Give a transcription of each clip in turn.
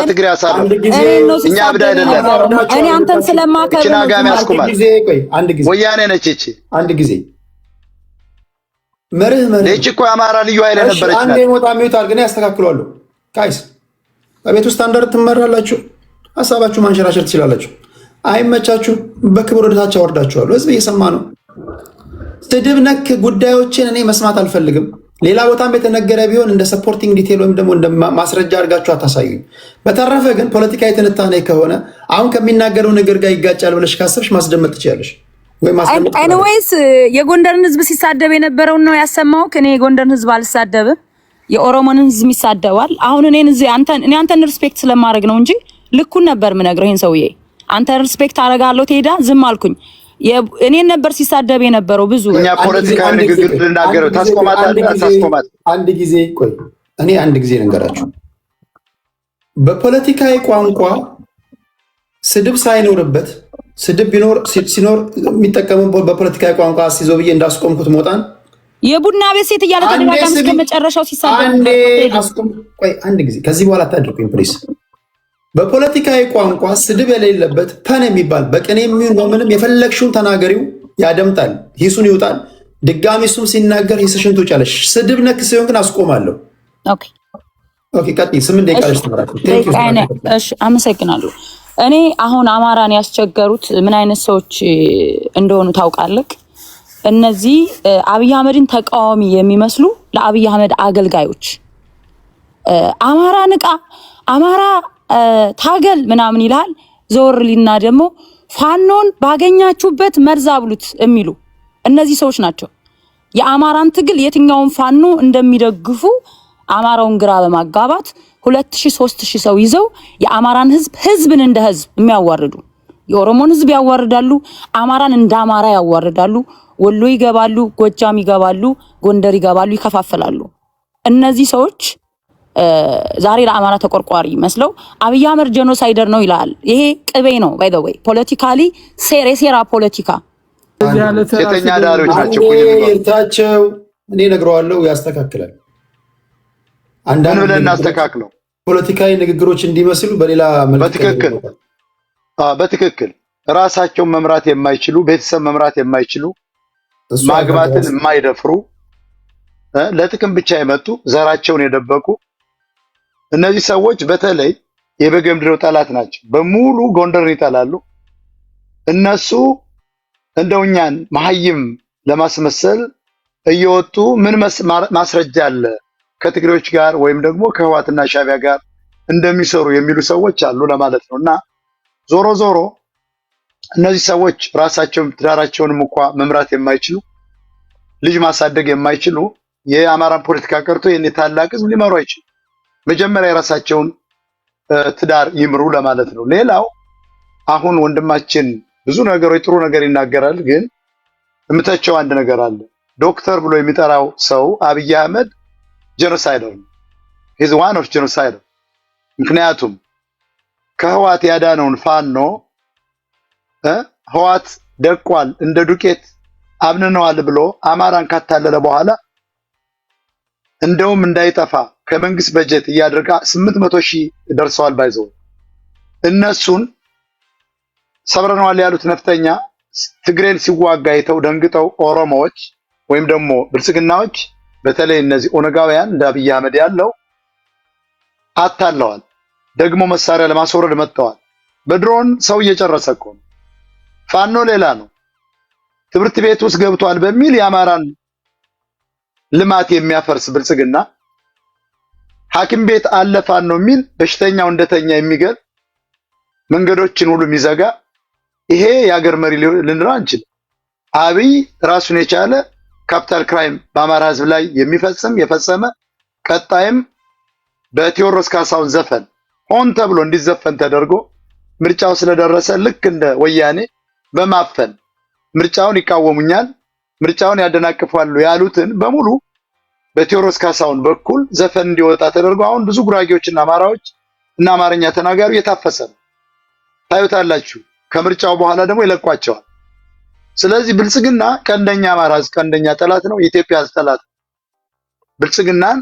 ትግሬ ያሳረፈ እኛ አብዳ አይደለም። እኔ አንተን ስለማከብር እቺ ናጋሚ ያስቆማል። ወያኔ ነች እቺ። አንድ ጊዜ መርህ ለቺ እኮ አማራ ልዩ ኃይል ነበረች። አንዴ ሞታ ሚውታል ግን ያስተካክሏሉ። ጋይስ በቤቱ ስታንዳርድ ትመራላችሁ፣ ሐሳባችሁ ማንሸራሸር ትችላላችሁ። አይመቻችሁ በክብር ወደታች አወርዳችኋለሁ። ህዝብ እየሰማ ነው። ስድብ ነክ ጉዳዮችን እኔ መስማት አልፈልግም። ሌላ ቦታም የተነገረ ቢሆን እንደ ሰፖርቲንግ ዲቴል ወይም ደግሞ እንደ ማስረጃ አድርጋችሁ አታሳዩኝ። በተረፈ ግን ፖለቲካዊ ትንታኔ ከሆነ አሁን ከሚናገረው ነገር ጋር ይጋጫል ብለሽ ካሰብሽ ማስደመጥ ትችላለሽ። ኤኒዌይስ የጎንደርን ህዝብ ሲሳደብ የነበረውን ነው ያሰማው። እኔ የጎንደርን ህዝብ አልሳደብም፣ የኦሮሞን ህዝብ ይሳደባል። አሁን አንተን ሪስፔክት ስለማድረግ ነው እንጂ ልኩን ነበር የምነግረው። ይሄን ሰውዬ አንተ ሪስፔክት አደርጋለሁ ትሄዳ ዝም አልኩኝ። እኔን ነበር ሲሳደብ የነበረው ብዙ። እኛ ፖለቲካዊ ንግግር ልናገረው ታስቆማት። አንድ ጊዜ ቆይ፣ እኔ አንድ ጊዜ ልንገራችሁ። በፖለቲካዊ ቋንቋ ስድብ ሳይኖርበት ስድብ ሲኖር የሚጠቀሙበት በፖለቲካዊ ቋንቋ ሲዞ ብዬ እንዳስቆምኩት ሞጣን የቡና ቤት ሴት እያለ ተደጋጋሚ እስከ መጨረሻው ሲሳደብ ቆይ፣ አንድ ጊዜ ከዚህ በኋላ አታድርጉኝ ፕሊስ። በፖለቲካዊ ቋንቋ ስድብ የሌለበት ፐን የሚባል በቅኔ የሚሆን በምንም የፈለግሽውን ተናገሪው ያደምጣል፣ ሂሱን ይውጣል። ድጋሚ እሱም ሲናገር ሂስሽን ትውጫለሽ። ስድብ ነክ ሲሆን ግን አስቆማለሁ። ኦኬ ቀጥይ። 8 ደቂቃ ተመራችሁ። እሺ አመሰግናለሁ። እኔ አሁን አማራን ያስቸገሩት ምን አይነት ሰዎች እንደሆኑ ታውቃለህ? እነዚህ አብይ አህመድን ተቃዋሚ የሚመስሉ ለአብይ አህመድ አገልጋዮች አማራ ንቃ፣ አማራ ታገል ምናምን ይላል። ዞርሊና ደግሞ ፋኖን ባገኛችሁበት መርዛ ብሉት የሚሉ እነዚህ ሰዎች ናቸው። የአማራን ትግል የትኛውን ፋኖ እንደሚደግፉ አማራውን ግራ በማጋባት 2000 3000 ሰው ይዘው የአማራን ህዝብን እንደ ህዝብ የሚያዋርዱ፣ የኦሮሞን ህዝብ ያዋርዳሉ፣ አማራን እንደ አማራ ያዋርዳሉ። ወሎ ይገባሉ፣ ጎጃም ይገባሉ፣ ጎንደር ይገባሉ፣ ይከፋፈላሉ። እነዚህ ሰዎች ዛሬ ለአማራ ተቆርቋሪ መስለው አብይ አህመድ ጄኖሳይደር ነው ይላል። ይሄ ቅቤ ነው። ባይ ዘ ዌይ ፖለቲካሊ የሴራ ፖለቲካ ሴተኛ ዳሪዎች ናቸው። ይርታቸው እኔ ነግረዋለሁ፣ ያስተካክላል። አንዳንድ ብለን እናስተካክለው ፖለቲካዊ ንግግሮች እንዲመስሉ በሌላ በትክክል ራሳቸውን መምራት የማይችሉ ቤተሰብ መምራት የማይችሉ ማግባትን የማይደፍሩ ለጥቅም ብቻ የመጡ ዘራቸውን የደበቁ እነዚህ ሰዎች በተለይ የበጌምድር ጠላት ናቸው። በሙሉ ጎንደርን ይጠላሉ። እነሱ እንደውኛን መሀይም ለማስመሰል እየወጡ ምን ማስረጃ አለ ከትግሬዎች ጋር ወይም ደግሞ ከህዋትና ሻቢያ ጋር እንደሚሰሩ የሚሉ ሰዎች አሉ ለማለት ነው። እና ዞሮ ዞሮ እነዚህ ሰዎች ራሳቸውን ትዳራቸውንም እንኳን መምራት የማይችሉ ልጅ ማሳደግ የማይችሉ የአማራን ፖለቲካ ቀርቶ የኔ ታላቅ ህዝብ ሊመሩ አይችሉ። መጀመሪያ የራሳቸውን ትዳር ይምሩ ለማለት ነው። ሌላው አሁን ወንድማችን ብዙ ነገሮች ጥሩ ነገር ይናገራል፣ ግን እምተቸው አንድ ነገር አለ። ዶክተር ብሎ የሚጠራው ሰው አብይ አህመድ ጄኖሳይደር ነው። ሂዝ ዋን ኦፍ ጄኖሳይደር። ምክንያቱም ከህዋት ያዳነውን ፋኖ ህዋት ደቋል እንደ ዱቄት አብንነዋል ብሎ አማራን ካታለለ በኋላ እንደውም እንዳይጠፋ ከመንግስት በጀት እያደረጋ 800,000 ደርሰዋል። ባይዘው እነሱን ሰብረናል ያሉት ነፍጠኛ ትግሬን ሲዋጋ አይተው ደንግጠው ኦሮሞዎች ወይም ደግሞ ብልጽግናዎች በተለይ እነዚህ ኦነጋውያን እንደ አብይ አህመድ ያለው አታለዋል። ደግሞ መሳሪያ ለማስወረድ መጥተዋል። በድሮን ሰው እየጨረሰ እኮ ነው። ፋኖ ሌላ ነው። ትምህርት ቤት ውስጥ ገብቷል በሚል የአማራን ልማት የሚያፈርስ ብልጽግና ሐኪም ቤት አለ ፋኖ የሚል በሽተኛው እንደተኛ የሚገል መንገዶችን ሁሉ የሚዘጋ ይሄ የሀገር መሪ ልንለው አንችልም። አብይ ራሱን የቻለ ካፒታል ክራይም በአማራ ህዝብ ላይ የፈጸመ ቀጣይም በቴዎድሮስ ካሳሁን ዘፈን ሆን ተብሎ እንዲዘፈን ተደርጎ ምርጫው ስለደረሰ ልክ እንደ ወያኔ በማፈን ምርጫውን ይቃወሙኛል፣ ምርጫውን ያደናቅፋሉ ያሉትን በሙሉ በቴዎድሮስ ካሳሁን በኩል ዘፈን እንዲወጣ ተደርጎ አሁን ብዙ ጉራጌዎችና አማራዎች እና አማርኛ ተናጋሪ የታፈሰ ነው። ታዩታላችሁ። ከምርጫው በኋላ ደግሞ ይለቋቸዋል። ስለዚህ ብልጽግና ቀንደኛ አማራ ህዝብ ቀንደኛ ጠላት ነው። የኢትዮጵያ ህዝብ ጠላት ነው። ብልጽግናን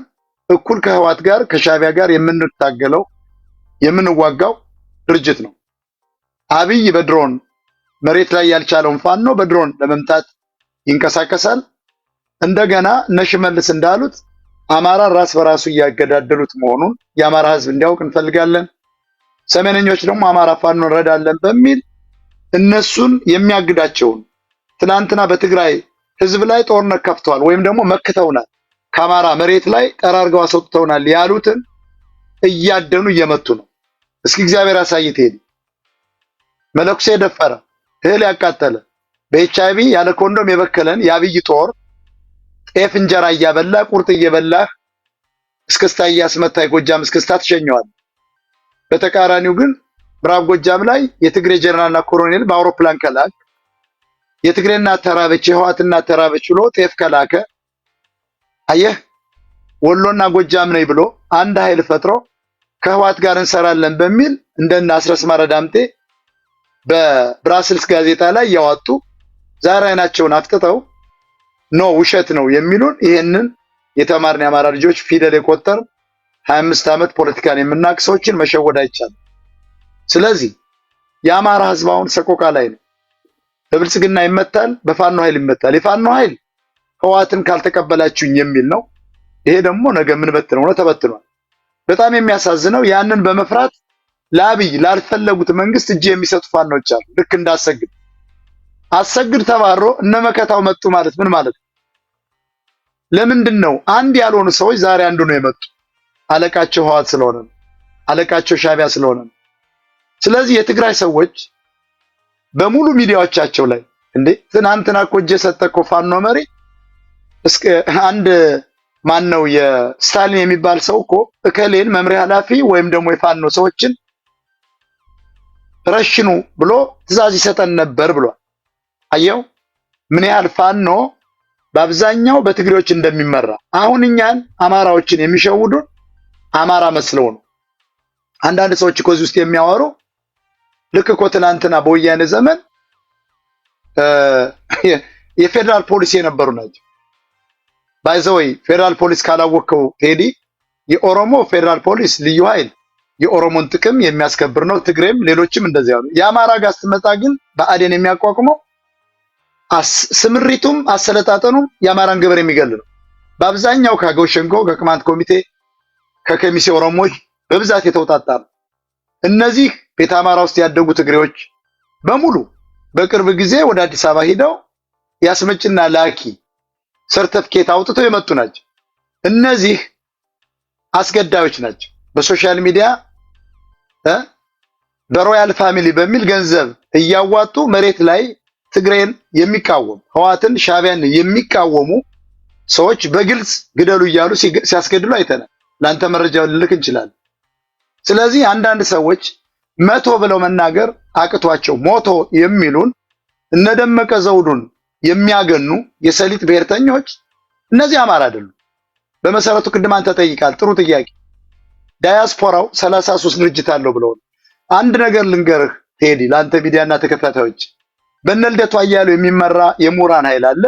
እኩል ከህዋት ጋር ከሻቢያ ጋር የምንታገለው የምንዋጋው ድርጅት ነው። አብይ በድሮን መሬት ላይ ያልቻለውን ፋኖ በድሮን ለመምታት ይንቀሳቀሳል። እንደገና እነ ሽመልስ እንዳሉት አማራ ራስ በራሱ እያገዳደሉት መሆኑን የአማራ ህዝብ እንዲያውቅ እንፈልጋለን። ሰሜነኞች ደግሞ አማራ ፋኖ እንረዳለን በሚል እነሱን የሚያግዳቸውን ትናንትና በትግራይ ህዝብ ላይ ጦርነት ከፍተዋል ወይም ደግሞ መክተውናል፣ ከአማራ መሬት ላይ ጠራርገው አስወጥተውናል ያሉትን እያደኑ እየመቱ ነው። እስኪ እግዚአብሔር ያሳይት። ሄድ መለኩሴ የደፈረ እህል ያቃጠለ በኤችአይቪ ያለ ኮንዶም የበከለን የአብይ ጦር ጤፍ እንጀራ እያበላ ቁርጥ እየበላህ እስክስታ እያስመታ የጎጃም እስክስታ ትሸኘዋል። በተቃራኒው ግን ምዕራብ ጎጃም ላይ የትግሬ ጀነራልና ኮሎኔል በአውሮፕላን ከላክ የትግሬና ተራበች የህዋትና ተራበች ብሎ ጤፍ ከላከ አየህ ወሎና ጎጃም ነኝ ብሎ አንድ ኃይል ፈጥሮ ከህዋት ጋር እንሰራለን በሚል እንደና አስረስ ማረ ዳምጤ በብራስልስ ጋዜጣ ላይ ያወጡ ዛሬ አይናቸውን አፍጥጠው ነው ውሸት ነው የሚሉን። ይሄንን የተማርን የአማራ ልጆች ፊደል የቆጠር 25 ዓመት ፖለቲካን የምናውቅ ሰዎችን መሸወድ አይቻልም። ስለዚህ የአማራ ህዝብ አሁን ሰቆቃ ላይ ነው። በብልጽግና ይመታል፣ በፋኖ ኃይል ይመታል። የፋኖ ኃይል ህዋትን ካልተቀበላችሁኝ የሚል ነው። ይሄ ደግሞ ነገ ምን በትነው ነው ተበትኗል። በጣም የሚያሳዝነው ያንን በመፍራት ለአብይ ላልፈለጉት መንግስት እጅ የሚሰጡ ፋኖች አሉ። ልክ እንዳሰግድ አሰግድ ተባሮ እነመከታው መጡ ማለት ምን ማለት ነው? ለምንድን ነው አንድ ያልሆኑ ሰዎች ዛሬ አንዱ ነው የመጡ? አለቃቸው ህዋት ስለሆነ ነው። አለቃቸው ሻቢያ ስለሆነ ነው። ስለዚህ የትግራይ ሰዎች በሙሉ ሚዲያዎቻቸው ላይ እንዴ ትናንትና እኮ እጅ የሰጠ እኮ ፋኖ መሪ እስከ አንድ ማን ነው የስታሊን የሚባል ሰው እኮ እከሌን መምሪያ ኃላፊ ወይም ደግሞ የፋኖ ሰዎችን ረሽኑ ብሎ ትዕዛዝ ይሰጠን ነበር ብሏል። አየው ምን ያህል ፋኖ በአብዛኛው በትግሬዎች እንደሚመራ። አሁን እኛን አማራዎችን የሚሸውዱን አማራ መስለው ነው። አንዳንድ ሰዎች እኮ እዚህ ውስጥ የሚያወሩ ልክ እኮ ትናንትና በወያኔ ዘመን የፌደራል ፖሊስ የነበሩ ናቸው። ባይዘወይ ፌደራል ፖሊስ ካላወቀው ቴዲ የኦሮሞ ፌደራል ፖሊስ ልዩ ኃይል የኦሮሞን ጥቅም የሚያስከብር ነው። ትግሬም ሌሎችም እንደዚያ ነው። የአማራ ጋር ስትመጣ ግን ብአዴን የሚያቋቁመው ስምሪቱም አሰለጣጠኑም የአማራን ገበሬ የሚገል ነው። በአብዛኛው ከአገው ሸንጎ ከቅማንት ኮሚቴ ከከሚሴ ኦሮሞዎች በብዛት የተውጣጣ ነው። እነዚህ ቤተ አማራ ውስጥ ያደጉ ትግሬዎች በሙሉ በቅርብ ጊዜ ወደ አዲስ አበባ ሂደው ያስመጭና ላኪ ሰርተፍኬት አውጥተው የመጡ ናቸው። እነዚህ አስገዳዮች ናቸው። በሶሻል ሚዲያ በሮያል ፋሚሊ በሚል ገንዘብ እያዋጡ መሬት ላይ ትግሬን የሚቃወም ህዋትን ሻቢያን የሚቃወሙ ሰዎች በግልጽ ግደሉ እያሉ ሲያስገድሉ አይተናል። ለአንተ መረጃውን ልልክ እንችላለን። ስለዚህ አንዳንድ ሰዎች መቶ ብለው መናገር አቅቷቸው ሞቶ የሚሉን እነደመቀ ዘውዱን የሚያገኑ የሰሊጥ ብሔርተኞች እነዚህ አማራ አይደሉም። በመሰረቱ ቅድም አንተ ጠይቃል፣ ጥሩ ጥያቄ። ዳያስፖራው 33 ድርጅት አለው ብለው አንድ ነገር ልንገርህ ቴዲ፣ ለአንተ ሚዲያና ተከታታዮች በነልደቱ አያሌው የሚመራ የምሁራን ኃይል አለ።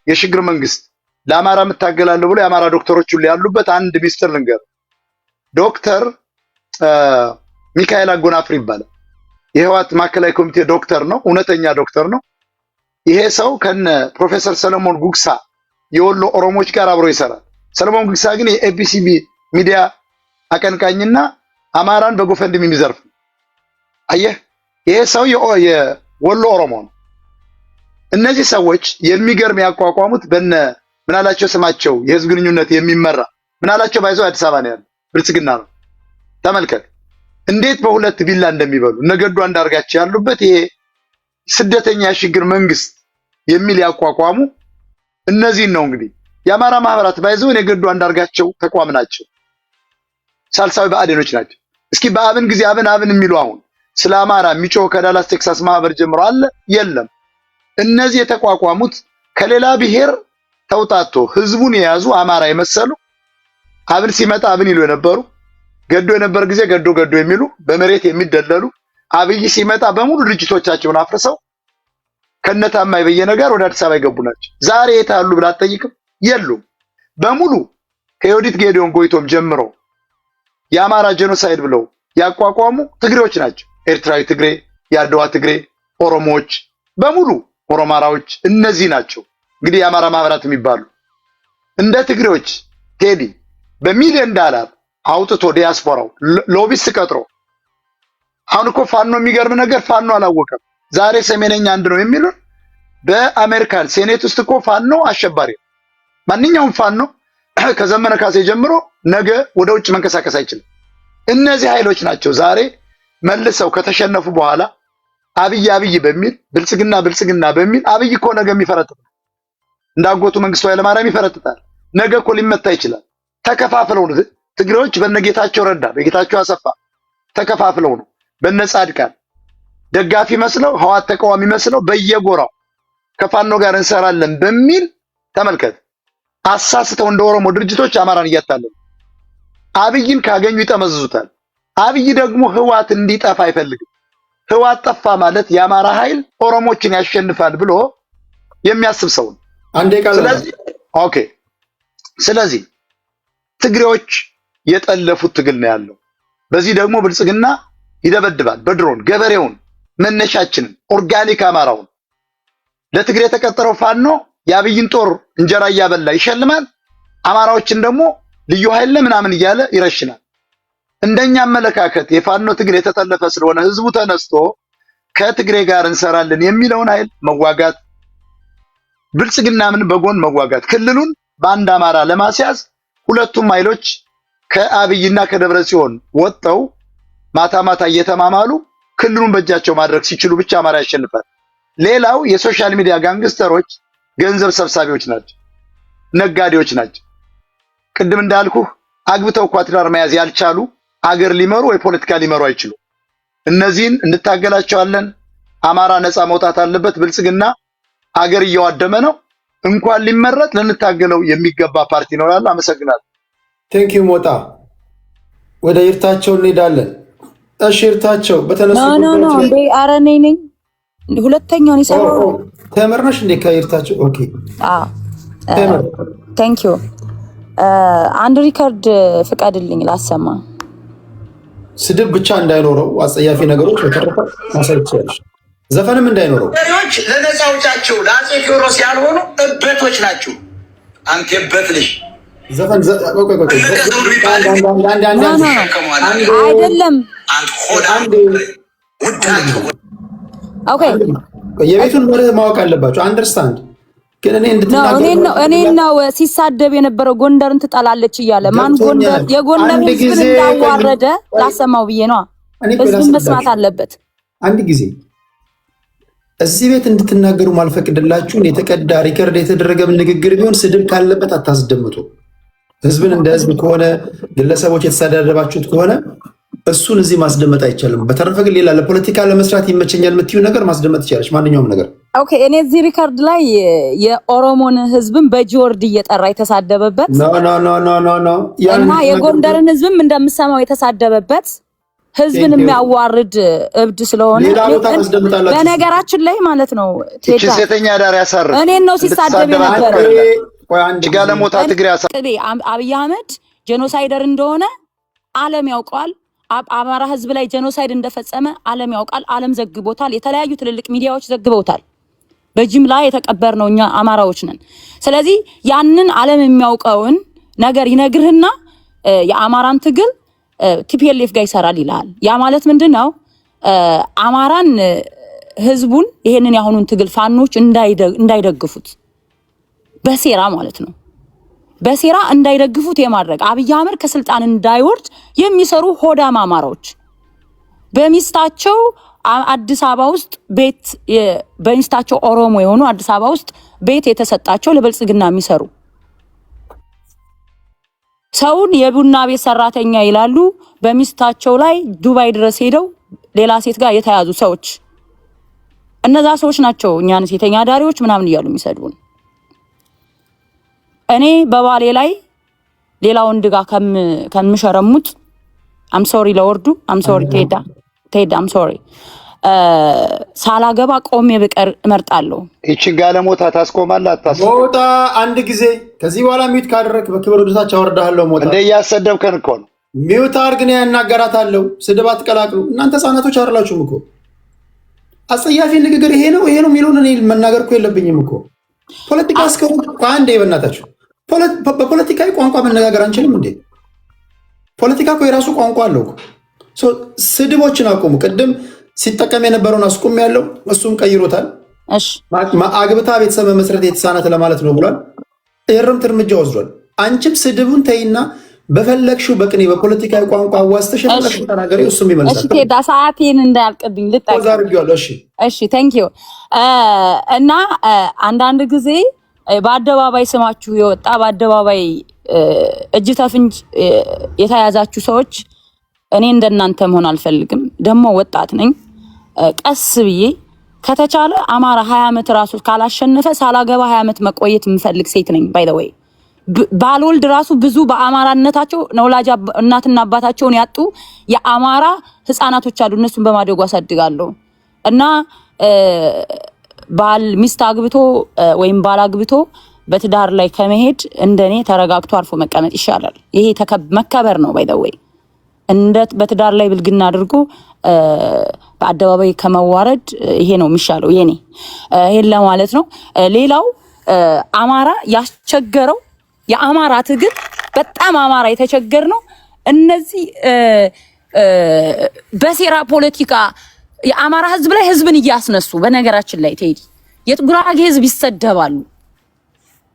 የሽግግር መንግስት ለአማራ የምታገላለሁ ብሎ የአማራ ዶክተሮች ሁሉ ያሉበት አንድ ሚስጥር ልንገርህ። ዶክተር ሚካኤል አጎናፍር ይባላል። የህወሓት ማዕከላዊ ኮሚቴ ዶክተር ነው፣ እውነተኛ ዶክተር ነው። ይሄ ሰው ከነ ፕሮፌሰር ሰለሞን ጉግሳ የወሎ ኦሮሞዎች ጋር አብሮ ይሰራል። ሰለሞን ጉግሳ ግን የኤቢሲቢ ሚዲያ አቀንቃኝና አማራን በጎፈንድም የሚዘርፍ ነው። አየህ፣ ይሄ ሰው የወሎ ኦሮሞ ነው። እነዚህ ሰዎች የሚገርም ያቋቋሙት በነ ምናላቸው ስማቸው የህዝብ ግንኙነት የሚመራ ምናላቸው ባይዘው አዲስ አበባ ነው ያለው፣ ብልጽግና ነው። ተመልከት እንዴት በሁለት ቢላ እንደሚበሉ ነገዱ አንዳርጋቸው ያሉበት ይሄ ስደተኛ የሽግግር መንግስት የሚል ያቋቋሙ እነዚህን ነው። እንግዲህ የአማራ ማህበራት ባይዘው ነገዱ አንዳርጋቸው ተቋም ናቸው። ሳልሳዊ ብአዴኖች ናቸው። እስኪ በአብን ጊዜ አብን የሚሉ አሁን ስለ አማራ የሚጮህ ከዳላስ ቴክሳስ ማህበር ጀምሮ አለ የለም። እነዚህ የተቋቋሙት ከሌላ ብሔር ተውጣቶ ህዝቡን የያዙ አማራ የመሰሉ አብን ሲመጣ አብን ይሉ የነበሩ ገዶ የነበር ጊዜ ገዶ የሚሉ በመሬት የሚደለሉ አብይ ሲመጣ በሙሉ ድርጅቶቻቸውን አፍርሰው ከነታማኝ በየነ ጋር ወደ አዲስ አበባ የገቡ ናቸው። ዛሬ የት አሉ ብላ አትጠይቅም? የሉም። በሙሉ ከዮዲት ጌዲዮን ጎይቶም ጀምሮ የአማራ ጄኖሳይድ ብለው ያቋቋሙ ትግሬዎች ናቸው። ኤርትራዊ ትግሬ፣ የአድዋ ትግሬ፣ ኦሮሞዎች በሙሉ ኦሮማራዎች እነዚህ ናቸው። እንግዲህ የአማራ ማህበራት የሚባሉ እንደ ትግሬዎች ቴዲ በሚሊዮን ዶላር አውጥቶ ዲያስፖራው ሎቢስት ቀጥሮ አሁን እኮ ፋኖ የሚገርም ነገር ፋኖ አላወቀም። ዛሬ ሰሜነኛ አንድ ነው የሚሉን በአሜሪካን ሴኔት ውስጥ እኮ ፋኖ አሸባሪ ነው። ማንኛውም ፋኖ ከዘመነ ካሴ ጀምሮ ነገ ወደ ውጭ መንቀሳቀስ አይችልም። እነዚህ ኃይሎች ናቸው ዛሬ መልሰው ከተሸነፉ በኋላ አብይ በሚል ብልጽግና በሚል አብይ እኮ ነገ የሚፈረጥጥ እንዳጎቱ መንግስቱ ኃይለማርያም ይፈረጥጣል። ነገ እኮ ሊመታ ይችላል። ተከፋፍለው ነው ትግሬዎች በነጌታቸው ረዳ በጌታቸው አሰፋ ተከፋፍለው ነው በነጻድቃን ደጋፊ መስለው ህዋት ተቃዋሚ መስለው በየጎራው ከፋኖ ጋር እንሰራለን በሚል ተመልከት አሳስተው እንደ ኦሮሞ ድርጅቶች አማራን እያታለሉ አብይን ካገኙ ይጠመዝዙታል። አብይ ደግሞ ህዋት እንዲጠፋ አይፈልግም። ህዋት ጠፋ ማለት የአማራ ኃይል ኦሮሞችን ያሸንፋል ብሎ የሚያስብ ሰው ነው። ስለዚህ ትግሬዎች የጠለፉት ትግል ነው ያለው። በዚህ ደግሞ ብልጽግና ይደበድባል በድሮን ገበሬውን መነሻችንን ኦርጋኒክ አማራውን ለትግሬ የተቀጠረው ፋኖ የአብይን ጦር እንጀራ እያበላ ይሸልማል። አማራዎችን ደግሞ ልዩ ኃይል ለምናምን እያለ ይረሽናል። እንደኛ አመለካከት የፋኖ ትግሬ የተጠለፈ ስለሆነ ህዝቡ ተነስቶ ከትግሬ ጋር እንሰራለን የሚለውን ኃይል መዋጋት፣ ብልጽግና ምን በጎን መዋጋት፣ ክልሉን በአንድ አማራ ለማስያዝ ሁለቱም ኃይሎች ከአብይና ከደብረ ጽዮን ወጥተው ማታ እየተማማሉ ክልሉን በእጃቸው ማድረግ ሲችሉ ብቻ አማራ ያሸንፋል። ሌላው የሶሻል ሚዲያ ጋንግስተሮች ገንዘብ ሰብሳቢዎች ናቸው፣ ነጋዴዎች ናቸው። ቅድም እንዳልኩህ አግብተው ኳትዳር መያዝ ያልቻሉ አገር ሊመሩ ወይ ፖለቲካ ሊመሩ አይችሉ። እነዚህን እንታገላቸዋለን። አማራ ነፃ መውጣት አለበት። ብልጽግና አገር እየዋደመ ነው። እንኳን ሊመረጥ ልንታገለው የሚገባ ፓርቲ ይኖራል። አመሰግናለሁ። ቴንኪዩ ሞጣ። ወደ ይርታቸው እንሄዳለን። እሺ ይርታቸው በተነሱ እንዴ አረኔ ነኝ ሁለተኛውን ይሰራው ተመርነሽ እንዴ ከይርታቸው ኦኬ ቴንኪዩ አንድ ሪከርድ ፍቀድልኝ ላሰማ። ስድብ ብቻ እንዳይኖረው አጸያፊ ነገሮች በተረፈ ማሳየት ዘፈንም እንዳይኖረው። ሪዎች ለነፃ አውጫቸው ለአፄ ቴዎድሮስ ያልሆኑ እበቶች ናቸው። አንተ እበት ልጅ ዘፈን አይደለም። ኦኬ የቤቱን መርህ ማወቅ አለባቸው። አንደርስታንድ ግን እኔ ነው ሲሳደብ የነበረው ጎንደርን ትጠላለች እያለ ማን ጎንደር የጎንደር ህዝብን እንዳዋረደ ላሰማው ብዬ ነው። ህዝብን መስማት አለበት። አንድ ጊዜ እዚህ ቤት እንድትናገሩ ማልፈቅድላችሁን የተቀዳ ሪከርድ የተደረገ ንግግር ቢሆን ስድብ ካለበት አታስደምጡ። ህዝብን እንደ ህዝብ ከሆነ ግለሰቦች የተሳዳደባችሁት ከሆነ እሱን እዚህ ማስደመጥ አይቻልም። በተረፈ ግን ሌላ ለፖለቲካ ለመስራት ይመቸኛል የምትዩ ነገር ማስደመጥ ይቻላል። ማንኛውም ነገር ኦኬ። እኔ እዚህ ሪከርድ ላይ የኦሮሞን ህዝብን በጂወርድ እየጠራ የተሳደበበት እና የጎንደርን ህዝብም እንደምሰማው የተሳደበበት ህዝብን የሚያዋርድ እብድ ስለሆነ በነገራችን ላይ ማለት ነው። ሴተኛ ዳር ያሳር እኔን ነው ሲሳደብ የነበረ ጋለሞታ ትግሬ ያሳር አብይ አህመድ ጄኖሳይደር እንደሆነ ዓለም ያውቀዋል። አማራ ህዝብ ላይ ጄኖሳይድ እንደፈጸመ ዓለም ያውቃል። ዓለም ዘግቦታል። የተለያዩ ትልልቅ ሚዲያዎች ዘግበውታል። በጅምላ የተቀበርነው እኛ አማራዎች ነን። ስለዚህ ያንን ዓለም የሚያውቀውን ነገር ይነግርህና የአማራን ትግል ቲፒኤልኤፍ ጋር ይሰራል ይላል። ያ ማለት ምንድነው? አማራን ህዝቡን ይሄንን ያሁኑን ትግል ፋኖች እንዳይደግፉት በሴራ ማለት ነው። በሴራ እንዳይደግፉት የማድረግ አብይ አህመድ ከስልጣን እንዳይወርድ የሚሰሩ ሆዳም አማራዎች በሚስታቸው አዲስ አበባ ውስጥ ቤት በሚስታቸው ኦሮሞ የሆኑ አዲስ አበባ ውስጥ ቤት የተሰጣቸው ለብልጽግና የሚሰሩ ሰውን የቡና ቤት ሰራተኛ ይላሉ። በሚስታቸው ላይ ዱባይ ድረስ ሄደው ሌላ ሴት ጋር የተያዙ ሰዎች እነዛ ሰዎች ናቸው እኛን ሴተኛ ዳሪዎች ምናምን እያሉ የሚሰዱን። እኔ በባሌ ላይ ሌላ ወንድ ጋር ከምሸረሙት አም ሶሪ ለወርዱ አም ሶሪ ቴዳ አም ሶሪ ሳላገባ ቆሜ ብቀር እመርጣለሁ። እቺ ጋለሞታ ታስቆማለህ አታስቆም? ሞታ አንድ ጊዜ ከዚህ በኋላ ሚት ካደረክ በክብር ወደታች አወርዳለሁ። ሞታ እንደ ያሰደብከን እኮ ነው። ሚውት አርግን ያናገራታለሁ። ስድብ አትቀላቅሉ። እናንተ ህፃናቶች አይደላችሁም እኮ። አጸያፊ ንግግር ይሄ ነው የሚለውን እኔ መናገር እኮ የለብኝም እኮ። ፖለቲካ እስከሆነ አንዴ በእናታችሁ በፖለቲካዊ ቋንቋ መነጋገር አንችልም እንዴ? ፖለቲካ እኮ የራሱ ቋንቋ አለው እኮ። ስድቦችን አቁሙ። ቅድም ሲጠቀም የነበረውን አስቁም ያለው እሱም ቀይሮታል። አግብታ ቤተሰብ መመስረት የተሳናት ለማለት ነው ብሏል። የእርምት እርምጃ ወስዷል። አንቺም ስድቡን ተይና በፈለግሽው በቅኔ በፖለቲካዊ ቋንቋ ዋስተሽ ተናገሪ። እሱም ይመልሳል። ሰዓቴን እንዳያልቅብኝ ልጠርጊዋለሁ። እሺ ቴንኪዩ። እና አንዳንድ ጊዜ በአደባባይ ስማችሁ የወጣ በአደባባይ እጅ ተፍንጅ የተያዛችሁ ሰዎች እኔ እንደናንተ መሆን አልፈልግም። ደግሞ ወጣት ነኝ። ቀስ ብዬ ከተቻለ አማራ 20 ዓመት ራሱ ካላሸነፈ ሳላገባ 20 ዓመት መቆየት የምፈልግ ሴት ነኝ። ባይ ዘ ወይ ባልወልድ ራሱ ብዙ በአማራነታቸው ነውላጅ እናትና አባታቸውን ያጡ የአማራ ህፃናቶች አሉ። እነሱን በማደጎ አሳድጋለሁ እና ባል ሚስት አግብቶ ወይም ባል አግብቶ በትዳር ላይ ከመሄድ እንደኔ ተረጋግቶ አርፎ መቀመጥ ይሻላል። ይሄ መከበር ነው። ባይ ዘ ወይ እንደ በትዳር ላይ ብልግና አድርጎ በአደባባይ ከመዋረድ ይሄ ነው የሚሻለው። የኔ ይሄን ለማለት ነው። ሌላው አማራ ያስቸገረው የአማራ ትግል በጣም አማራ የተቸገር ነው። እነዚህ በሴራ ፖለቲካ የአማራ ህዝብ ላይ ህዝብን እያስነሱ በነገራችን ላይ ቴዲ የጉራጌ ህዝብ ይሰደባሉ።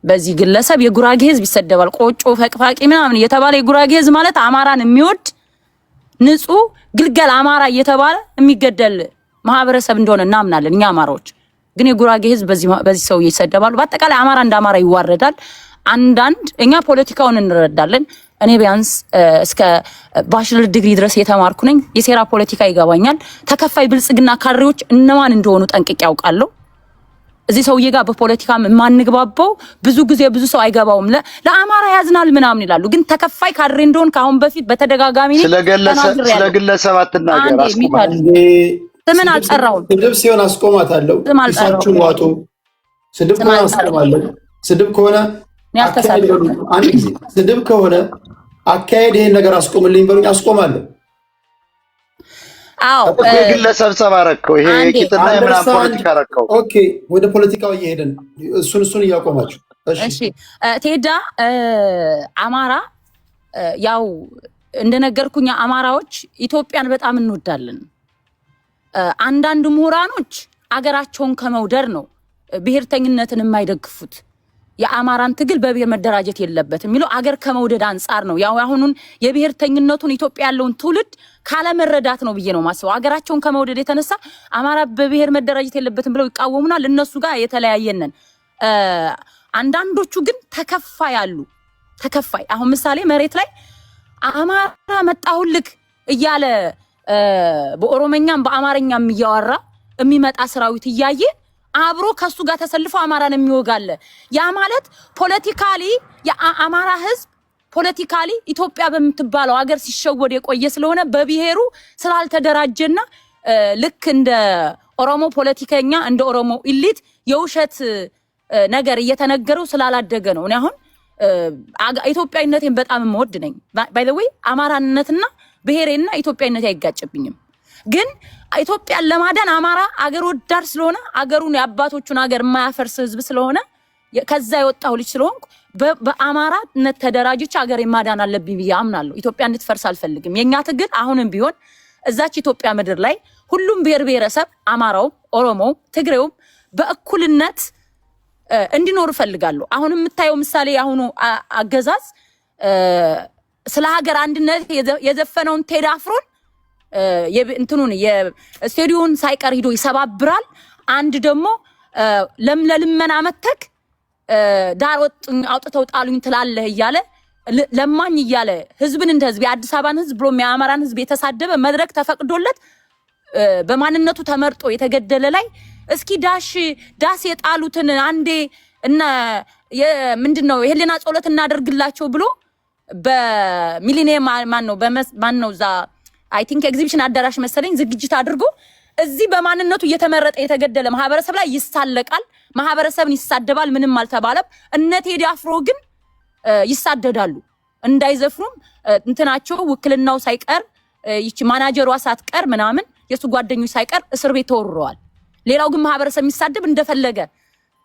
በዚህ ግለሰብ የጉራጌ ህዝብ ይሰደባል። ቆጮ ፈቅፋቂ ምናምን እየተባለ የጉራጌ ህዝብ ማለት አማራን የሚወድ ንጹህ ግልገል አማራ እየተባለ የሚገደል ማህበረሰብ እንደሆነ እናምናለን እኛ አማራዎች። ግን የጉራጌ ህዝብ በዚህ ሰው ይሰደባሉ። በአጠቃላይ አማራ እንደ አማራ ይዋረዳል። አንዳንድ እኛ ፖለቲካውን እንረዳለን። እኔ ቢያንስ እስከ ባችለር ዲግሪ ድረስ የተማርኩ ነኝ። የሴራ ፖለቲካ ይገባኛል። ተከፋይ ብልጽግና ካድሬዎች እነማን እንደሆኑ ጠንቅቄ ያውቃለሁ። እዚህ ሰውዬ ጋር በፖለቲካም የማንግባባው ብዙ ጊዜ ብዙ ሰው አይገባውም። ለአማራ ያዝናል ምናምን ይላሉ። ግን ተከፋይ ካድሬ እንደሆን ከአሁን በፊት በተደጋጋሚ ስለግለሰብ አትናገር። ስምን አልጠራውም። ስድብ ሲሆን አስቆማታለሁ። ሳችሁን ዋጡ። ስድብ ከሆነ አስቆማለሁ። ስድብ ከሆነ ስድብ ከሆነ አካሄድ ይሄን ነገር አስቆምልኝ በሉኝ፣ አስቆማለሁ። ግለሰብ ጸባረከው ይሄ ቂጥና የምናምን ፖለቲካ ረከው። ኦኬ ወደ ፖለቲካው እየሄድን እሱን እያቆማችሁ። እሺ ቴዳ አማራ ያው እንደነገርኩኛ አማራዎች ኢትዮጵያን በጣም እንወዳለን። አንዳንድ ምሁራኖች አገራቸውን ከመውደር ነው ብሔርተኝነትን የማይደግፉት። የአማራን ትግል በብሔር መደራጀት የለበትም የሚለው አገር ከመውደድ አንጻር ነው። ያው አሁኑን የብሔርተኝነቱን ኢትዮጵያ ያለውን ትውልድ ካለመረዳት ነው ብዬ ነው ማስበው። አገራቸውን ከመውደድ የተነሳ አማራ በብሔር መደራጀት የለበትም ብለው ይቃወሙናል። እነሱ ጋር የተለያየነን። አንዳንዶቹ ግን ተከፋይ አሉ። ተከፋይ አሁን ምሳሌ መሬት ላይ አማራ መጣሁልክ እያለ በኦሮመኛም በአማርኛም እያወራ የሚመጣ ሰራዊት እያየ አብሮ ከሱ ጋር ተሰልፎ አማራን የሚወጋለ። ያ ማለት ፖለቲካሊ የአማራ ህዝብ ፖለቲካሊ ኢትዮጵያ በምትባለው ሀገር ሲሸወድ የቆየ ስለሆነ በብሔሩ ስላልተደራጀና ልክ እንደ ኦሮሞ ፖለቲከኛ እንደ ኦሮሞ ኢሊት የውሸት ነገር እየተነገረው ስላላደገ ነው። እኔ አሁን ኢትዮጵያዊነቴን በጣም የምወድ ነኝ። ባይ ዘ ዌይ አማራነትና ብሔሬና ኢትዮጵያዊነቴ አይጋጭብኝም። ግን ኢትዮጵያን ለማዳን አማራ አገር ወዳድ ስለሆነ አገሩን የአባቶቹን አገር የማያፈርስ ህዝብ ስለሆነ ከዛ የወጣው ልጅ ስለሆንኩ በአማራነት ተደራጅቼ አገሬ ማዳን አለብኝ ብዬ አምናለሁ። ኢትዮጵያ እንድትፈርስ አልፈልግም። የኛ ትግል አሁንም ቢሆን እዛች ኢትዮጵያ ምድር ላይ ሁሉም ብሔር ብሔረሰብ አማራውም፣ ኦሮሞውም፣ ትግሬውም በእኩልነት እንዲኖር እፈልጋለሁ። አሁን የምታየው ምሳሌ አሁኑ አገዛዝ ስለ ሀገር አንድነት የዘፈነውን ቴዲ አፍሮን እንትኑን የስቴዲዮን ሳይቀር ሂዶ ይሰባብራል። አንድ ደግሞ ለልመና መተክ ዳር ወጥኝ አውጥተው ጣሉኝ ትላለህ እያለ ለማኝ እያለ ህዝብን እንደ ህዝብ የአዲስ አበባን ህዝብ ብሎ የአማራን ህዝብ የተሳደበ መድረክ ተፈቅዶለት በማንነቱ ተመርጦ የተገደለ ላይ እስኪ ዳስ የጣሉትን አንዴ እና ምንድነው የህሊና ጸሎት እናደርግላቸው ብሎ በሚሊኒየም ማን ነው ዛ አይ ቲንክ ኤግዚቢሽን አዳራሽ መሰለኝ ዝግጅት አድርጎ እዚህ በማንነቱ እየተመረጠ የተገደለ ማህበረሰብ ላይ ይሳለቃል። ማህበረሰብን ይሳደባል። ምንም አልተባለም። እነ ቴዲ አፍሮ ግን ይሳደዳሉ። እንዳይዘፍኑም እንትናቸው ውክልናው ሳይቀር ይቺ ማናጀሯ ሳትቀር ምናምን የሱ ጓደኞች ሳይቀር እስር ቤት ተወርረዋል። ሌላው ግን ማህበረሰብ የሚሳደብ እንደፈለገ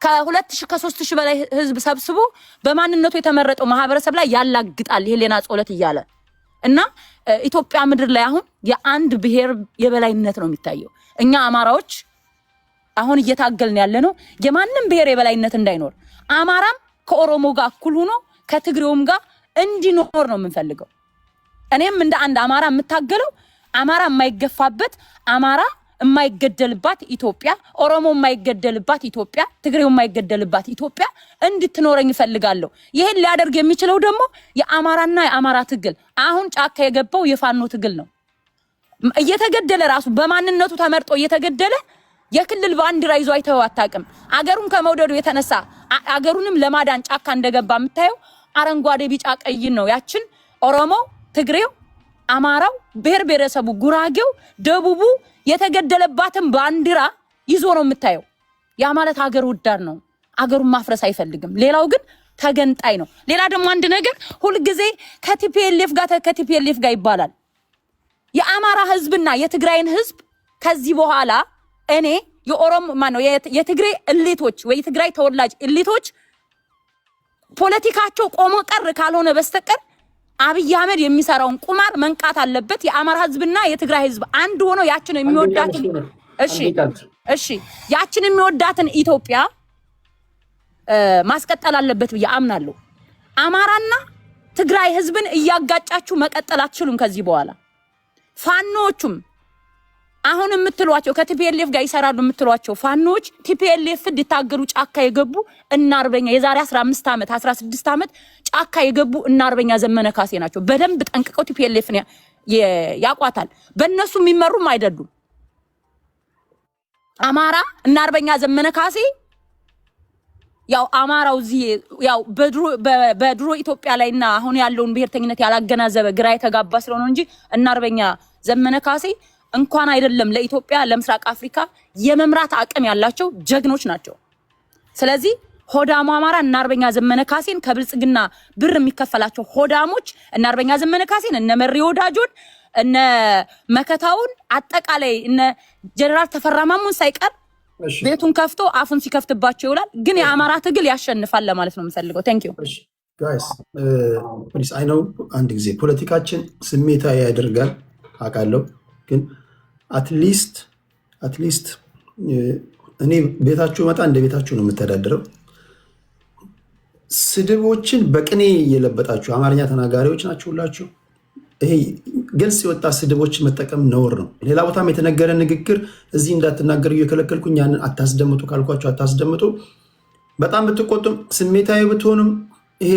ከ2000 ከ3000 በላይ ህዝብ ሰብስቦ በማንነቱ የተመረጠው ማህበረሰብ ላይ ያላግጣል የህሊና ጸሎት እያለ እና ኢትዮጵያ ምድር ላይ አሁን የአንድ ብሔር የበላይነት ነው የሚታየው። እኛ አማራዎች አሁን እየታገልን ያለ ነው የማንም ብሔር የበላይነት እንዳይኖር፣ አማራም ከኦሮሞ ጋር እኩል ሆኖ ከትግሬውም ጋር እንዲኖር ነው የምንፈልገው። እኔም እንደ አንድ አማራ የምታገለው አማራ የማይገፋበት፣ አማራ የማይገደልባት ኢትዮጵያ፣ ኦሮሞ የማይገደልባት ኢትዮጵያ፣ ትግሬው የማይገደልባት ኢትዮጵያ እንድትኖረኝ እፈልጋለሁ። ይሄን ሊያደርግ የሚችለው ደግሞ የአማራና የአማራ ትግል አሁን ጫካ የገባው የፋኖ ትግል ነው። እየተገደለ ራሱ በማንነቱ ተመርጦ እየተገደለ የክልል ባንዲራ ይዞ አይተው አታውቅም። አገሩን ከመውደዱ የተነሳ አገሩንም ለማዳን ጫካ እንደገባ የምታየው አረንጓዴ ቢጫ ቀይ ነው። ያችን ኦሮሞ፣ ትግሬው፣ አማራው፣ ብሔር ብሔረሰቡ፣ ጉራጌው፣ ደቡቡ የተገደለባትን ባንዲራ ይዞ ነው የምታየው። ያ ማለት ሀገር ወዳድ ነው። አገሩን ማፍረስ አይፈልግም። ሌላው ግን ተገንጣይ ነው። ሌላ ደግሞ አንድ ነገር ሁልጊዜ ከቲፒኤልኤፍ ጋር ይባላል። የአማራ ህዝብና የትግራይን ህዝብ ከዚህ በኋላ እኔ የኦሮሞ ማነው የትግሬ እሊቶች ወይ የትግራይ ተወላጅ እሊቶች ፖለቲካቸው ቆሞ ቀር ካልሆነ በስተቀር አብይ አህመድ የሚሰራውን ቁማር መንቃት አለበት። የአማራ ህዝብና የትግራይ ህዝብ አንድ ሆኖ ያችን የሚወዳትን እሺ ያችን የሚወዳትን ኢትዮጵያ ማስቀጠል አለበት ብዬ አምናለሁ። አማራና ትግራይ ህዝብን እያጋጫችሁ መቀጠል አትችሉም ከዚህ በኋላ። ፋኖቹም አሁን የምትሏቸው ከቲፒኤልኤፍ ጋር ይሰራሉ የምትሏቸው ፋኖች ቲፒኤልኤፍ እንዲታገሉ ጫካ የገቡ እና አርበኛ የዛሬ 15 ዓመት 16 ዓመት ጫካ የገቡ እና አርበኛ ዘመነ ካሴ ናቸው። በደንብ ጠንቅቀው ቲፒኤልኤፍ ያቋታል። በእነሱ የሚመሩም አይደሉም። አማራ እና አርበኛ ዘመነ ካሴ ያው አማራው እዚህ ያው በድሮ ኢትዮጵያ ላይና አሁን ያለውን ብሔርተኝነት ያላገናዘበ ግራ የተጋባ ስለሆነ እንጂ እና አርበኛ ዘመነ ካሴ እንኳን አይደለም ለኢትዮጵያ ለምስራቅ አፍሪካ የመምራት አቅም ያላቸው ጀግኖች ናቸው። ስለዚህ ሆዳሙ አማራ እና አርበኛ ዘመነ ካሴን ከብልጽግና ብር የሚከፈላቸው ሆዳሞች እና አርበኛ ዘመነ ካሴን እነ መሪ ወዳጆን እነ መከታውን አጠቃላይ እነ ጀነራል ተፈራማሙን ሳይቀር ቤቱን ከፍቶ አፉን ሲከፍትባቸው ይውላል። ግን የአማራ ትግል ያሸንፋል ለማለት ነው የምፈልገው። ታንክ ዩ ጋይስ ፕሊዝ። አይ ነው አንድ ጊዜ ፖለቲካችን ስሜታዊ ያደርጋል አውቃለሁ። ግን አትሊስት እኔ ቤታችሁ መጣ እንደ ቤታችሁ ነው የምተዳደረው። ስድቦችን በቅኔ እየለበጣችሁ አማርኛ ተናጋሪዎች ናችሁ ሁላችሁ። ይሄ ግልጽ የወጣ ስድቦችን መጠቀም ነውር ነው። ሌላ ቦታም የተነገረ ንግግር እዚህ እንዳትናገሩ እየከለከልኩኝ ያንን አታስደምጡ ካልኳችሁ አታስደምጡ። በጣም ብትቆጡም ስሜታዊ ብትሆኑም ይሄ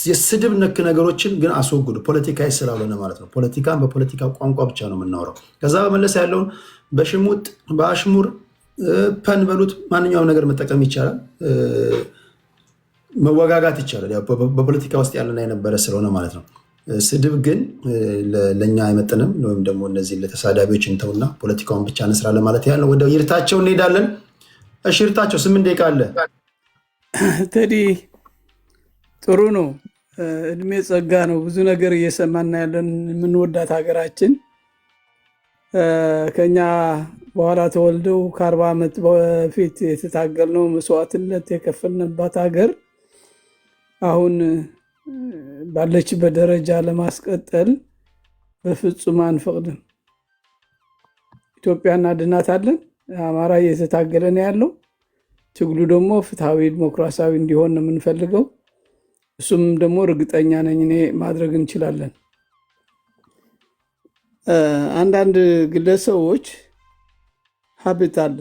የስድብ ነክ ነገሮችን ግን አስወግዱ። ፖለቲካዊ ስላልሆነ ማለት ነው። ፖለቲካን በፖለቲካ ቋንቋ ብቻ ነው የምናወራው። ከዛ በመለስ ያለውን በሽሙጥ በአሽሙር ፐን በሉት ማንኛውም ነገር መጠቀም ይቻላል፣ መወጋጋት ይቻላል። በፖለቲካ ውስጥ ያለና የነበረ ስለሆነ ማለት ነው። ስድብ ግን ለእኛ አይመጥንም። ወይም ደግሞ እነዚህ ለተሳዳቢዎች እንተውና ፖለቲካውን ብቻ እንስራ ለማለት ያለው። ወደ ይርታቸው እንሄዳለን። እሺ ይርታቸው 8 ደቂቃ አለ። ቴዲ ጥሩ ነው። እድሜ ጸጋ ነው። ብዙ ነገር እየሰማና ያለን የምንወዳት ሀገራችን ከኛ በኋላ ተወልደው ከ40 ዓመት በፊት የተታገልነው መስዋዕትነት የከፈልንባት ሀገር አሁን ባለችበት ደረጃ ለማስቀጠል በፍጹም አንፈቅድም። ኢትዮጵያ እናድናታለን። አማራ እየተታገለ ነው ያለው። ትግሉ ደግሞ ፍትሃዊ ዲሞክራሲያዊ እንዲሆን ነው የምንፈልገው። እሱም ደግሞ እርግጠኛ ነኝ እኔ ማድረግ እንችላለን። አንዳንድ ግለሰቦች ሀብት አለ፣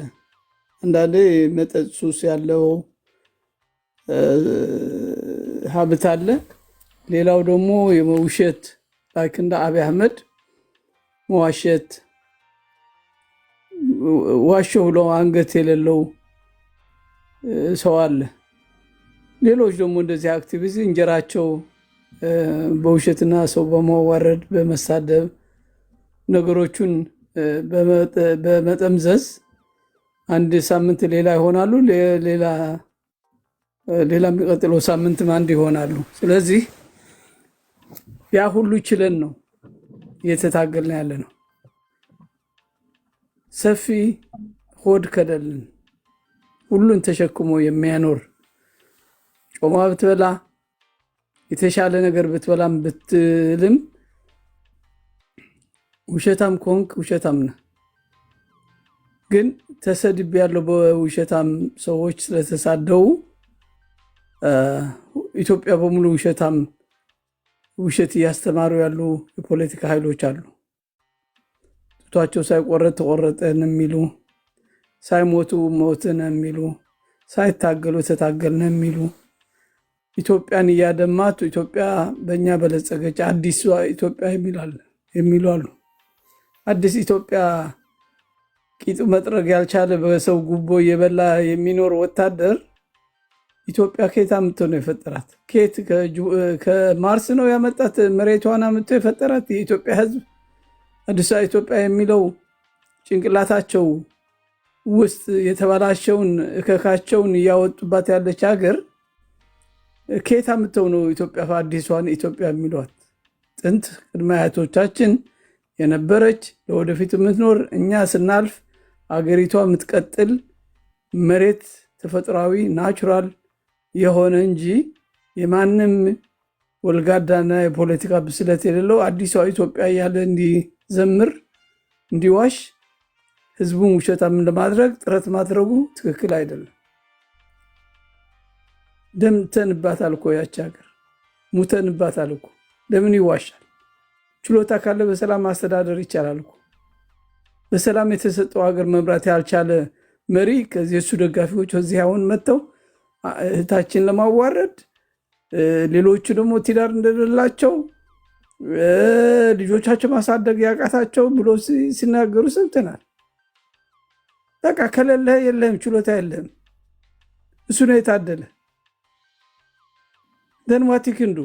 አንዳንዴ መጠጥ ሱስ ያለው ሀብት አለ። ሌላው ደግሞ የውሸት ላይክ እንደ አብይ አህመድ መዋሸት፣ ዋሸው ብሎ አንገት የሌለው ሰው አለ። ሌሎች ደግሞ እንደዚህ አክቲቪስት እንጀራቸው በውሸትና ሰው በመዋረድ በመሳደብ ነገሮቹን በመጠምዘዝ አንድ ሳምንት ሌላ ይሆናሉ፣ ሌላ የሚቀጥለው ሳምንት አንድ ይሆናሉ። ስለዚህ ያ ሁሉ ችለን ነው እየተታገልን ያለ ነው። ሰፊ ሆድ ከደልን ሁሉን ተሸክሞ የሚያኖር ጮማ ብትበላ የተሻለ ነገር ብትበላም ብትልም ውሸታም ከሆንክ ውሸታም ነህ። ግን ተሰድብ ያለው በውሸታም ሰዎች ስለተሳደው ኢትዮጵያ በሙሉ ውሸት እያስተማሩ ያሉ የፖለቲካ ኃይሎች አሉ። ጡታቸው ሳይቆረጥ ተቆረጠን የሚሉ፣ ሳይሞቱ ሞትን የሚሉ፣ ሳይታገሉ ተታገልን የሚሉ፣ ኢትዮጵያን እያደማቱ ኢትዮጵያ በእኛ በለጸገች አዲስ ኢትዮጵያ የሚሉ አሉ። አዲስ ኢትዮጵያ ቂጡ መጥረግ ያልቻለ በሰው ጉቦ እየበላ የሚኖር ወታደር ኢትዮጵያ ከየት አምጥቶ ነው የፈጠራት? ከየት ከማርስ ነው ያመጣት? መሬቷን አምጥቶ የፈጠራት? የኢትዮጵያ ሕዝብ አዲሷ ኢትዮጵያ የሚለው ጭንቅላታቸው ውስጥ የተበላሸውን እከካቸውን እያወጡባት ያለች ሀገር ከየት አምጥተው ነው ኢትዮጵያ አዲሷን ኢትዮጵያ የሚሏት? ጥንት ቅድመ አያቶቻችን የነበረች ለወደፊት የምትኖር እኛ ስናልፍ አገሪቷ የምትቀጥል መሬት ተፈጥሯዊ ናቹራል የሆነ እንጂ የማንም ወልጋዳና የፖለቲካ ብስለት የሌለው አዲሷ ኢትዮጵያ እያለ እንዲዘምር እንዲዋሽ ህዝቡን ውሸታም ለማድረግ ጥረት ማድረጉ ትክክል አይደለም። ደምተንባታል እኮ ያች ሀገር ሙተንባታል እኮ። ለምን ይዋሻል? ችሎታ ካለ በሰላም ማስተዳደር ይቻላል እኮ። በሰላም የተሰጠው ሀገር መምራት ያልቻለ መሪ ከዚህ እሱ ደጋፊዎች እዚህ አሁን መጥተው እህታችን ለማዋረድ ሌሎቹ ደግሞ ትዳር እንደሌላቸው ልጆቻቸው ማሳደግ ያቃታቸው ብሎ ሲናገሩ ሰምተናል። በቃ ከሌለህ የለህም፣ ችሎታ የለህም። እሱ ነው የታደለ። ደንዋቲ ክንዱ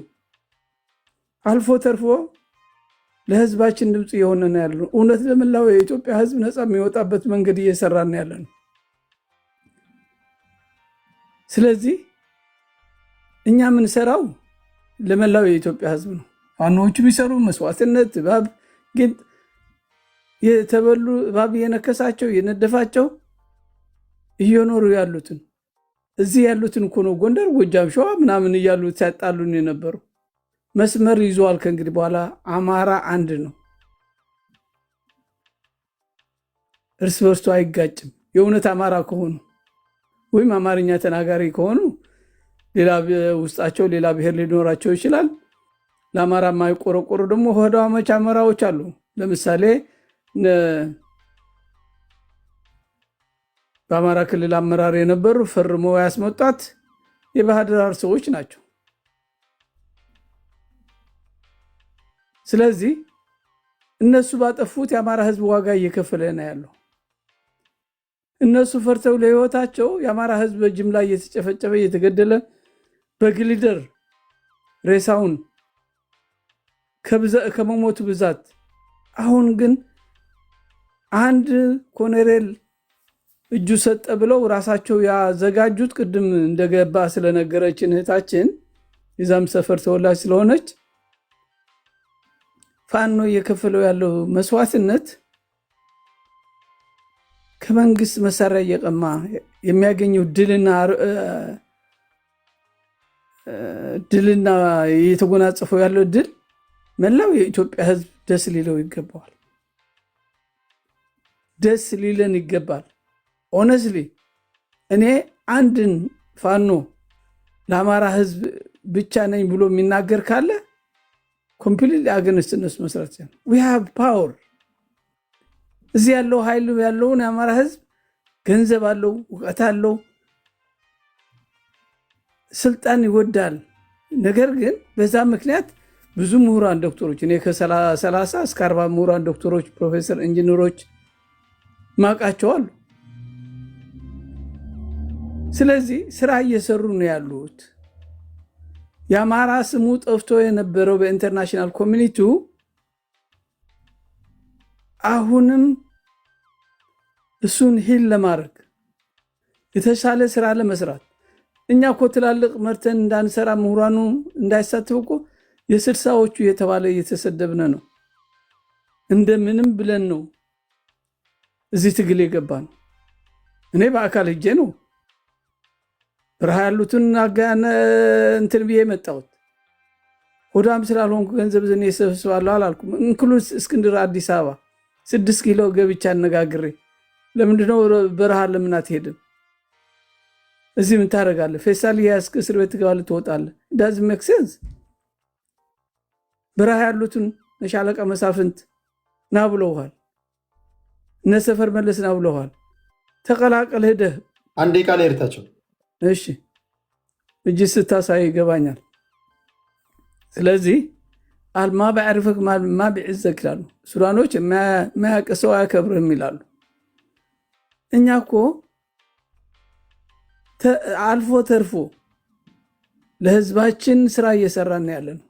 አልፎ ተርፎ ለህዝባችን ድምፅ እየሆነ ነው ያለው። እውነት ለመላው የኢትዮጵያ ህዝብ ነፃ የሚወጣበት መንገድ እየሰራን ያለ ነው። ስለዚህ እኛ የምንሰራው ለመላው የኢትዮጵያ ህዝብ ነው። ፋኖቹ ቢሰሩ መስዋዕትነት እባብ ግን የተበሉ እባብ የነከሳቸው የነደፋቸው እየኖሩ ያሉትን እዚህ ያሉትን እኮ ነው ጎንደር፣ ጎጃም፣ ሸዋ ምናምን እያሉት ሲያጣሉን የነበሩ። መስመር ይዟል። ከእንግዲህ በኋላ አማራ አንድ ነው። እርስ በርሱ አይጋጭም። የእውነት አማራ ከሆኑ ወይም አማርኛ ተናጋሪ ከሆኑ ሌላ ውስጣቸው ሌላ ብሔር ሊኖራቸው ይችላል። ለአማራ የማይቆረቆሩ ደግሞ ሆዳሞች አማራዎች አሉ። ለምሳሌ በአማራ ክልል አመራር የነበሩ ፈርመው ያስመጣት የባህር ዳር ሰዎች ናቸው። ስለዚህ እነሱ ባጠፉት የአማራ ህዝብ ዋጋ እየከፈለ ነው ያለው። እነሱ ፈርተው ለህይወታቸው የአማራ ህዝብ በጅምላ እየተጨፈጨፈ እየተገደለ በግሊደር ሬሳውን ከመሞቱ ብዛት አሁን ግን አንድ ኮሎኔል እጁ ሰጠ ብለው ራሳቸው ያዘጋጁት ቅድም እንደገባ ስለነገረችን እህታችን የዛም ሰፈር ተወላጅ ስለሆነች ፋኖ እየከፈለው ያለው መስዋዕትነት ከመንግስት መሳሪያ እየቀማ የሚያገኘው ድልና እየተጎናጸፈው ያለው ድል መላው የኢትዮጵያ ህዝብ ደስ ሊለው ይገባዋል። ደስ ሊለን ይገባል። ኦነስትሊ እኔ አንድን ፋኖ ለአማራ ህዝብ ብቻ ነኝ ብሎ የሚናገር ካለ ኮምፕሊትሊ አገንስት እነሱ መስራት ይችላል። we have power እዚህ ያለው ኃይል ያለውን የአማራ ህዝብ ገንዘብ አለው፣ እውቀት አለው፣ ስልጣን ይወዳል። ነገር ግን በዛ ምክንያት ብዙ ምሁራን ዶክተሮች እኔ ከ30 እስከ 40 ምሁራን ዶክተሮች፣ ፕሮፌሰር፣ ኢንጂነሮች ማቃቸው አሉ። ስለዚህ ስራ እየሰሩ ነው ያሉት። የአማራ ስሙ ጠፍቶ የነበረው በኢንተርናሽናል ኮሚኒቲው አሁንም እሱን ሂል ለማድረግ የተሻለ ስራ ለመስራት እኛ እኮ ትላልቅ መርተን እንዳንሰራ ምሁራኑ እንዳይሳተፉ እኮ የስልሳዎቹ የተባለ እየተሰደብነ ነው። እንደምንም ብለን ነው እዚህ ትግል የገባ ነው። እኔ በአካል ሄጄ ነው በረሃ ያሉትን አጋነ እንትን ብዬ መጣሁት። ሆዳም ስላልሆንኩ ገንዘብ ዘኔ ሰብስባለሁ አላልኩም። እንክሉስ እስክንድር አዲስ አበባ 6 ኪሎ ገብቻ አነጋግሬ ለምንድነው በረሃ ለምን አትሄድም? እዚህ ምን ታደርጋለህ? ፌስታል ያስክ እስር ቤት ትገባለህ ትወጣለህ። ዳዝ ሜክ ሴንስ። በረሃ ያሉትን ሻለቃ መሳፍንት ና ብለውሃል፣ እነ ሰፈር መለስ ና ብለውሃል። ተቀላቀል ሄደህ አንዴ ቃል ሄድታቸው እሺ እጅ ስታሳይ ይገባኛል። ስለዚህ አልማ ባዕርፍክ ማ ቢዕዘክ ይላሉ ሱዳኖች። ማያውቅ ሰው አያከብርህም ይላሉ። እኛ እኮ አልፎ ተርፎ ለህዝባችን ስራ እየሰራን ያለ ነው።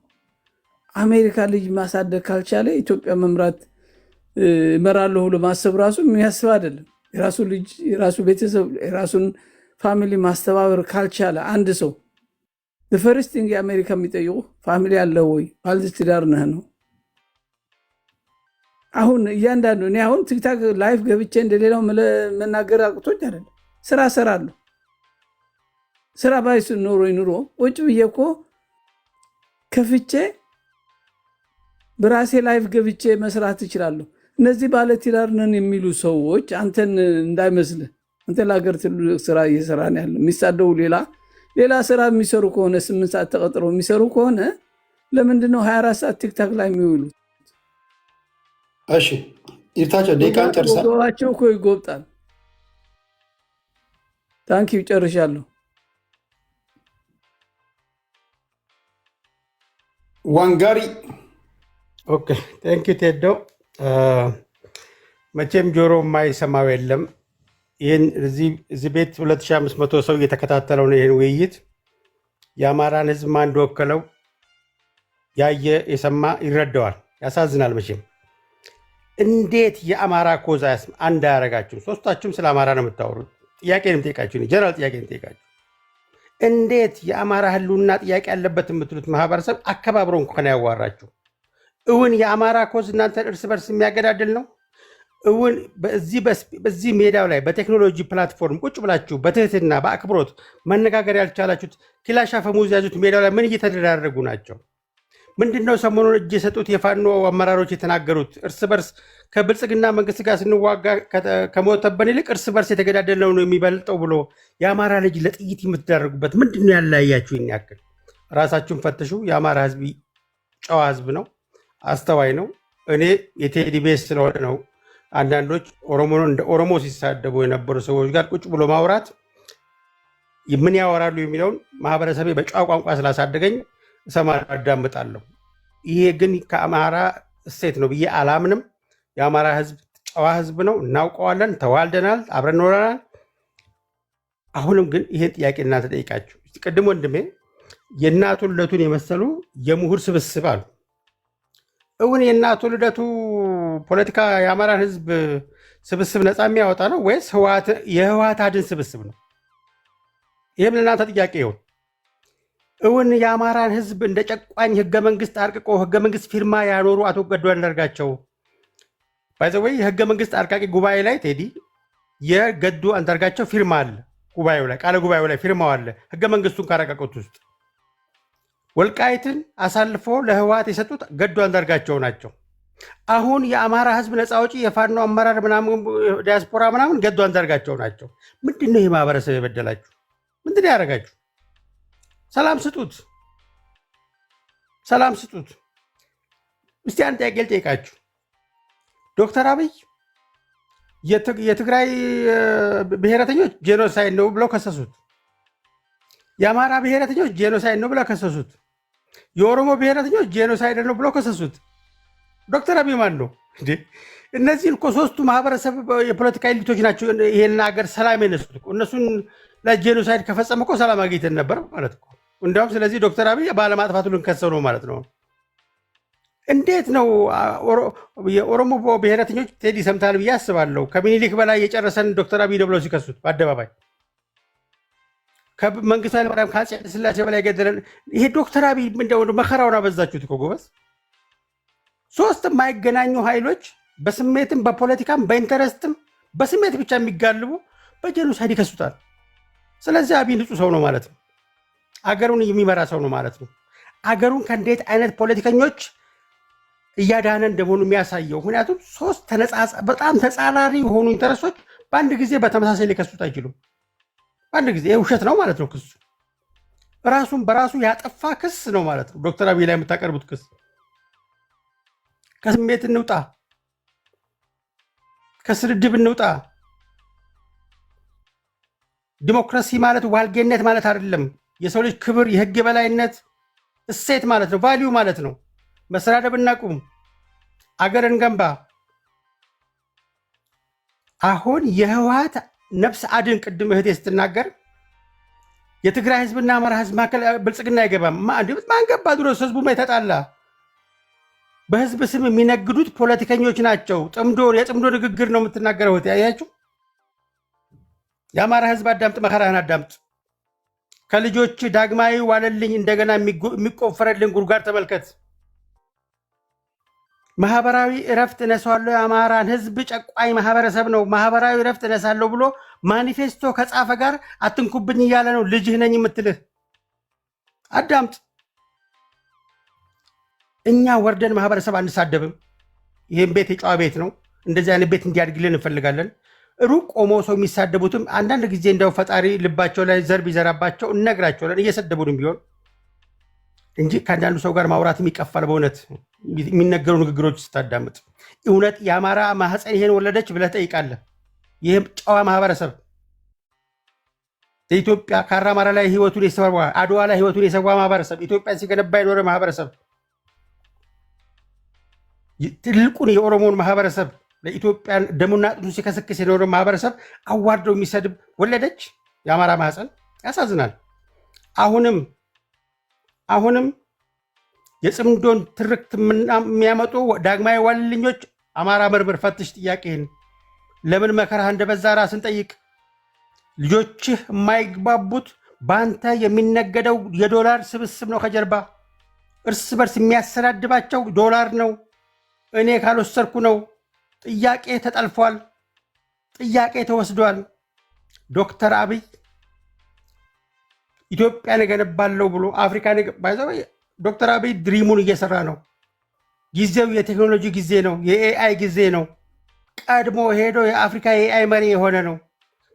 አሜሪካ ልጅ ማሳደግ ካልቻለ ኢትዮጵያ መምራት እመራለሁ ብሎ ማሰብ ራሱ የሚያስብ አይደለም። የራሱ ልጅ የራሱ ቤተሰብ የራሱን ፋሚሊ ማስተባበር ካልቻለ አንድ ሰው ፈርስት ቲንግ የአሜሪካ የሚጠይቁ ፋሚሊ አለ ወይ ባለትዳር ነህ ነው። አሁን እያንዳንዱ እኔ አሁን ቲክታክ ላይፍ ገብቼ እንደሌላው መናገር አቅቶኝ አይደለም። ስራ ሰራለሁ። ስራ ባይስ ኖሮ ኑሮ ቁጭ ብዬ እኮ ከፍቼ በራሴ ላይፍ ገብቼ መስራት እችላለሁ። እነዚህ ባለትዳር ነን የሚሉ ሰዎች አንተን እንዳይመስልህ፣ አንተ ለሀገር ትልቅ ስራ እየሰራን ያለ የሚሳደው ሌላ ስራ የሚሰሩ ከሆነ 8 ሰዓት ተቀጥሮ የሚሰሩ ከሆነ ለምንድነው 24 ሰዓት ቲክታክ ላይ የሚውሉት? እሺ ይርታቸው ደቂቃን ጨርሰን ወገባቸው እኮ ይጎብጣል። ታንኪው ጨርሻለሁ። ዋንጋሪ ኦኬ ቴንክ ዩ ቴዶ። መቼም ጆሮ የማይሰማው የለም። ይህን እዚህ ቤት 2500 ሰው እየተከታተለው ነው ይህን ውይይት። የአማራን ህዝብ ማን እንደወከለው ያየ የሰማ ይረዳዋል። ያሳዝናል። መቼም እንዴት የአማራ ኮዛ አንድ አያረጋችሁም? ሶስታችሁም ስለ አማራ ነው የምታወሩት። ጥያቄ ነው የምጠይቃችሁ፣ ጀነራል ጥያቄ ነው የምጠይቃችሁ። እንዴት የአማራ ህልውና ጥያቄ ያለበት የምትሉት ማህበረሰብ አከባብሮ እንኳን ያዋራችሁ? እውን የአማራ ኮዝ እናንተን እርስ በርስ የሚያገዳድል ነው? እውን በዚህ ሜዳው ላይ በቴክኖሎጂ ፕላትፎርም ቁጭ ብላችሁ በትህትና በአክብሮት መነጋገር ያልቻላችሁት ክላሽ አፈሙዝ ያዙት ሜዳው ላይ ምን እየተደራረጉ ናቸው? ምንድነው ሰሞኑን እጅ የሰጡት የፋኖ አመራሮች የተናገሩት? እርስ በርስ ከብልጽግና መንግስት ጋር ስንዋጋ ከሞተበን ይልቅ እርስ በርስ የተገዳደልነው ነው የሚበልጠው ብሎ የአማራ ልጅ ለጥይት የምትዳረጉበት ምንድነው ያለያያችሁ? ያክል ራሳችሁን ፈትሹ። የአማራ ህዝብ ጨዋ ህዝብ ነው፣ አስተዋይ ነው። እኔ የቴዲ ቤስ ስለሆነ ነው አንዳንዶች እንደ ኦሮሞ ሲሳደቡ የነበሩ ሰዎች ጋር ቁጭ ብሎ ማውራት ምን ያወራሉ የሚለውን ማህበረሰቤ በጨዋ ቋንቋ ስላሳደገኝ እሰማለሁ፣ አዳምጣለሁ። ይሄ ግን ከአማራ እሴት ነው ብዬ አላምንም። የአማራ ህዝብ ጨዋ ህዝብ ነው፣ እናውቀዋለን፣ ተዋልደናል፣ አብረን ኖረናል። አሁንም ግን ይሄን ጥያቄ እናንተ ጠይቃችሁ፣ ቅድም ወንድሜ የእናቱ ልደቱን የመሰሉ የምሁር ስብስብ አሉ። እውን የእናቱ ልደቱ ፖለቲካ የአማራን ህዝብ ስብስብ ነፃ የሚያወጣ ነው ወይስ የህወሓት አድን ስብስብ ነው? ይህም ለእናንተ ጥያቄ ይሁን። እውን የአማራን ህዝብ እንደ ጨቋኝ ህገ መንግስት አርቅቆ ህገ መንግስት ፊርማ ያኖሩ አቶ ገዱ አንዳርጋቸው ባይዘወይ የህገ መንግስት አርቃቂ ጉባኤ ላይ ቴዲ የገዱ አንዳርጋቸው ፊርማ አለ። ጉባኤው ላይ ቃለ ጉባኤው ላይ ፊርማው አለ። ህገ መንግስቱን ካረቀቁት ውስጥ ወልቃይትን አሳልፎ ለህወሓት የሰጡት ገዱ አንዳርጋቸው ናቸው። አሁን የአማራ ህዝብ ነፃ አውጪ የፋኖ አመራር ምናምን ዲያስፖራ ምናምን ገዱ አንዳርጋቸው ናቸው። ምንድነው ይህ ማህበረሰብ የበደላችሁ? ምንድነው ያደረጋችሁ? ሰላም ስጡት፣ ሰላም ስጡት። እስቲ አንድ ጥያቄ ልጠይቃችሁ። ዶክተር አብይ የትግራይ ብሔረተኞች ጄኖሳይድ ነው ብለው ከሰሱት። የአማራ ብሔረተኞች ጄኖሳይድ ነው ብለው ከሰሱት። የኦሮሞ ብሔረተኞች ጄኖሳይድ ነው ብለው ከሰሱት። ዶክተር አብይ ማን ነው እንዴ? እነዚህን እኮ ሶስቱ ማህበረሰብ የፖለቲካ ኤሊቶች ናቸው ይሄን ሀገር ሰላም የነሱት እኮ። እነሱን ለጄኖሳይድ ከፈጸመ እኮ ሰላም አግኝተን ነበር ማለት እኮ። እንዲያውም ስለዚህ ዶክተር አብይ ባለማጥፋቱ ልንከሰው ነው ማለት ነው። እንዴት ነው የኦሮሞ ብሔረተኞች ቴዲ ሰምታል ብዬ አስባለሁ። ከምኒልክ በላይ የጨረሰን ዶክተር አብይ ብለው ሲከሱት በአደባባይ ከመንግስቱ ኃይለማርያም ከአፄ ሥላሴ በላይ ገደለን። ይሄ ዶክተር አብይ እንደው መከራውን አበዛችሁት እኮ ጎበዝ። ሶስት የማይገናኙ ኃይሎች በስሜትም በፖለቲካም በኢንተረስትም በስሜት ብቻ የሚጋልቡ በጄኖሳይድ ይከሱታል። ስለዚህ አብይ ንጹህ ሰው ነው ማለት ነው። አገሩን የሚመራ ሰው ነው ማለት ነው። አገሩን ከእንዴት አይነት ፖለቲከኞች እያዳነ እንደሆኑ የሚያሳየው ምክንያቱም ሶስት በጣም ተጻራሪ የሆኑ ኢንተረስቶች በአንድ ጊዜ በተመሳሳይ ሊከሱት አይችሉም። በአንድ ጊዜ ይህ ውሸት ነው ማለት ነው። ክሱ ራሱን በራሱ ያጠፋ ክስ ነው ማለት ነው። ዶክተር አብይ ላይ የምታቀርቡት ክስ ከስሜት እንውጣ፣ ከስድድብ እንውጣ። ዲሞክራሲ ማለት ዋልጌነት ማለት አይደለም። የሰው ልጅ ክብር፣ የህግ የበላይነት እሴት ማለት ነው። ቫሊዩ ማለት ነው። መሰዳደብ እናቁም፣ አገር እንገንባ። አሁን የህወሓት ነፍስ አድን ቅድም እህቴ ስትናገር የትግራይ ህዝብና አማራ ህዝብ መካከል ብልጽግና አይገባም። ማን ገባ? ድሮስ ህዝቡ የተጣላ በህዝብ ስም የሚነግዱት ፖለቲከኞች ናቸው። የጥምዶ ንግግር ነው የምትናገረው እህቴ። ያያችሁ፣ የአማራ ህዝብ አዳምጥ፣ መከራህን አዳምጥ። ከልጆች ዳግማዊ ዋለልኝ እንደገና የሚቆፈረልን ጉድጓድ ተመልከት። ማህበራዊ እረፍት እነሳለሁ፣ የአማራን ህዝብ ጨቋኝ ማህበረሰብ ነው ማህበራዊ እረፍት እነሳለሁ ብሎ ማኒፌስቶ ከጻፈ ጋር አትንኩብኝ እያለ ነው ልጅህ ነኝ የምትልህ። አዳምጥ። እኛ ወርደን ማህበረሰብ አንሳደብም። ይህም ቤት የጨዋ ቤት ነው። እንደዚህ አይነት ቤት እንዲያድግልን እንፈልጋለን። ሩቅ ቆሞ ሰው የሚሳደቡትም አንዳንድ ጊዜ እንደው ፈጣሪ ልባቸው ላይ ዘር ቢዘራባቸው እነግራቸዋለን፣ እየሰደቡንም ቢሆን እንጂ ከአንዳንዱ ሰው ጋር ማውራትም ይቀፋል። በእውነት የሚነገሩ ንግግሮች ስታዳምጥ እውነት የአማራ ማህፀን ይሄን ወለደች ብለህ ጠይቃለህ። ይህም ጨዋ ማህበረሰብ የኢትዮጵያ ካራ አማራ ላይ ህይወቱን የሰዋ አድዋ ላይ ህይወቱን የሰዋ ማህበረሰብ ኢትዮጵያን ሲገነባ የኖረ ማህበረሰብ ትልቁን የኦሮሞን ማህበረሰብ ለኢትዮጵያ ደሙና አጥንቱን ሲከሰክስ የኖረ ማህበረሰብ አዋርደው የሚሰድብ ወለደች የአማራ ማህፀን። ያሳዝናል። አሁንም የጽምዶን ትርክት የሚያመጡ ዳግማዊ ዋልልኞች አማራ መርምር፣ ፈትሽ። ጥያቄህን ለምን መከራህ እንደበዛ ራስን ጠይቅ። ልጆችህ የማይግባቡት በአንተ የሚነገደው የዶላር ስብስብ ነው። ከጀርባ እርስ በርስ የሚያሰዳድባቸው ዶላር ነው። እኔ ካልወሰድኩ ነው። ጥያቄ ተጠልፏል። ጥያቄ ተወስዷል። ዶክተር አብይ ኢትዮጵያን እገነባለሁ ብሎ አፍሪካን ዶክተር አብይ ድሪሙን እየሰራ ነው። ጊዜው የቴክኖሎጂ ጊዜ ነው። የኤአይ ጊዜ ነው። ቀድሞ ሄዶ የአፍሪካ የኤአይ መሪ የሆነ ነው።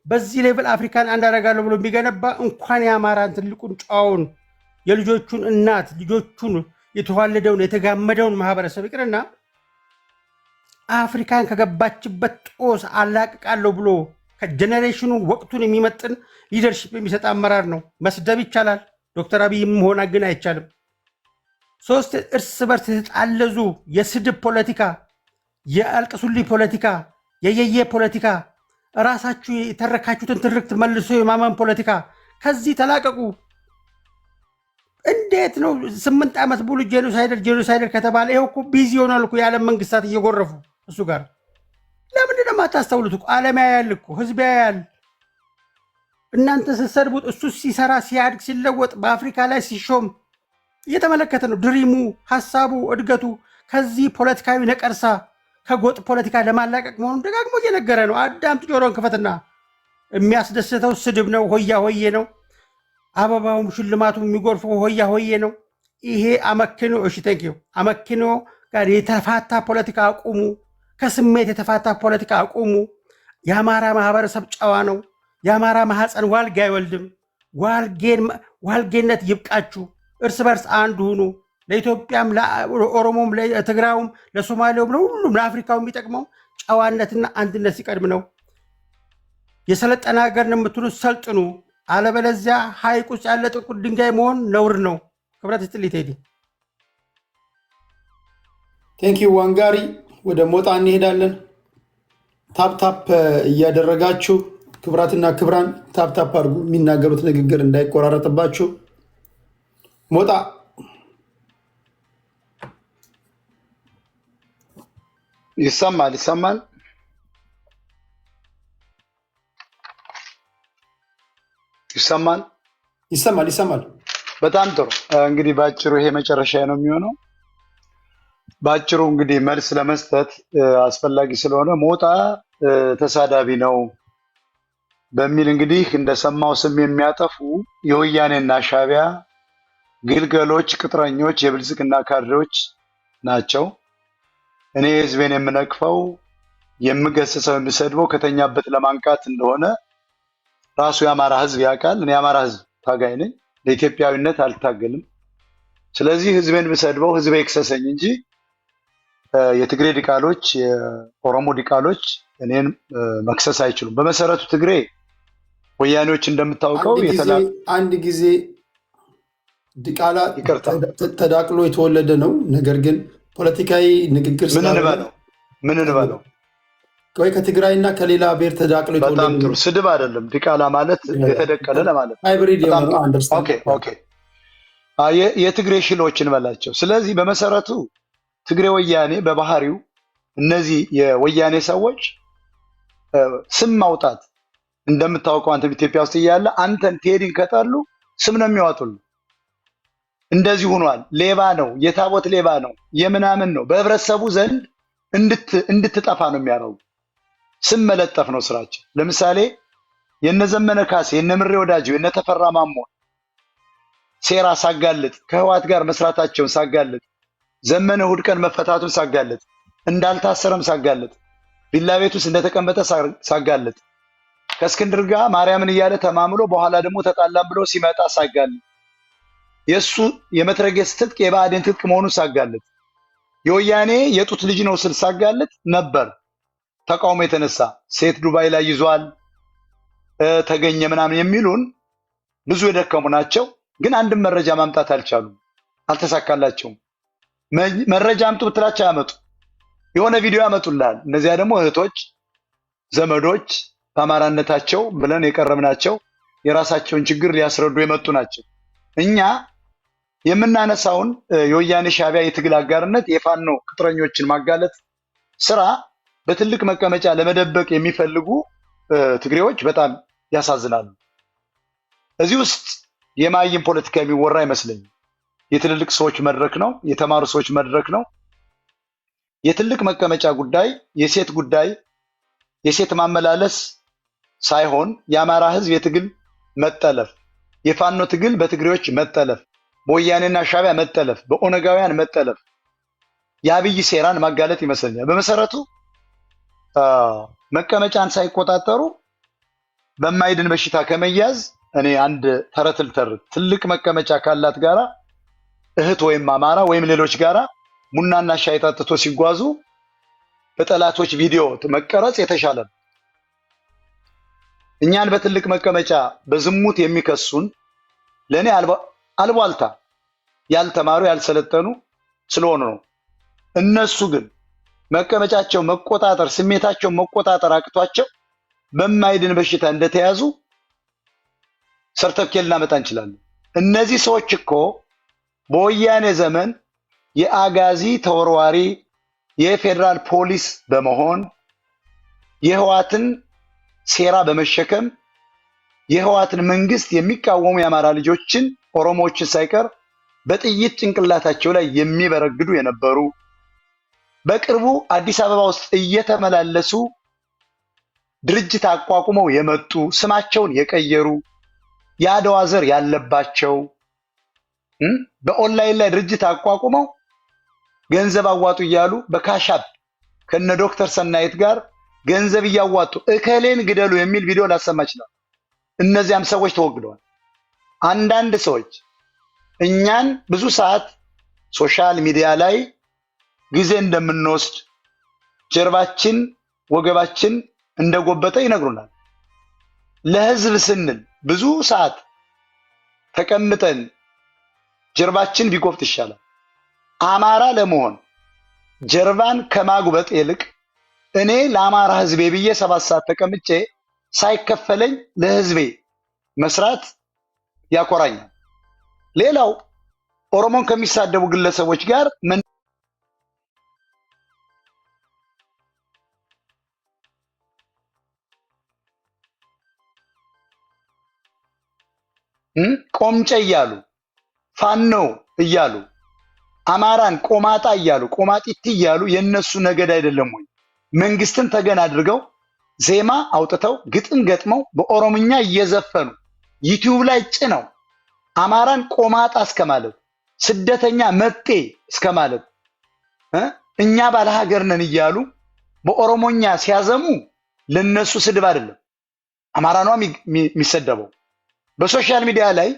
በዚህ ሌቭል አፍሪካን አንድ አደርጋለሁ ብሎ የሚገነባ እንኳን የአማራን ትልቁን ጨዋውን የልጆቹን እናት ልጆቹን የተዋለደውን የተጋመደውን ማህበረሰብ ይቅርና አፍሪካን ከገባችበት ጦስ አላቅቃለሁ ብሎ ከጀኔሬሽኑ ወቅቱን የሚመጥን ሊደርሽፕ የሚሰጥ አመራር ነው። መስደብ ይቻላል። ዶክተር አብይ መሆን ግን አይቻልም። ሶስት እርስ በርስ የተጣለዙ የስድብ ፖለቲካ፣ የአልቅሱልኝ ፖለቲካ፣ የየየ ፖለቲካ፣ ራሳችሁ የተረካችሁትን ትርክት መልሶ የማመን ፖለቲካ፣ ከዚህ ተላቀቁ። እንዴት ነው 8 ዓመት ሙሉ ጄኖሳይደር ከተባለ ይኸው እኮ ቢዚ ሆኗል እኮ የዓለም መንግስታት እየጎረፉ እሱ ጋር። ለምንድን ነው የማታስተውሉት? እኮ ዓለም ያያል እኮ ህዝብ ያያል። እናንተ ስትሰድቡት እሱ ሲሰራ ሲያድግ ሲለወጥ በአፍሪካ ላይ ሲሾም እየተመለከተ ነው። ድሪሙ፣ ሀሳቡ፣ እድገቱ ከዚህ ፖለቲካዊ ነቀርሳ ከጎጥ ፖለቲካ ለማላቀቅ መሆኑን ደጋግሞ እየነገረ ነው። አዳምጥ፣ ጆሮን ክፈትና። የሚያስደስተው ስድብ ነው፣ ሆያ ሆዬ ነው። አበባውም ሽልማቱ የሚጎርፈው ሆያ ሆዬ ነው። ይሄ አመክኖ አመክኖ ጋር የተፋታ ፖለቲካ አቁሙ። ከስሜት የተፋታ ፖለቲካ አቁሙ። የአማራ ማህበረሰብ ጨዋ ነው። የአማራ ማህፀን ዋልጌ አይወልድም። ዋልጌነት ይብቃችሁ። እርስ በርስ አንድ ሁኑ። ለኢትዮጵያም፣ ለኦሮሞም፣ ለትግራዩም፣ ለሶማሌውም፣ ለሁሉም ለአፍሪካው የሚጠቅመው ጨዋነትና አንድነት ሲቀድም ነው። የሰለጠነ ሀገር ነው የምትሉት ሰልጥኑ። አለበለዚያ ሐይቅ ውስጥ ያለ ጥቁር ድንጋይ መሆን ነውር ነው። ክብረት ይስጥልኝ ቴዲ። ቴንኪው ዋንጋሪ። ወደ ሞጣ እንሄዳለን። ታፕታፕ እያደረጋችሁ ክብራትና ክብራን ታፕታፕ አድርጉ፣ የሚናገሩት ንግግር እንዳይቆራረጥባችሁ። ሞጣ ይሰማል ይሰማል። ይሰማል። በጣም ጥሩ። እንግዲህ ባጭሩ ይሄ መጨረሻ ነው የሚሆነው። ባጭሩ እንግዲህ መልስ ለመስጠት አስፈላጊ ስለሆነ ሞጣ ተሳዳቢ ነው በሚል እንግዲህ እንደሰማው ስም የሚያጠፉ የወያኔና ሻዕቢያ ግልገሎች፣ ቅጥረኞች፣ የብልጽግና ካድሬዎች ናቸው። እኔ ህዝቤን የምነቅፈው የምገስጸው የምሰድበው ከተኛበት ለማንቃት እንደሆነ ራሱ የአማራ ህዝብ ያውቃል። እኔ የአማራ ህዝብ ታጋይ ነኝ። ለኢትዮጵያዊነት አልታገልም። ስለዚህ ህዝቤን ብሰድበው ህዝቤ ይክሰሰኝ እንጂ የትግሬ ዲቃሎች፣ የኦሮሞ ዲቃሎች እኔን መክሰስ አይችሉም። በመሰረቱ ትግሬ ወያኔዎች እንደምታውቀው አንድ ጊዜ ዲቃላ ተዳቅሎ የተወለደ ነው። ነገር ግን ፖለቲካዊ ንግግር ምን እንበለው ወይ ከትግራይና ከሌላ ብሔር ተዳቅሎ የተወለደ በጣም ጥሩ ስድብ አይደለም። ዲቃላ ማለት የተደቀለ ለማለት ሃይብሪድ የሆነ ኦኬ የትግሬ ሽሎች እንበላቸው። ስለዚህ በመሰረቱ ትግሬ ወያኔ በባህሪው እነዚህ የወያኔ ሰዎች ስም ማውጣት እንደምታውቀው አንተ ኢትዮጵያ ውስጥ እያለ አንተን ቴዲን ከጠሉ ስም ነው የሚያወጡልህ። እንደዚህ ሆኗል። ሌባ ነው፣ የታቦት ሌባ ነው፣ የምናምን ነው። በህብረተሰቡ ዘንድ እንድትጠፋ ነው የሚያደርጉ። ስም መለጠፍ ነው ስራቸው። ለምሳሌ የነዘመነ ካሴ፣ የነምሬ ወዳጅ፣ የነተፈራ ማሞ ሴራ ሳጋልጥ፣ ከህዋት ጋር መስራታቸውን ሳጋልጥ፣ ዘመነ እሑድ ቀን መፈታቱን ሳጋልጥ፣ እንዳልታሰረም ሳጋልጥ፣ ቪላ ቤት ውስጥ እንደተቀመጠ ሳጋልጥ፣ ከእስክንድር ጋር ማርያምን እያለ ተማምሎ በኋላ ደግሞ ተጣላም ብሎ ሲመጣ ሳጋልጥ፣ የሱ የመትረጌስ ትጥቅ የብአዴን ትጥቅ መሆኑን ሳጋልጥ፣ የወያኔ የጡት ልጅ ነው ስል ሳጋልጥ ነበር። ተቃውሞ የተነሳ ሴት ዱባይ ላይ ይዟል ተገኘ ምናምን የሚሉን ብዙ የደከሙ ናቸው። ግን አንድም መረጃ ማምጣት አልቻሉም፣ አልተሳካላቸውም። መረጃ አምጡ ብትላቸው ያመጡ የሆነ ቪዲዮ ያመጡልሃል። እነዚያ ደግሞ እህቶች ዘመዶች በአማራነታቸው ብለን የቀረብናቸው የራሳቸውን ችግር ሊያስረዱ የመጡ ናቸው። እኛ የምናነሳውን የወያኔ ሻዕቢያ የትግል አጋርነት የፋኖ ቅጥረኞችን ማጋለጥ ስራ በትልቅ መቀመጫ ለመደበቅ የሚፈልጉ ትግሬዎች በጣም ያሳዝናሉ። እዚህ ውስጥ የማይም ፖለቲካ የሚወራ አይመስለኝም። የትልልቅ ሰዎች መድረክ ነው፣ የተማሩ ሰዎች መድረክ ነው። የትልቅ መቀመጫ ጉዳይ፣ የሴት ጉዳይ፣ የሴት ማመላለስ ሳይሆን የአማራ ህዝብ የትግል መጠለፍ፣ የፋኖ ትግል በትግሬዎች መጠለፍ፣ በወያኔና ሻዕቢያ መጠለፍ፣ በኦነጋውያን መጠለፍ፣ የአብይ ሴራን ማጋለጥ ይመስለኛል። በመሰረቱ መቀመጫን ሳይቆጣጠሩ በማይድን በሽታ ከመያዝ እኔ አንድ ተረት ልተርት። ትልቅ መቀመጫ ካላት ጋራ እህት ወይም አማራ ወይም ሌሎች ጋራ ቡናና ሻይ ጠጥቶ ሲጓዙ በጠላቶች ቪዲዮ መቀረጽ የተሻለ ነው። እኛን በትልቅ መቀመጫ በዝሙት የሚከሱን ለእኔ አልቧልታ ያልተማሩ ያልሰለጠኑ ስለሆኑ ነው። እነሱ ግን መቀመጫቸው መቆጣጠር ስሜታቸው መቆጣጠር አቅቷቸው በማይድን በሽታ እንደተያዙ ሰርተፍኬት ልናመጣ እንችላለን። እነዚህ ሰዎች እኮ በወያኔ ዘመን የአጋዚ ተወርዋሪ የፌዴራል ፖሊስ በመሆን የህዋትን ሴራ በመሸከም የህዋትን መንግስት የሚቃወሙ የአማራ ልጆችን ኦሮሞዎችን ሳይቀር በጥይት ጭንቅላታቸው ላይ የሚበረግዱ የነበሩ በቅርቡ አዲስ አበባ ውስጥ እየተመላለሱ ድርጅት አቋቁመው የመጡ ስማቸውን የቀየሩ የአድዋ ዘር ያለባቸው በኦንላይን ላይ ድርጅት አቋቁመው ገንዘብ አዋጡ እያሉ በካሻፕ ከነ ዶክተር ሰናይት ጋር ገንዘብ እያዋጡ እከሌን ግደሉ የሚል ቪዲዮ ላሰማ ይችላል። እነዚያም ሰዎች ተወግደዋል። አንዳንድ ሰዎች እኛን ብዙ ሰዓት ሶሻል ሚዲያ ላይ ጊዜ እንደምንወስድ ጀርባችን ወገባችን እንደጎበጠ ይነግሩናል። ለህዝብ ስንል ብዙ ሰዓት ተቀምጠን ጀርባችን ቢጎብጥ ይሻላል። አማራ ለመሆን ጀርባን ከማጉበጥ ይልቅ እኔ ለአማራ ህዝቤ ብዬ 7 ሰዓት ተቀምጬ ሳይከፈለኝ ለህዝቤ መስራት ያኮራኛል። ሌላው ኦሮሞን ከሚሳደቡ ግለሰቦች ጋር ቆምጨ እያሉ ፋኖ እያሉ አማራን ቆማጣ እያሉ ቆማጢት እያሉ የነሱ ነገድ አይደለም ወይ? መንግስትን ተገን አድርገው ዜማ አውጥተው ግጥም ገጥመው በኦሮምኛ እየዘፈኑ ዩቲዩብ ላይ ጭነው አማራን ቆማጣ እስከማለት ስደተኛ መጤ እስከማለት እኛ ባለ ሀገር ነን እያሉ በኦሮሞኛ ሲያዘሙ ለነሱ ስድብ አይደለም። አማራ ነው የሚሰደበው። በሶሻል ሚዲያ ላይ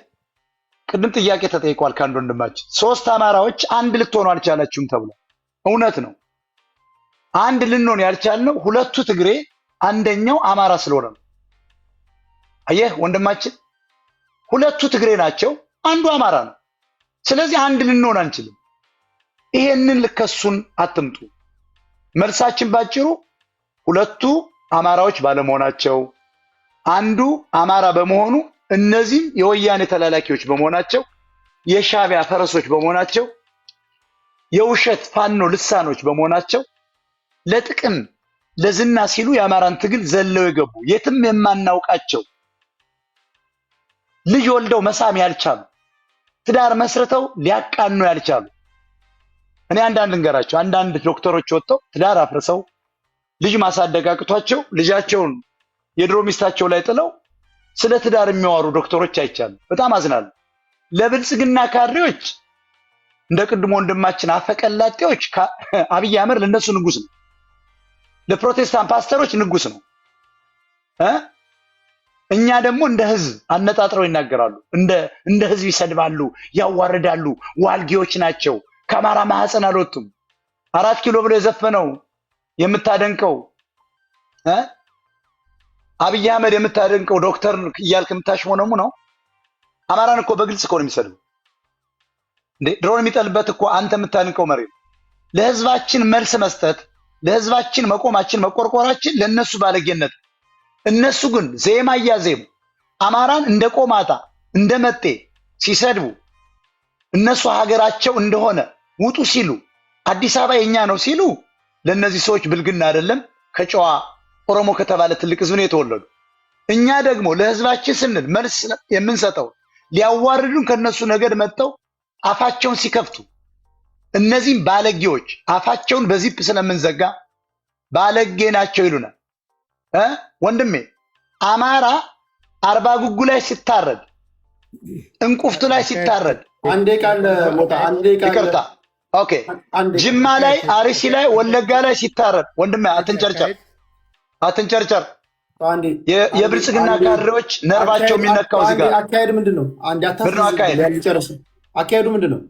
ቅድም ጥያቄ ተጠይቋል ከአንድ ወንድማችን 3 አማራዎች አንድ ልትሆኑ አልቻላችሁም ተብሏል። እውነት ነው። አንድ ልንሆን ያልቻልነው 2ቱ ትግሬ አንደኛው አማራ ስለሆነ ነው። አየህ ወንድማችን 2ቱ ትግሬ ናቸው፣ አንዱ አማራ ነው። ስለዚህ አንድ ልንሆን አንችልም። ይሄንን ልከሱን አትምጡ። መልሳችን ባጭሩ 2ቱ አማራዎች ባለመሆናቸው አንዱ አማራ በመሆኑ እነዚህ የወያኔ ተላላኪዎች በመሆናቸው የሻቢያ ፈረሶች በመሆናቸው የውሸት ፋኖ ልሳኖች በመሆናቸው ለጥቅም ለዝና ሲሉ የአማራን ትግል ዘለው የገቡ የትም የማናውቃቸው ልጅ ወልደው መሳም ያልቻሉ ትዳር መስርተው ሊያቃኑ ያልቻሉ እኔ አንዳንድ ልንገራቸው። አንዳንድ ዶክተሮች ወጥተው ትዳር አፍርሰው ልጅ ማሳደግ አቅቷቸው ልጃቸውን የድሮ ሚስታቸው ላይ ጥለው ስለ ትዳር የሚያወሩ ዶክተሮች አይቻሉ። በጣም አዝናለሁ። ለብልጽግና ካድሬዎች እንደ ቅድሞ ወንድማችን አፈቀላጤዎች አብይ አህመድ ለነሱ ንጉስ ነው። ለፕሮቴስታንት ፓስተሮች ንጉስ ነው። እኛ ደግሞ እንደ ህዝብ አነጣጥረው ይናገራሉ። እንደ ህዝብ ይሰድባሉ፣ ያዋርዳሉ። ዋልጌዎች ናቸው። ከአማራ ማህፀን አልወጡም። 4 ኪሎ ብሎ የዘፈነው የምታደንቀው አብይ አህመድ የምታደንቀው ዶክተር እያልክ የምታሽሞነሙ ነው። አማራን እኮ በግልጽ እኮ ነው የሚሰድበው። እንዴ ድሮን የሚጠልበት እኮ አንተ የምታደንቀው መሬት። ለህዝባችን መልስ መስጠት፣ ለህዝባችን መቆማችን መቆርቆራችን ለነሱ ባለጌነት። እነሱ ግን ዜማ እያዜሙ አማራን እንደ ቆማጣ እንደ መጤ ሲሰድቡ እነሱ ሀገራቸው እንደሆነ ውጡ ሲሉ አዲስ አበባ የኛ ነው ሲሉ ለነዚህ ሰዎች ብልግና አይደለም ከጨዋ ኦሮሞ ከተባለ ትልቅ ህዝብ ነው የተወለዱ። እኛ ደግሞ ለህዝባችን ስንል መልስ የምንሰጠው ሊያዋርዱን ከነሱ ነገድ መጥተው አፋቸውን ሲከፍቱ እነዚህም ባለጌዎች አፋቸውን በዚፕ ስለምንዘጋ ባለጌ ናቸው ይሉናል። ወንድሜ አማራ 40 ጉጉ ላይ ሲታረድ እንቁፍቱ ላይ ሲታረድ አንዴ ቃል ሞታ አንዴ ቃል ይቅርታ ኦኬ ጅማ ላይ አርሲ ላይ ወለጋ ላይ ሲታረድ ወንድሜ አትንጨርጨር የብልጽግና ካድሬዎች ነርባቸው የሚነካው እዚህ ጋር አካሄድ ምንድነው? አንዴ አታስጨርስ። አካሄዱ ምንድነው?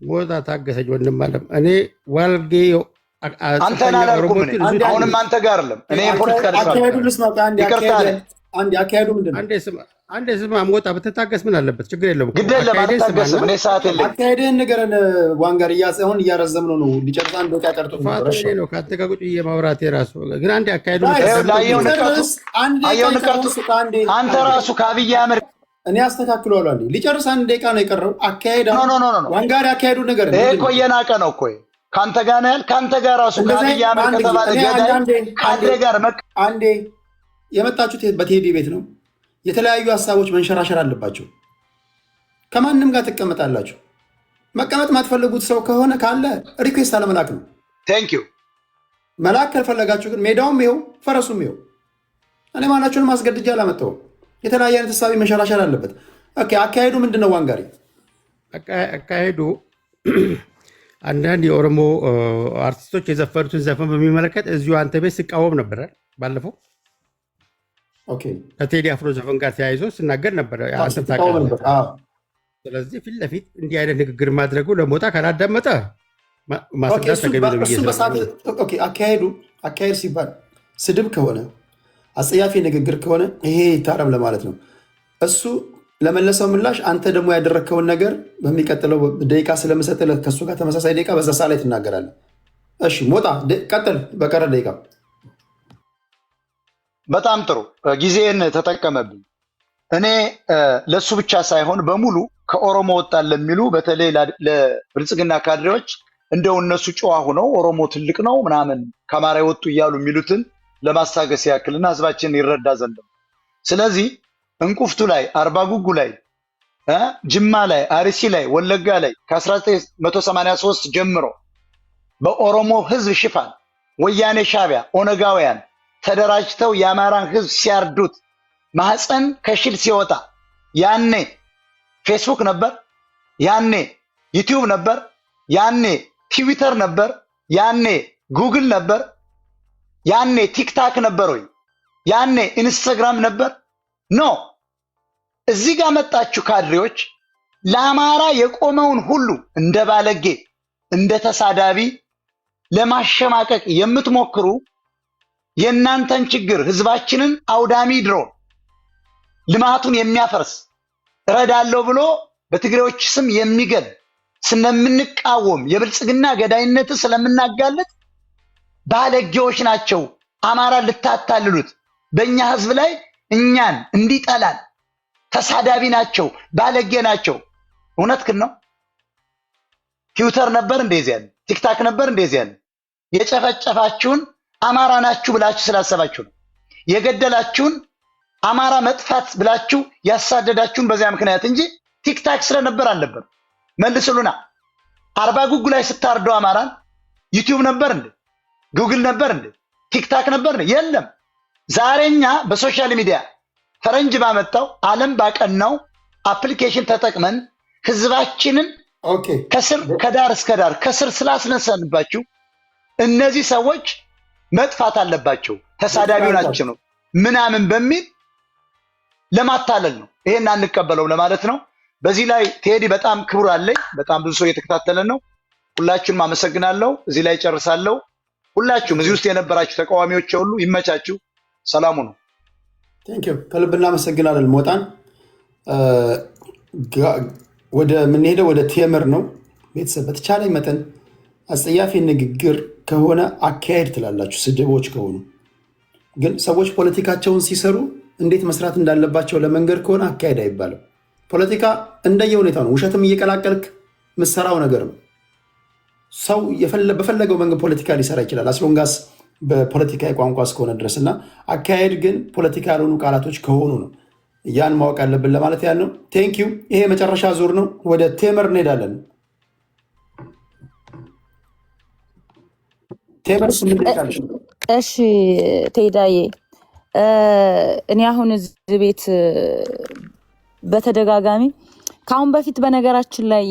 ሞታ ታገሰኝ ወንድም አለም እኔ ዋልጌ አንተን አላልኩም። አሁንም አንተ ጋር አይደለም እኔ ፖለቲካ አካሄዱ ልስማ። አንዴ አካሄዱ ምንድነው? አንዴ ስማ ሞታ ብትታገስ ምን አለበት? ችግር የለውም። ግድ የለም አትታገስም። እኔ ሰዓት የለኝም። አካሄድህን ንገረን። ዋንጋር አሁን እያረዘምነው ነው። ሊጨርስ አንድ ወጣ ቀርጦ ነው ከአንተ ጋር ቁጭ ማውራት የራሱ ግን አንዴ አካሄዱ አንተ ራሱ ከአብይ አህመድ እኔ አስተካክለዋለሁ። አንዴ ሊጨርስ አንድ ደቂቃ ነው የቀረው። አካሄድ ዋንጋር አካሄዱ ነገር ይሄ እኮ እየናቀ ነው እኮ ከአንተ ጋር ነው ያል ከአንተ ጋር ራሱ ከአብይ አህመድ ከተባለ ገዳይ ጋር አንዴ የመጣችሁት በቴዲ ቤት ነው። የተለያዩ ሀሳቦች መንሸራሸር አለባቸው። ከማንም ጋር ትቀመጣላችሁ። መቀመጥ ማትፈልጉት ሰው ከሆነ ካለ ሪኩዌስት አለመላክ ነው። ቴንክ ዩ መላክ ካልፈለጋችሁ ግን ሜዳውም ይኸው ፈረሱም ይኸው። እኔ ማናችሁንም ማስገድጃ አላመጣሁም። የተለያየ አይነት ሀሳቢ መንሸራሸር አለበት። ኦኬ አካሄዱ ምንድን ነው? ዋንጋሪ አካሄዱ አንዳንድ የኦሮሞ አርቲስቶች የዘፈኑትን ዘፈን በሚመለከት እዚሁ አንተ ቤት ስቃወም ነበረ ባለፈው ከቴዲ አፍሮ ዘፈን ጋር ተያይዞ ስናገር ነበረ። ስለዚህ ፊት ለፊት እንዲህ አይነት ንግግር ማድረጉ ለሞጣ ካላዳመጠ ማስረዳት ተገቢ ነው። አካሄድ ሲባል ስድብ ከሆነ አጸያፊ ንግግር ከሆነ ይሄ ይታረም ለማለት ነው። እሱ ለመለሰው ምላሽ አንተ ደግሞ ያደረግከውን ነገር በሚቀጥለው ደቂቃ ስለምሰጥለት ከእሱ ጋር ተመሳሳይ ደቂቃ በዛ ሳ ላይ ትናገራለህ። እሺ ሞጣ ቀጥል። በቀረ ደቂቃ በጣም ጥሩ ጊዜን ተጠቀመብኝ። እኔ ለሱ ብቻ ሳይሆን በሙሉ ከኦሮሞ ወጣን ለሚሉ በተለይ ለብልጽግና ካድሬዎች እንደው እነሱ ጨዋ ሆነው ኦሮሞ ትልቅ ነው ምናምን ከአማራ ወጡ እያሉ የሚሉትን ለማስታገስ ያክልና ህዝባችን ይረዳ ዘንድ ነው። ስለዚህ እንቁፍቱ ላይ 40 ጉጉ ላይ ጅማ ላይ፣ አርሲ ላይ፣ ወለጋ ላይ ከ1983 ጀምሮ በኦሮሞ ህዝብ ሽፋን ወያኔ፣ ሻቢያ፣ ኦነጋውያን ተደራጅተው የአማራን ህዝብ ሲያርዱት ማህፀን ከሽል ሲወጣ ያኔ ፌስቡክ ነበር፣ ያኔ ዩቲዩብ ነበር፣ ያኔ ትዊተር ነበር፣ ያኔ ጉግል ነበር፣ ያኔ ቲክታክ ነበር ወይ? ያኔ ኢንስታግራም ነበር? ኖ። እዚህ ጋር መጣችሁ ካድሬዎች ለአማራ የቆመውን ሁሉ እንደ ባለጌ እንደ ተሳዳቢ ለማሸማቀቅ የምትሞክሩ የእናንተን ችግር ህዝባችንን አውዳሚ ድሮን ልማቱን የሚያፈርስ እረዳለሁ ብሎ በትግሬዎች ስም የሚገል ስለምንቃወም የብልጽግና ገዳይነት ስለምናጋለጥ ባለጌዎች ናቸው። አማራ ልታታልሉት በእኛ ህዝብ ላይ እኛን እንዲጠላል ተሳዳቢ ናቸው፣ ባለጌ ናቸው። እውነትህን ነው። ትዊተር ነበር እንደዚህ ያለ፣ ቲክታክ ነበር እንደዚህ ያለ። የጨፈጨፋችሁን አማራ ናችሁ ብላችሁ ስላሰባችሁ ነው። የገደላችሁን አማራ መጥፋት ብላችሁ ያሳደዳችሁን በዚያ ምክንያት እንጂ ቲክታክ ስለነበር አልነበር። መልስሉና 40 ጉጉ ላይ ስታርደው አማራን ዩቲዩብ ነበር እንዴ? ጉግል ነበር እንዴ? ቲክታክ ነበር እንዴ? የለም። ዛሬኛ በሶሻል ሚዲያ ፈረንጅ ባመጣው ዓለም ባቀናው አፕሊኬሽን ተጠቅመን ህዝባችንን ከስር ከዳር እስከ ዳር ከስር ስላስነሳንባችሁ እነዚህ ሰዎች መጥፋት አለባቸው፣ ተሳዳቢው ናቸው ነው ምናምን በሚል ለማታለል ነው። ይሄን አንቀበለው ለማለት ነው። በዚህ ላይ ቴዲ በጣም ክብር አለኝ። በጣም ብዙ ሰው እየተከታተለ ነው። ሁላችሁም አመሰግናለሁ። እዚህ ላይ ጨርሳለሁ። ሁላችሁም እዚህ ውስጥ የነበራችሁ ተቃዋሚዎች ሁሉ ይመቻችሁ። ሰላሙ ነው። ቴንኪው ከልብ እናመሰግናለን። ሞጣን ወደ ምንሄደው ወደ ቴምር ነው። ቤተሰብ በተቻለ መጠን አጸያፊ ንግግር ከሆነ አካሄድ ትላላችሁ፣ ስድቦች ከሆኑ ግን ሰዎች ፖለቲካቸውን ሲሰሩ እንዴት መስራት እንዳለባቸው ለመንገድ ከሆነ አካሄድ አይባልም። ፖለቲካ እንደየ ሁኔታ ነው። ውሸትም እየቀላቀልክ ምሰራው ነገር ነው። ሰው በፈለገው መንገድ ፖለቲካ ሊሰራ ይችላል፣ አስሎንጋስ በፖለቲካ ቋንቋ እስከሆነ ድረስ እና አካሄድ ግን ፖለቲካ ያልሆኑ ቃላቶች ከሆኑ ነው። ያን ማወቅ አለብን ለማለት ያህል ነው። ቴንኪው። ይሄ መጨረሻ ዙር ነው። ወደ ቴምር እንሄዳለን። ቴምር ስምንት። እሺ ቴዳዬ፣ እኔ አሁን እዚህ ቤት በተደጋጋሚ ከአሁን በፊት በነገራችን ላይ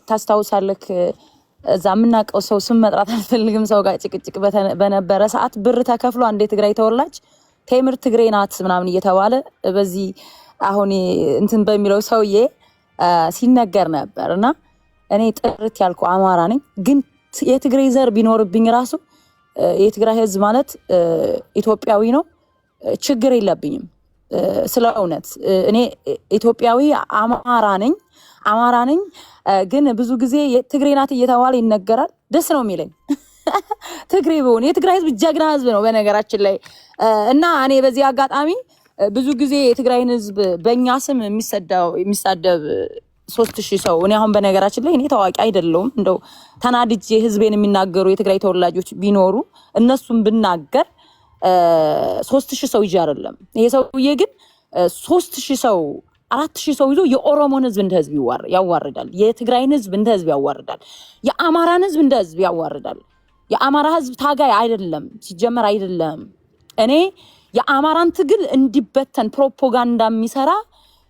ታስታውሳለህ፣ እዛ የምናውቀው ሰው ስም መጥራት አልፈልግም፣ ሰው ጋር ጭቅጭቅ በነበረ ሰዓት ብር ተከፍሎ አንዴ ትግራይ ተወላጅ ቴምር ትግሬ ናት ምናምን እየተባለ በዚህ አሁን እንትን በሚለው ሰውዬ ሲነገር ነበር። እና እኔ ጥርት ያልኩ አማራ ነኝ፣ ግን የትግሬ ዘር ቢኖርብኝ ራሱ የትግራይ ህዝብ ማለት ኢትዮጵያዊ ነው፣ ችግር የለብኝም። ስለ እውነት እኔ ኢትዮጵያዊ አማራ ነኝ። ግን ብዙ ጊዜ ትግሬ ናት እየተባለ ይነገራል። ደስ ነው የሚለኝ ትግሬ ብሆን። የትግራይ ህዝብ ጀግና ህዝብ ነው በነገራችን ላይ። እና እኔ በዚህ አጋጣሚ ብዙ ጊዜ የትግራይን ህዝብ በእኛ ስም የሚሳደብ 3000 ሰው እኔ አሁን በነገራችን ላይ እኔ ታዋቂ አይደለሁም። እንደው ተናድጄ ህዝቤን የሚናገሩ የትግራይ ተወላጆች ቢኖሩ እነሱም ብናገር 3000 ሰው ይዤ አይደለም። ይሄ ሰውዬ ግን 3000 ሰው 4000 ሰው ይዞ የኦሮሞን ህዝብ እንደ ህዝብ ያዋርዳል። የትግራይን ህዝብ እንደ ህዝብ ያዋርዳል። የአማራን ህዝብ እንደ ህዝብ ያዋርዳል። የአማራ ህዝብ ታጋይ አይደለም፣ ሲጀመር አይደለም። እኔ የአማራን ትግል እንዲበተን ፕሮፓጋንዳ የሚሰራ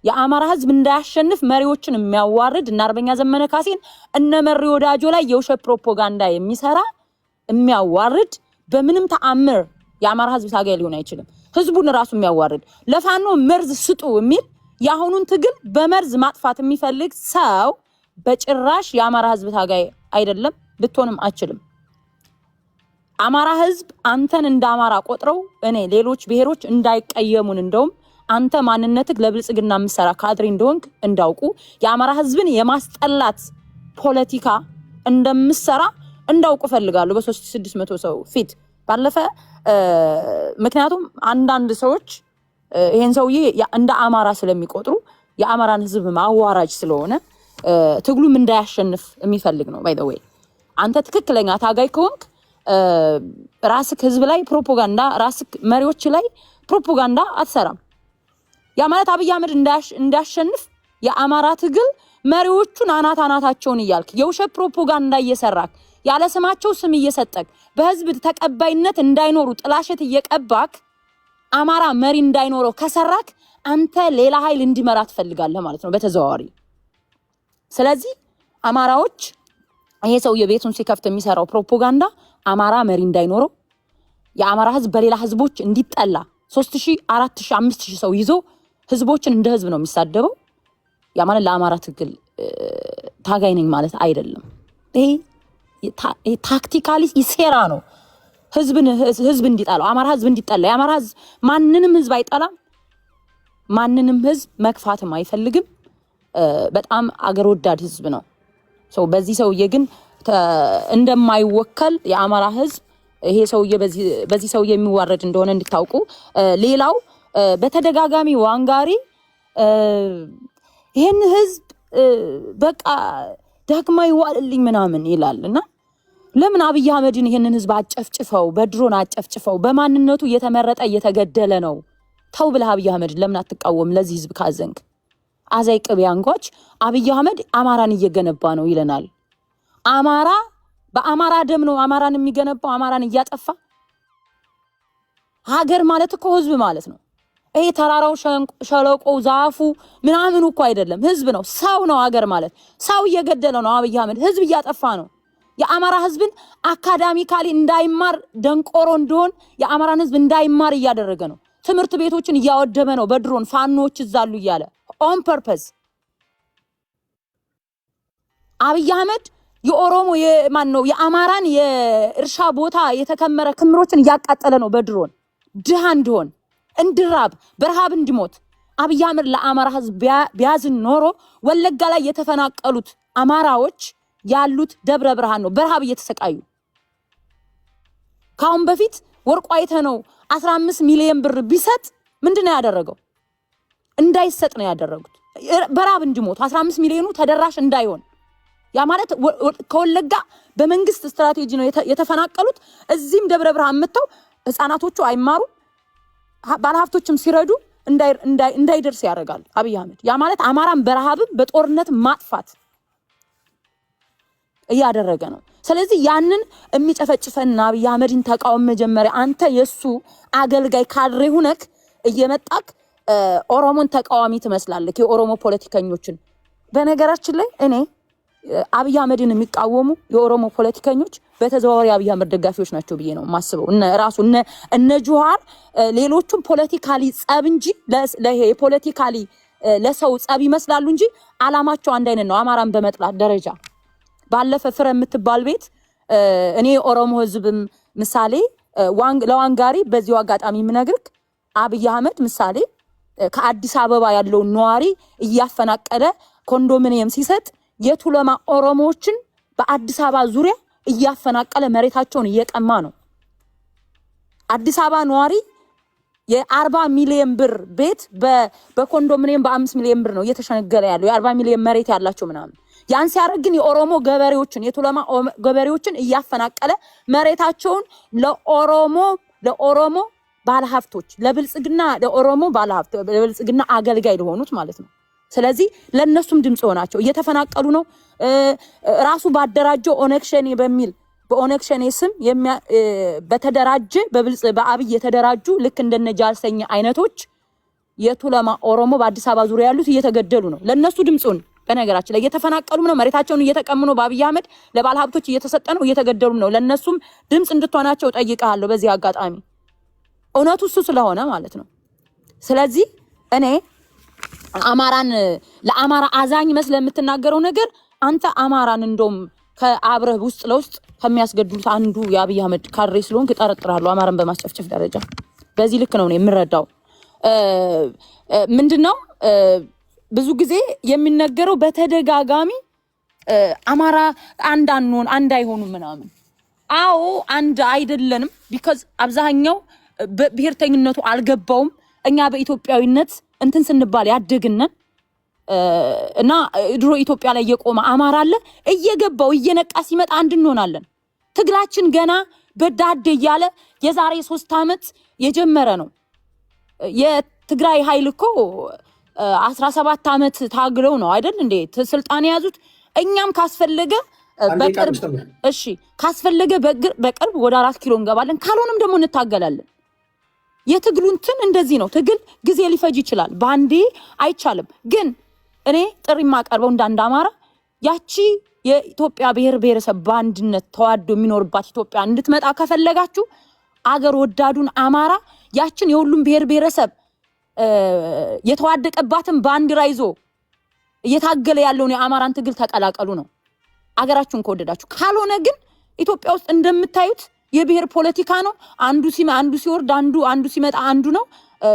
የአማራ ህዝብ እንዳያሸንፍ መሪዎችን የሚያዋርድ እና አርበኛ ዘመነ ካሴን እነ መሪ ወዳጆ ላይ የውሸት ፕሮፓጋንዳ የሚሰራ የሚያዋርድ በምንም ተአምር የአማራ ህዝብ ታጋይ ሊሆን አይችልም። ህዝቡን ራሱ የሚያዋርድ ለፋኖ መርዝ ስጡ የሚል የአሁኑን ትግል በመርዝ ማጥፋት የሚፈልግ ሰው በጭራሽ የአማራ ህዝብ ታጋይ አይደለም፣ ልትሆንም አችልም። አማራ ህዝብ አንተን እንደ አማራ ቆጥረው እኔ ሌሎች ብሔሮች እንዳይቀየሙን እንደውም አንተ ማንነትህ ለብልጽግና የምሰራ ካድሬ እንደሆንክ እንዳውቁ የአማራ ህዝብን የማስጠላት ፖለቲካ እንደምሰራ እንዳውቁ ፈልጋለሁ በ3600 ሰው ፊት ባለፈ። ምክንያቱም አንዳንድ ሰዎች ይሄን ሰውዬ እንደ አማራ ስለሚቆጥሩ የአማራን ህዝብ ማዋራጅ ስለሆነ ትግሉም እንዳያሸንፍ የሚፈልግ ነው። ባይ ዘ ዌይ አንተ ትክክለኛ ታጋይ ከሆንክ ራስክ ህዝብ ላይ ፕሮፓጋንዳ ራስክ መሪዎች ላይ ፕሮፓጋንዳ አትሰራም። ያ ማለት አብይ አህመድ እንዳያሸንፍ የአማራ ትግል መሪዎቹን አናታቸውን እያልክ የውሸት ፕሮፓጋንዳ እየሰራክ ያለ ስማቸው ስም እየሰጠክ በህዝብ ተቀባይነት እንዳይኖሩ ጥላሸት እየቀባክ አማራ መሪ እንዳይኖረው ከሰራክ አንተ ሌላ ኃይል እንዲመራ ትፈልጋለህ ማለት ነው በተዘዋዋሪ። ስለዚህ አማራዎች ይሄ ሰው የቤቱን ሲከፍት የሚሰራው ፕሮፓጋንዳ አማራ መሪ እንዳይኖረው የአማራ ህዝብ በሌላ ህዝቦች እንዲጠላ 3000 4000 5000 ሰው ይዞ ህዝቦችን እንደ ህዝብ ነው የሚሳደበው። ያ ማለት ለአማራ ትግል ታጋይ ነኝ ማለት አይደለም። ይሄ ታክቲካሊ ይሴራ ነው። ህዝብ እንዲጠላው አማራ ህዝብ እንዲጠላ የአማራ ህዝብ ማንንም ህዝብ አይጠላም። ማንንም ህዝብ መክፋትም አይፈልግም። በጣም አገር ወዳድ ህዝብ ነው። በዚህ ሰውዬ ግን እንደማይወከል የአማራ ህዝብ ይሄ ሰውዬ በዚህ ሰውዬ የሚዋረድ እንደሆነ እንድታውቁ። ሌላው በተደጋጋሚ ዋንጋሪ ይሄን ህዝብ በቃ ዳግማዊ ዋልልኝ ምናምን ይላልና ለምን አብይ አህመድን ይሄንን ህዝብ አጨፍጭፈው በድሮን አጨፍጭፈው በማንነቱ እየተመረጠ እየተገደለ ነው ተው ብለህ አብይ አህመድን ለምን አትቃወም? ለዚህ ህዝብ ካዘንክ አዛይ ቅቤ አንጓች አብይ አህመድ አማራን እየገነባ ነው ይለናል። አማራ በአማራ ደም ነው አማራን የሚገነባው አማራን እያጠፋ። ሀገር ማለት እኮ ህዝብ ማለት ነው። ይሄ ተራራው ሸለቆው ዛፉ ምናምን እኮ አይደለም ህዝብ ነው ሰው ነው ሀገር ማለት። ሰው እየገደለ ነው አብይ አህመድ ህዝብ እያጠፋ ነው። የአማራ ህዝብን አካዳሚካሊ እንዳይማር ደንቆሮ እንደሆን የአማራን ህዝብ እንዳይማር እያደረገ ነው። ትምህርት ቤቶችን እያወደመ ነው በድሮን ፋኖች ይዛሉ እያለ ኦን ፐርፐዝ። አብይ አህመድ የኦሮሞ የማን ነው የአማራን የእርሻ ቦታ የተከመረ ክምሮችን እያቃጠለ ነው በድሮን ድሃ እንደሆን እንድራብ በረሃብ እንዲሞት። አብይ አህመድ ለአማራ ህዝብ ቢያዝን ኖሮ ወለጋ ላይ የተፈናቀሉት አማራዎች ያሉት ደብረ ብርሃን ነው በረሃብ እየተሰቃዩ። ካሁን በፊት ወርቁ አይተነው 15 ሚሊዮን ብር ቢሰጥ ምንድነው ያደረገው? እንዳይሰጥ ነው ያደረጉት። በረሃብ እንዲሞት 15 ሚሊዮኑ ተደራሽ እንዳይሆን። ያ ማለት ከወለጋ በመንግስት ስትራቴጂ ነው የተፈናቀሉት። እዚህም ደብረ ብርሃን መጥተው ህፃናቶቹ አይማሩ ባለሀብቶችም ሲረዱ እንዳይደርስ ያደርጋል አብይ አህመድ። ያ ማለት አማራን በረሃብም በጦርነት ማጥፋት እያደረገ ነው። ስለዚህ ያንን የሚጨፈጭፈና አብይ አህመድን ተቃውሞ መጀመሪያ አንተ የሱ አገልጋይ ካድሬ ሁነክ እየመጣክ ኦሮሞን ተቃዋሚ ትመስላለህ የኦሮሞ ፖለቲከኞችን። በነገራችን ላይ እኔ አብይ አህመድን የሚቃወሙ የኦሮሞ ፖለቲከኞች በተዘዋዋሪ አብይ አህመድ ደጋፊዎች ናቸው ብዬ ነው ማስበው። እነ ጁሃር ሌሎቹም ፖለቲካሊ ጸብ እንጂ የፖለቲካሊ ለሰው ጸብ ይመስላሉ እንጂ አላማቸው አንድ አይነት ነው፣ አማራን በመጥላት ደረጃ። ባለፈ ፍረ የምትባል ቤት እኔ ኦሮሞ ህዝብም ምሳሌ ለዋንጋሪ በዚሁ አጋጣሚ የምነግርክ አብይ አህመድ ምሳሌ ከአዲስ አበባ ያለው ነዋሪ እያፈናቀለ ኮንዶሚኒየም ሲሰጥ የቱለማ ኦሮሞዎችን በአዲስ አበባ ዙሪያ እያፈናቀለ መሬታቸውን እየቀማ ነው። አዲስ አበባ ነዋሪ የ40 ሚሊዮን ብር ቤት በኮንዶሚኒየም በ5 ሚሊዮን ብር ነው እየተሸነገለ ያለው የ40 ሚሊዮን መሬት ያላቸው ምናምን። ያን ሲያደርግ ግን የኦሮሞ ገበሬዎችን የቱለማ ገበሬዎችን እያፈናቀለ መሬታቸውን ለኦሮሞ ባለሀብቶች ለብልጽግና ለኦሮሞ ባለሀብት ለብልጽግና አገልጋይ ለሆኑት ማለት ነው። ስለዚህ ለነሱም ድምጽ ሆናቸው እየተፈናቀሉ ነው። ራሱ ባደራጀው ኦነክሽኔ በሚል በኦነክሽኔ ስም በተደራጀ በአብይ የተደራጁ ልክ እንደነ ጃልሰኛ አይነቶች የቱለማ ኦሮሞ በአዲስ አበባ ዙሪያ ያሉት እየተገደሉ ነው። ለነሱ ድምጹን በነገራችን ላይ እየተፈናቀሉ ነው። መሬታቸውን እየተቀሙ ነው። በአብይ አህመድ ለባለሀብቶች እየተሰጠ ነው፣ እየተገደሉ ነው። ለነሱም ድምጽ እንድትሆናቸው ጠይቃለሁ በዚህ አጋጣሚ እውነቱ እሱ ስለሆነ ማለት ነው። ስለዚህ እኔ አማራን ለአማራ አዛኝ መስለ የምትናገረው ነገር አንተ አማራን እንደውም ከአብረህ ውስጥ ለውስጥ ከሚያስገድሉት አንዱ የአብይ አህመድ ካድሬ ስለሆንክ እጠረጥራለሁ አማራን በማስጨፍጨፍ ደረጃ። በዚህ ልክ ነው የምረዳው። ምንድነው ብዙ ጊዜ የሚነገረው በተደጋጋሚ አማራ አንድ አይሆኑም ምናምን። አዎ አንድ አይደለንም። ቢካዝ አብዛኛው በብሔርተኝነቱ አልገባውም። እኛ በኢትዮጵያዊነት እንትን ስንባል ያደግነን እና ድሮ ኢትዮጵያ ላይ የቆመ አማራ አለ እየገባው እየነቃ ሲመጣ አንድ እንሆናለን። ትግላችን ገና በዳደ እያለ የዛሬ 3 ዓመት የጀመረ ነው። የትግራይ ኃይል እኮ 17 ዓመት ታግለው ነው አይደል እንዴ ስልጣን የያዙት? እኛም ካስፈለገ በቅርብ እሺ ካስፈለገ በቅርብ ወደ 4 ኪሎ እንገባለን፣ ካልሆነም ደግሞ እንታገላለን። የትግሉ እንትን እንደዚህ ነው። ትግል ጊዜ ሊፈጅ ይችላል፣ ባንዴ አይቻልም። ግን እኔ ጥሪ ማቀርበው እንዳንድ አማራ ያቺ የኢትዮጵያ ብሔር ብሔረሰብ በአንድነት ተዋዶ የሚኖርባት ኢትዮጵያ እንድትመጣ ከፈለጋችሁ አገር ወዳዱን አማራ ያችን የሁሉም ብሔር ብሔረሰብ የተዋደቀባትን ባንዲራ ይዞ እየታገለ ያለውን የአማራን ትግል ተቀላቀሉ ነው አገራችሁን ከወደዳችሁ። ካልሆነ ግን ኢትዮጵያ ውስጥ እንደምታዩት የብሔር ፖለቲካ ነው። አንዱ ሲወርድ አንዱ ሲመጣ አንዱ ነው።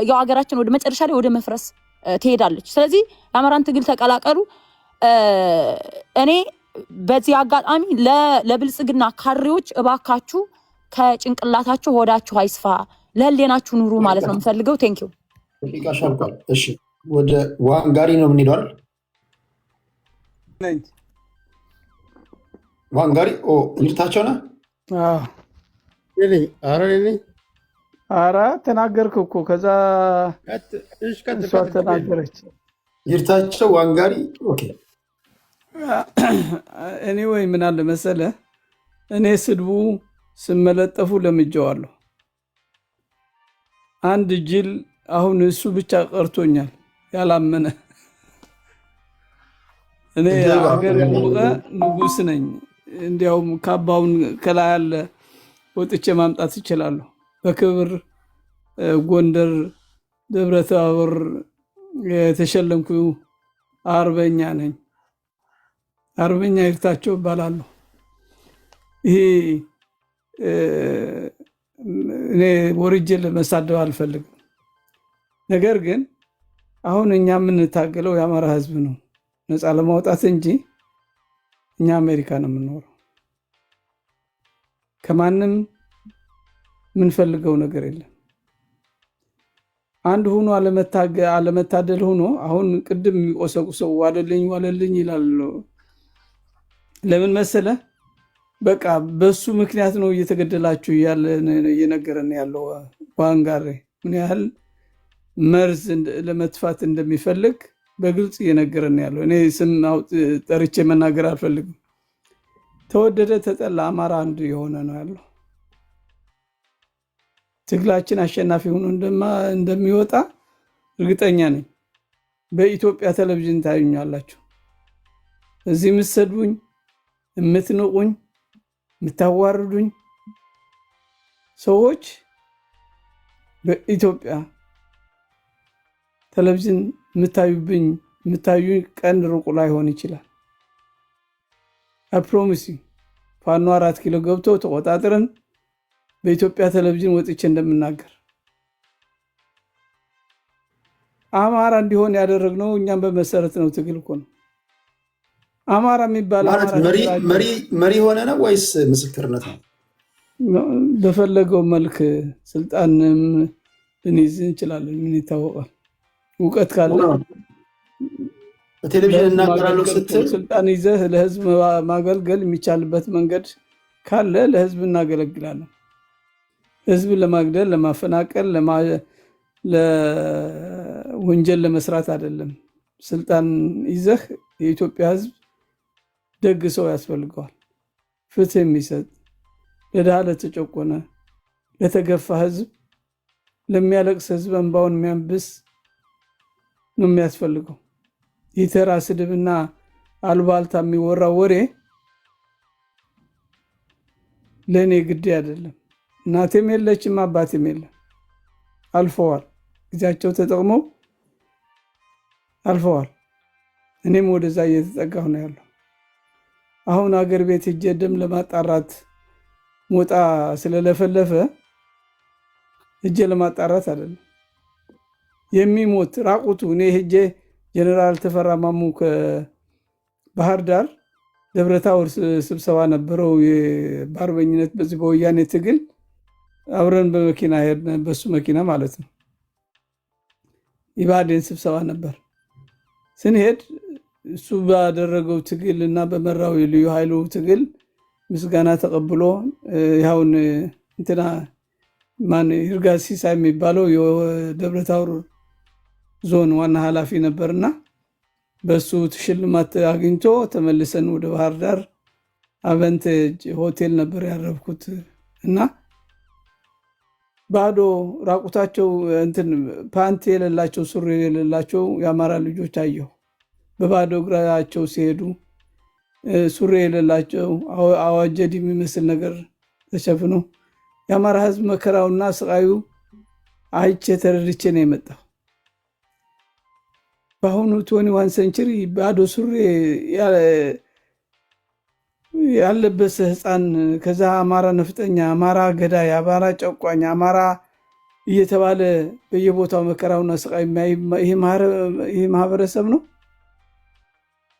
ያው አገራችን ወደ መጨረሻ ላይ ወደ መፍረስ ትሄዳለች። ስለዚህ የአማራን ትግል ተቀላቀሉ። እኔ በዚህ አጋጣሚ ለብልጽግና ካድሬዎች እባካችሁ ከጭንቅላታችሁ ሆዳችሁ አይስፋ፣ ለህሌናችሁ ኑሩ ማለት ነው የምፈልገው። ቴንኪው። እሺ ወደ ዋንጋሪ ነው የምንሄደው አይደል? ዋንጋሪ እንድታቸው ነህ? ኧረ ተናገርክ እኮ ከዛ እሷ ተናገረች። ይርታቸው ዋንጋሪ። ኦኬ እኔ ወይ ምን አለ መሰለ፣ እኔ ስድቡ ስመለጠፉ ለምጄዋለሁ። አንድ ጅል አሁን እሱ ብቻ ቀርቶኛል ያላመነ። እኔ ሀገር ያወቀ ንጉስ ነኝ። እንዲያውም ካባውን ከላይ ያለ ወጥቼ ማምጣት ይችላለሁ። በክብር ጎንደር ደብረ ታቦር የተሸለምኩ አርበኛ ነኝ። አርበኛ ይርታቸው እባላለሁ። ይሄ እኔ ወርጄ ለመሳደብ አልፈልግም። ነገር ግን አሁን እኛ የምንታገለው የአማራ ህዝብ ነው ነፃ ለማውጣት እንጂ እኛ አሜሪካ ነው የምንኖረው። ከማንም የምንፈልገው ነገር የለም። አንድ ሆኖ አለመታደል ሆኖ አሁን ቅድም የሚቆሰቁሰው ዋለልኝ ይላሉ። ለምን መሰለ? በቃ በሱ ምክንያት ነው እየተገደላችሁ እያለ እየነገረን ያለው ዋንጋሪ ምን ያህል መርዝ ለመጥፋት እንደሚፈልግ በግልጽ እየነገረን ያለው። እኔ ስም ጠርቼ መናገር አልፈልግም። ተወደደ ተጠላ አማራ አንድ የሆነ ነው ያለው። ትግላችን አሸናፊ ሆኖ እንደሚወጣ እርግጠኛ ነኝ። በኢትዮጵያ ቴሌቪዥን ታዩኛላችሁ። እዚህ የምትሰድቡኝ፣ የምትንቁኝ፣ የምታዋርዱኝ ሰዎች በኢትዮጵያ ቴሌቪዥን የምታዩኝ ቀን ሩቁ ላይሆን ይችላል። አፕሮሚሲ ፋኖ 4 ኪሎ ገብቶ ተቆጣጥረን በኢትዮጵያ ቴሌቪዥን ወጥቼ እንደምናገር አማራ እንዲሆን ያደረግነው እኛም በመሰረት ነው። ትግል እኮ ነው። አማራ የሚባል ማለት መሪ ሆነ ነው ወይስ ምስክርነት ነው? በፈለገው መልክ ስልጣንም ልንይዝ እንችላለን። ምን ይታወቃል? እውቀት ካለ በቴሌቪዥን እናገራለሁ ስትል ስልጣን ይዘህ ለህዝብ ማገልገል የሚቻልበት መንገድ ካለ ለህዝብ እናገለግላለን። ህዝብ ለማግደል፣ ለማፈናቀል፣ ለወንጀል ለመስራት አይደለም። ስልጣን ይዘህ የኢትዮጵያ ህዝብ ደግ ሰው ያስፈልገዋል። ፍትህ የሚሰጥ ለድሃ ለተጨቆነ ለተገፋ ህዝብ ለሚያለቅስ ህዝብ እንባውን የሚያብስ ነው የሚያስፈልገው። የተራ ስድብና አልባልታ የሚወራ ወሬ ለእኔ ግድ አይደለም። እናቴም የለችም አባቴም የለም። አልፈዋል። ጊዜያቸው ተጠቅመው አልፈዋል። እኔም ወደዛ እየተጠጋሁ ነው ያለው። አሁን አገር ቤት ሄጄ ደም ለማጣራት ሞጣ ስለለፈለፈ ሄጄ ለማጣራት አይደለም የሚሞት ራቁቱ። እኔ ሄጄ ጀነራል ተፈራ ማሙ ከባህር ዳር ደብረታቦር ስብሰባ ነበረው በአርበኝነት በዚህ በወያኔ ትግል አብረን በመኪና ሄድን። በሱ መኪና ማለት ነው። ኢባዴን ስብሰባ ነበር። ስንሄድ እሱ ባደረገው ትግል እና በመራው ልዩ ኃይሉ ትግል ምስጋና ተቀብሎ ያውን እንትና ማን ይርጋ ሲሳይ የሚባለው የደብረታቦር ዞን ዋና ኃላፊ ነበርና በሱ ሽልማት አግኝቶ ተመልሰን ወደ ባህር ዳር አቨንቴጅ ሆቴል ነበር ያረፍኩት እና ባዶ ራቁታቸው እንትን ፓንት የሌላቸው ሱሪ የሌላቸው የአማራ ልጆች አየሁ። በባዶ እግራቸው ሲሄዱ ሱሪ የሌላቸው አዋጀድ የሚመስል ነገር ተሸፍኖ የአማራ ሕዝብ መከራውና ስቃዩ አይቼ ተረድቼ ነው የመጣው። በአሁኑ 21 ሴንቸሪ ባዶ ሱሪ ያለበሰ ህፃን ከዛ አማራ ነፍጠኛ፣ አማራ ገዳይ፣ አማራ ጨቋኝ፣ አማራ እየተባለ በየቦታው መከራውና ስቃይ ይህ ማህበረሰብ ነው።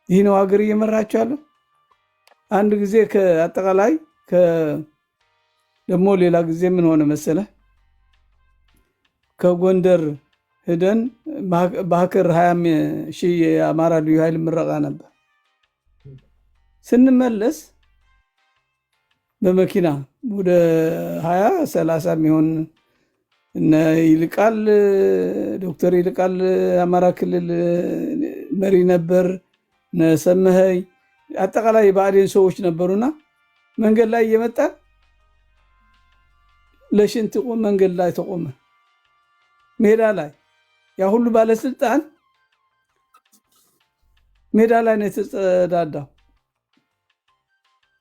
ይህ ነው ሀገር እየመራቸው ያለው። አንድ ጊዜ ከአጠቃላይ ደግሞ ሌላ ጊዜ ምን ሆነ መሰለ፣ ከጎንደር ሄደን በሀከር 20,000 የአማራ ልዩ ኃይል ምረቃ ነበር። ስንመለስ በመኪና ወደ 20-30 የሚሆን እነ ይልቃል ዶክተር ይልቃል አማራ ክልል መሪ ነበር፣ ነሰመኸይ አጠቃላይ የብአዴን ሰዎች ነበሩና መንገድ ላይ እየመጣን ለሽንት ቆም መንገድ ላይ ተቆመ። ሜዳ ላይ ያ ሁሉ ባለስልጣን ሜዳ ላይ ነው የተጸዳዳው።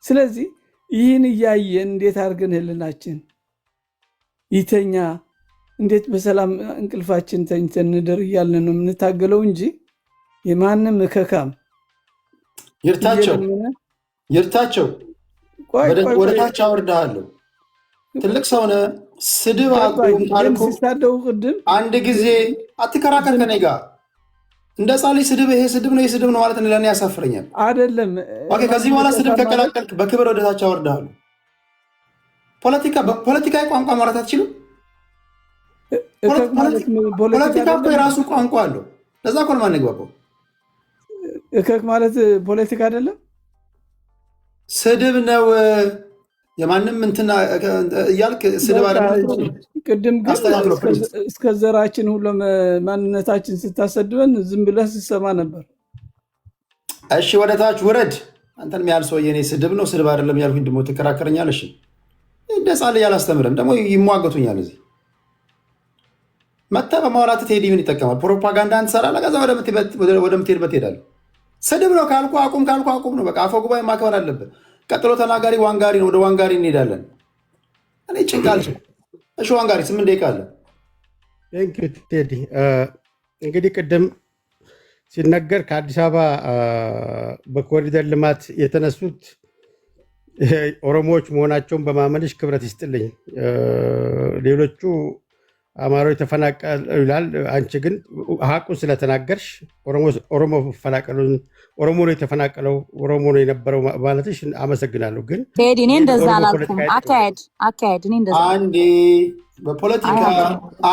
ስለዚህ ይህን እያየን እንዴት አድርገን ህልናችን ይተኛ፣ እንዴት በሰላም እንቅልፋችን ተኝተን እንደር እያልን ነው የምንታገለው እንጂ የማንም ከካም ይርታቸው ወደ ታች አወርድሃለሁ። ትልቅ ሰው ነህ። ስድብ አቁም አልኩህ። ሲሳደው ቅድም አንድ ጊዜ አትከራከር ከኔ ጋር እንደ ጻሊ ስድብ ይሄ ስድብ ነው የስድብ ነው ማለት ለኔ ያሳፍረኛል። አይደለም ኦኬ፣ ከዚህ በኋላ ስድብ ከቀላቀልክ በክብር ወደ ታች አወርድሃለሁ። ፖለቲካዊ ቋንቋ ማውራት አትችልም። ፖለቲካ እኮ የራሱ ቋንቋ አለው። ለዛ እኮ ነው የማንግባባው። እከክ ማለት ፖለቲካ አይደለም፣ ስድብ ነው። የማንም እንትና እያልክ ስድብ አይደለም። ቅድም ግን እስከ ዘራችን ሁሉ ማንነታችን ስታሰድበን ዝም ብለህ ስትሰማ ነበር። እሺ ወደ ታች ውረድ። አንተን የሚያህል ሰውዬ እኔ ስድብ ነው ስድብ አይደለም ያልኩኝ ደግሞ ትከራከረኛለህ። እሺ እንደ ጻል ያላስተምረን ደግሞ ይሟገቱኛል። እዚህ መተህ በማውራት ቴዲ ምን ይጠቀማል? ፕሮፓጋንዳን ትሰራለህ፣ ከዛ ወደምትሄድበት ትሄዳለህ። ስድብ ነው ካልኩ አቁም፣ ካልኩ አቁም ነው በቃ። አፈ ጉባኤ ማክበር አለብህ። ቀጥሎ ተናጋሪ ዋንጋሪ ነው። ወደ ዋንጋሪ እንሄዳለን። እኔ ጭንቃል። እሺ ዋንጋሪ 8 ደቂቃ አለ። ቴዲ እንግዲህ ቅድም ሲነገር ከአዲስ አበባ በኮሪደር ልማት የተነሱት ኦሮሞዎች መሆናቸውን በማመንሽ ክብረት ይስጥልኝ። ሌሎቹ አማራዊ ተፈናቀሉ ይላል። አንቺ ግን ሀቁን ስለተናገርሽ ኦሮሞ መፈናቀሉን ኦሮሞ ነው የተፈናቀለው ኦሮሞ ነው የነበረው ማለትሽ አመሰግናለሁ። ግን ቴዲ እኔ እንደዛ አላልኩም። አካሄድ እኔ እንደዛ አንዴ በፖለቲካ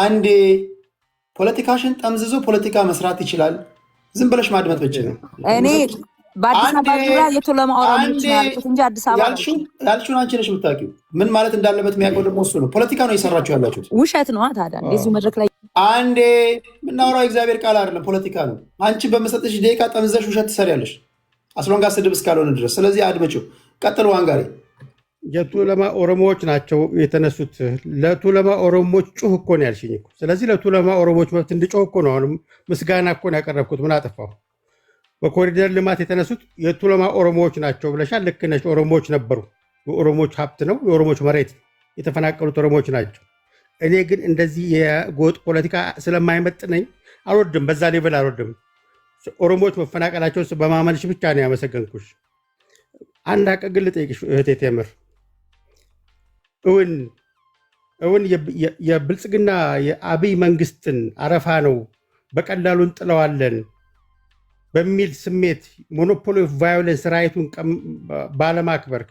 አንዴ ፖለቲካሽን ጠምዝዞ ፖለቲካ መስራት ይችላል። ዝም ብለሽ ማድመጥ ብቻ ነው። እኔ በአዲስ አበባ ዙሪያ የቱለማ ኦሮሞዎች ነው ያልኩት እንጂ አዲስ አበባ ያልሽውን አንቺ ነሽ የምታውቂው። ምን ማለት እንዳለበት የሚያውቀው ደግሞ እሱ ነው። ፖለቲካ ነው እየሰራችሁ ያላችሁት። ውሸት ነው ታዲያ። እንደዚሁ መድረክ ላይ አንዴ የምናወራው እግዚአብሔር ቃል አይደለም፣ ፖለቲካ ነው። አንቺ በመሰጠሽ ደቂቃ ጠምዘሽ ውሸት ትሰሪያለሽ፣ አስሎንጋ ስድብ እስካልሆነ ድረስ። ስለዚህ አድመጪው። ቀጥል ዋንጋሪ። የቱለማ ኦሮሞዎች ናቸው የተነሱት። ለቱለማ ኦሮሞዎች ጩህ እኮ ነው ያልሽኝ እኮ። ስለዚህ ለቱለማ ኦሮሞዎች መብት እንድጮህ እኮ ነው አሁንም ምስጋና እኮ ነው ያቀረብኩት። ምን አጠፋሁ? በኮሪደር ልማት የተነሱት የቱለማ ኦሮሞዎች ናቸው ብለሻል። ልክ ነሽ። ኦሮሞዎች ነበሩ። የኦሮሞዎች ሀብት ነው፣ የኦሮሞዎች መሬት፣ የተፈናቀሉት ኦሮሞዎች ናቸው። እኔ ግን እንደዚህ የጎጥ ፖለቲካ ስለማይመጥነኝ አልወድም። በዛ ሌቭል አልወድም። ኦሮሞዎች መፈናቀላቸውን በማመንሽ ብቻ ነው ያመሰገንኩሽ። አንድ ሀቅ ግን ልጠይቅሽ እህቴ ቴምር፣ እውን የብልጽግና የአብይ መንግስትን አረፋ ነው በቀላሉ እንጥለዋለን በሚል ስሜት ሞኖፖሊ ኦፍ ቫዮለንስ ራይቱን ባለማክበር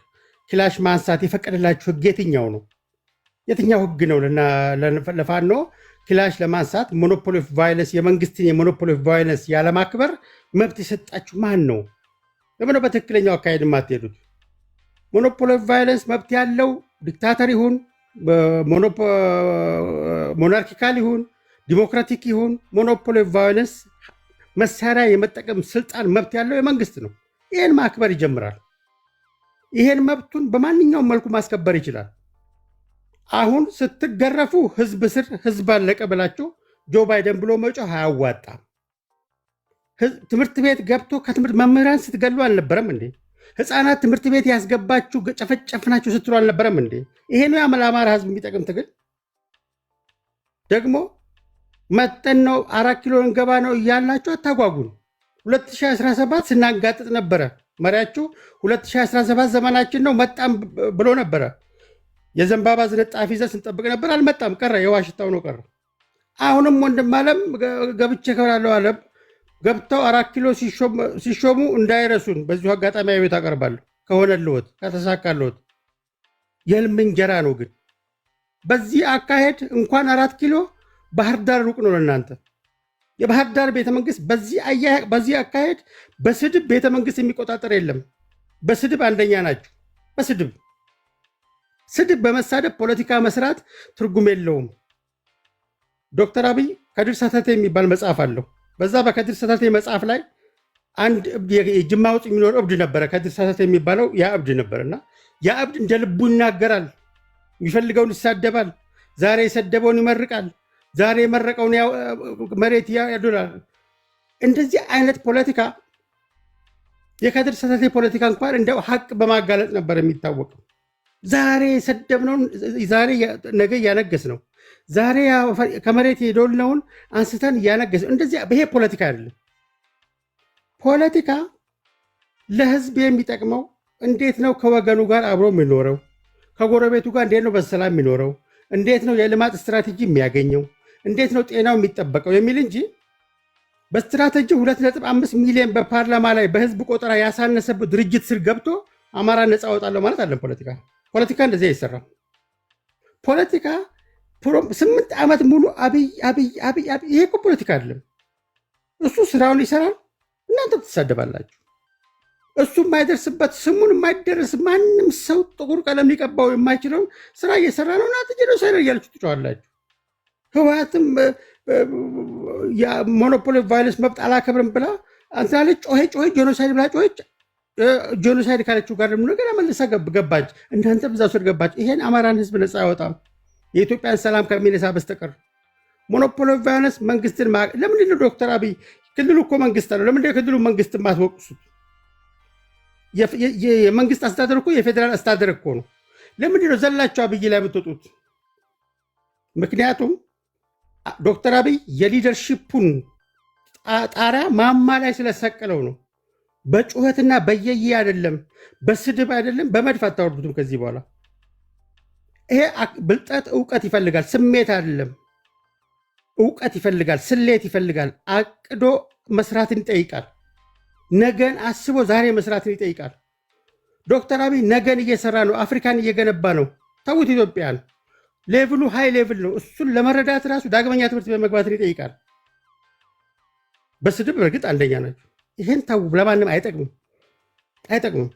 ክላሽ ማንሳት የፈቀደላችሁ ህግ የትኛው ነው? የትኛው ህግ ነው ለፋኖ ክላሽ ለማንሳት ሞኖፖሊ ኦፍ ቫዮለንስ የመንግስትን የሞኖፖሊ ኦፍ ቫዮለንስ ያለማክበር መብት የሰጣችሁ ማን ነው? ለምን በትክክለኛው አካሄድ የማትሄዱት? ሞኖፖሊ ኦፍ ቫዮለንስ መብት ያለው ዲክታተር ይሁን ሞናርኪካል ይሁን ዲሞክራቲክ ይሁን ሞኖፖሊ ቫዮለንስ መሳሪያ የመጠቀም ስልጣን መብት ያለው የመንግስት ነው። ይህን ማክበር ይጀምራል። ይህን መብቱን በማንኛውም መልኩ ማስከበር ይችላል። አሁን ስትገረፉ ህዝብ ስር ህዝብ አለቀ ብላችሁ ጆ ባይደን ብሎ መጮህ አያዋጣም። ትምህርት ቤት ገብቶ ከትምህርት መምህራን ስትገሉ አልነበረም እንዴ? ህፃናት ትምህርት ቤት ያስገባችሁ ጨፈጨፍናችሁ ስትሉ አልነበረም እንዴ? ይሄ ነው ለአማራ ህዝብ የሚጠቅም ትግል። ደግሞ መጠን ነው 4 ኪሎ እንገባ ነው እያላችሁ አታጓጉን። 2017 ስናጋጥጥ ነበረ። መሪያችሁ 2017 ዘመናችን ነው መጣም ብሎ ነበረ። የዘንባባ ዝንጣፊ ይዘን ስንጠብቅ ነበር። አልመጣም፣ ቀረ። የዋሽታው ነው ቀረ። አሁንም ወንድም አለም ገብቼ ከብራለሁ አለ። ገብተው 4 ኪሎ ሲሾሙ እንዳይረሱን በዚሁ አጋጣሚ ቤት አቀርባለሁ። ከሆነልዎት ከተሳካልዎት የህልም እንጀራ ነው። ግን በዚህ አካሄድ እንኳን 4 ኪሎ ባህር ዳር ሩቅ ነው ለእናንተ። የባህር ዳር ቤተመንግስት በዚህ አካሄድ በስድብ ቤተመንግስት የሚቆጣጠር የለም። በስድብ አንደኛ ናቸው። ስድብ በመሳደብ ፖለቲካ መስራት ትርጉም የለውም። ዶክተር አብይ ከድር ሰተቴ የሚባል መጽሐፍ አለው። በዛ በከድር ሰተቴ መጽሐፍ ላይ አንድ የጅማ ውስጥ የሚኖር እብድ ነበረ። ከድር ሰተቴ የሚባለው ያ እብድ ነበርና ያ እብድ እንደ ልቡ ይናገራል፣ የሚፈልገውን ይሳደባል። ዛሬ የሰደበውን ይመርቃል፣ ዛሬ የመረቀውን መሬት ያዶላል። እንደዚህ አይነት ፖለቲካ የከድር ሰተቴ ፖለቲካ እንኳን እንደው ሀቅ በማጋለጥ ነበር የሚታወቀው። ዛሬ የሰደብነውን ዛሬ ነገ እያነገስ ነው። ዛሬ ከመሬት የዶልነውን አንስተን እያነገስ ነው። እንደዚህ ይሄ ፖለቲካ አይደለም። ፖለቲካ ለህዝብ የሚጠቅመው እንዴት ነው ከወገኑ ጋር አብሮ የሚኖረው፣ ከጎረቤቱ ጋር እንዴት ነው በሰላም የሚኖረው፣ እንዴት ነው የልማት ስትራቴጂ የሚያገኘው፣ እንዴት ነው ጤናው የሚጠበቀው የሚል እንጂ በስትራቴጂ 2.5 ሚሊዮን በፓርላማ ላይ በህዝብ ቆጠራ ያሳነሰበት ድርጅት ስር ገብቶ አማራ ነፃ አወጣለሁ ማለት አለን። ፖለቲካ እንደዚህ አይሰራም። ፖለቲካ 8 ዓመት ሙሉ አብይ አብይ አብይ አብይ፣ ይሄ እኮ ፖለቲካ አይደለም። እሱ ስራውን ይሰራል፣ እናንተ ትሳደባላችሁ። እሱ የማይደርስበት ስሙን የማይደርስ ማንም ሰው ጥቁር ቀለም ሊቀባው የማይችለውን ስራ እየሰራ ነው። እናንተ ጄኖሳይድ እያላችሁ ትጮኻላችሁ። ህወሓትም የሞኖፖሊ ቫይለንስ መብት አላከብርም ብላ አንትናለች፣ ጮኸ ጄኖሳይድ ብላ ጮኸች። ጄኖሳይድ ካለችው ጋር ደግሞ ነገር መልሳ ገባች። እናንተ ብዛ ስር ገባች። ይሄን አማራን ህዝብ ነፃ አይወጣም የኢትዮጵያን ሰላም ከሚነሳ በስተቀር። ሞኖፖሊ ቫይለንስ መንግስትን ለምንድን ነው ዶክተር አብይ ክልሉ እኮ መንግስት አለው። ለምንድን ነው የክልሉ መንግስትን ማትወቅሱት? የመንግስት አስተዳደር እኮ የፌዴራል አስተዳደር እኮ ነው። ለምንድን ነው ዘላቸው አብይ ላይ የምትወጡት? ምክንያቱም ዶክተር አብይ የሊደርሺፑን ጣሪያ ማማ ላይ ስለሰቀለው ነው። በጩኸትና በየየ አይደለም፣ በስድብ አይደለም፣ በመድፍ አታወርዱትም ከዚህ በኋላ። ይሄ ብልጠት እውቀት ይፈልጋል፣ ስሜት አይደለም። እውቀት ይፈልጋል፣ ስሌት ይፈልጋል፣ አቅዶ መስራትን ይጠይቃል። ነገን አስቦ ዛሬ መስራትን ይጠይቃል። ዶክተር አብይ ነገን እየሰራ ነው፣ አፍሪካን እየገነባ ነው። ተውት፣ ኢትዮጵያን ሌቭሉ ሃይ ሌቭል ነው። እሱን ለመረዳት ራሱ ዳግመኛ ትምህርት ቤት መግባትን ይጠይቃል። በስድብ በእርግጥ አንደኛ ናቸው። ይህን ተው፣ ለማንም አይጠቅምም።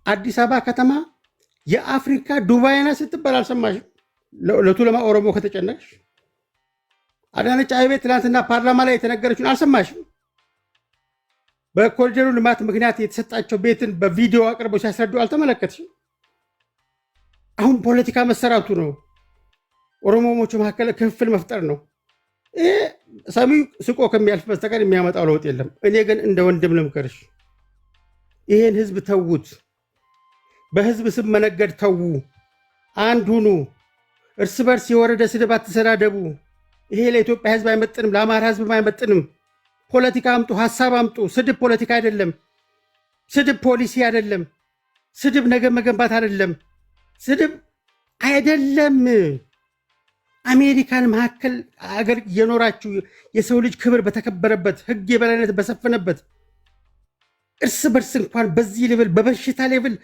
አዲስ አበባ ከተማ የአፍሪካ ዱባይና ስትባል አልሰማሽም? ለቱለማ ኦሮሞ ከተጨነቅሽ አዳነች አቤቤ ትናንትና ፓርላማ ላይ የተነገረችን አልሰማሽም? በኮሪደሩ ልማት ምክንያት የተሰጣቸው ቤትን በቪዲዮ አቅርበው ሲያስረዱ አልተመለከትሽም? አሁን ፖለቲካ መሰራቱ ነው። ኦሮሞሞቹ መካከል ክፍፍል መፍጠር ነው። ይሄ ሰሚው ስቆ ከሚያልፍ በስተቀር የሚያመጣው ለውጥ የለም። እኔ ግን እንደ ወንድም ልምከርሽ፣ ይሄን ህዝብ ተዉት። በህዝብ ስም መነገድ ተዉ። አንድ ሁኑ። እርስ በርስ የወረደ ስድብ አትሰዳደቡ። ይሄ ለኢትዮጵያ ህዝብ አይመጥንም፣ ለአማራ ህዝብ አይመጥንም። ፖለቲካ አምጡ፣ ሀሳብ አምጡ። ስድብ ፖለቲካ አይደለም። ስድብ ፖሊሲ አይደለም። ስድብ ነገ መገንባት አይደለም። ስድብ አይደለም። አሜሪካን መካከል አገር የኖራችሁ የሰው ልጅ ክብር በተከበረበት ህግ የበላይነት በሰፈነበት እርስ በርስ እንኳን በዚህ ሌቭል በበሽታ ሌቭል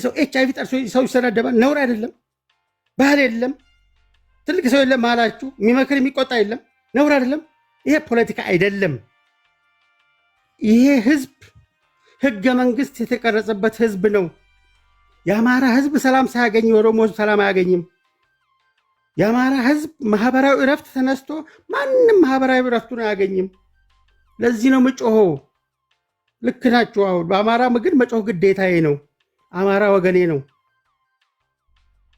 ሰው ኤችአይቪ ጠርሶ ሰው ይሰዳደባል። ነውር አይደለም። ባህል የለም። ትልቅ ሰው የለም መሃላችሁ የሚመክር የሚቆጣ የለም። ነውር አይደለም። ይሄ ፖለቲካ አይደለም። ይሄ ህዝብ ህገ መንግስት የተቀረጸበት ህዝብ ነው። የአማራ ህዝብ ሰላም ሳያገኝ የኦሮሞ ህዝብ ሰላም አያገኝም። የአማራ ህዝብ ማህበራዊ እረፍት ተነስቶ ማንም ማህበራዊ እረፍቱን አያገኝም። ለዚህ ነው ምጮኸው። ልክ ናቸው። አሁን በአማራ ምግን መጮህ ግዴታዬ ነው። አማራ ወገኔ ነው።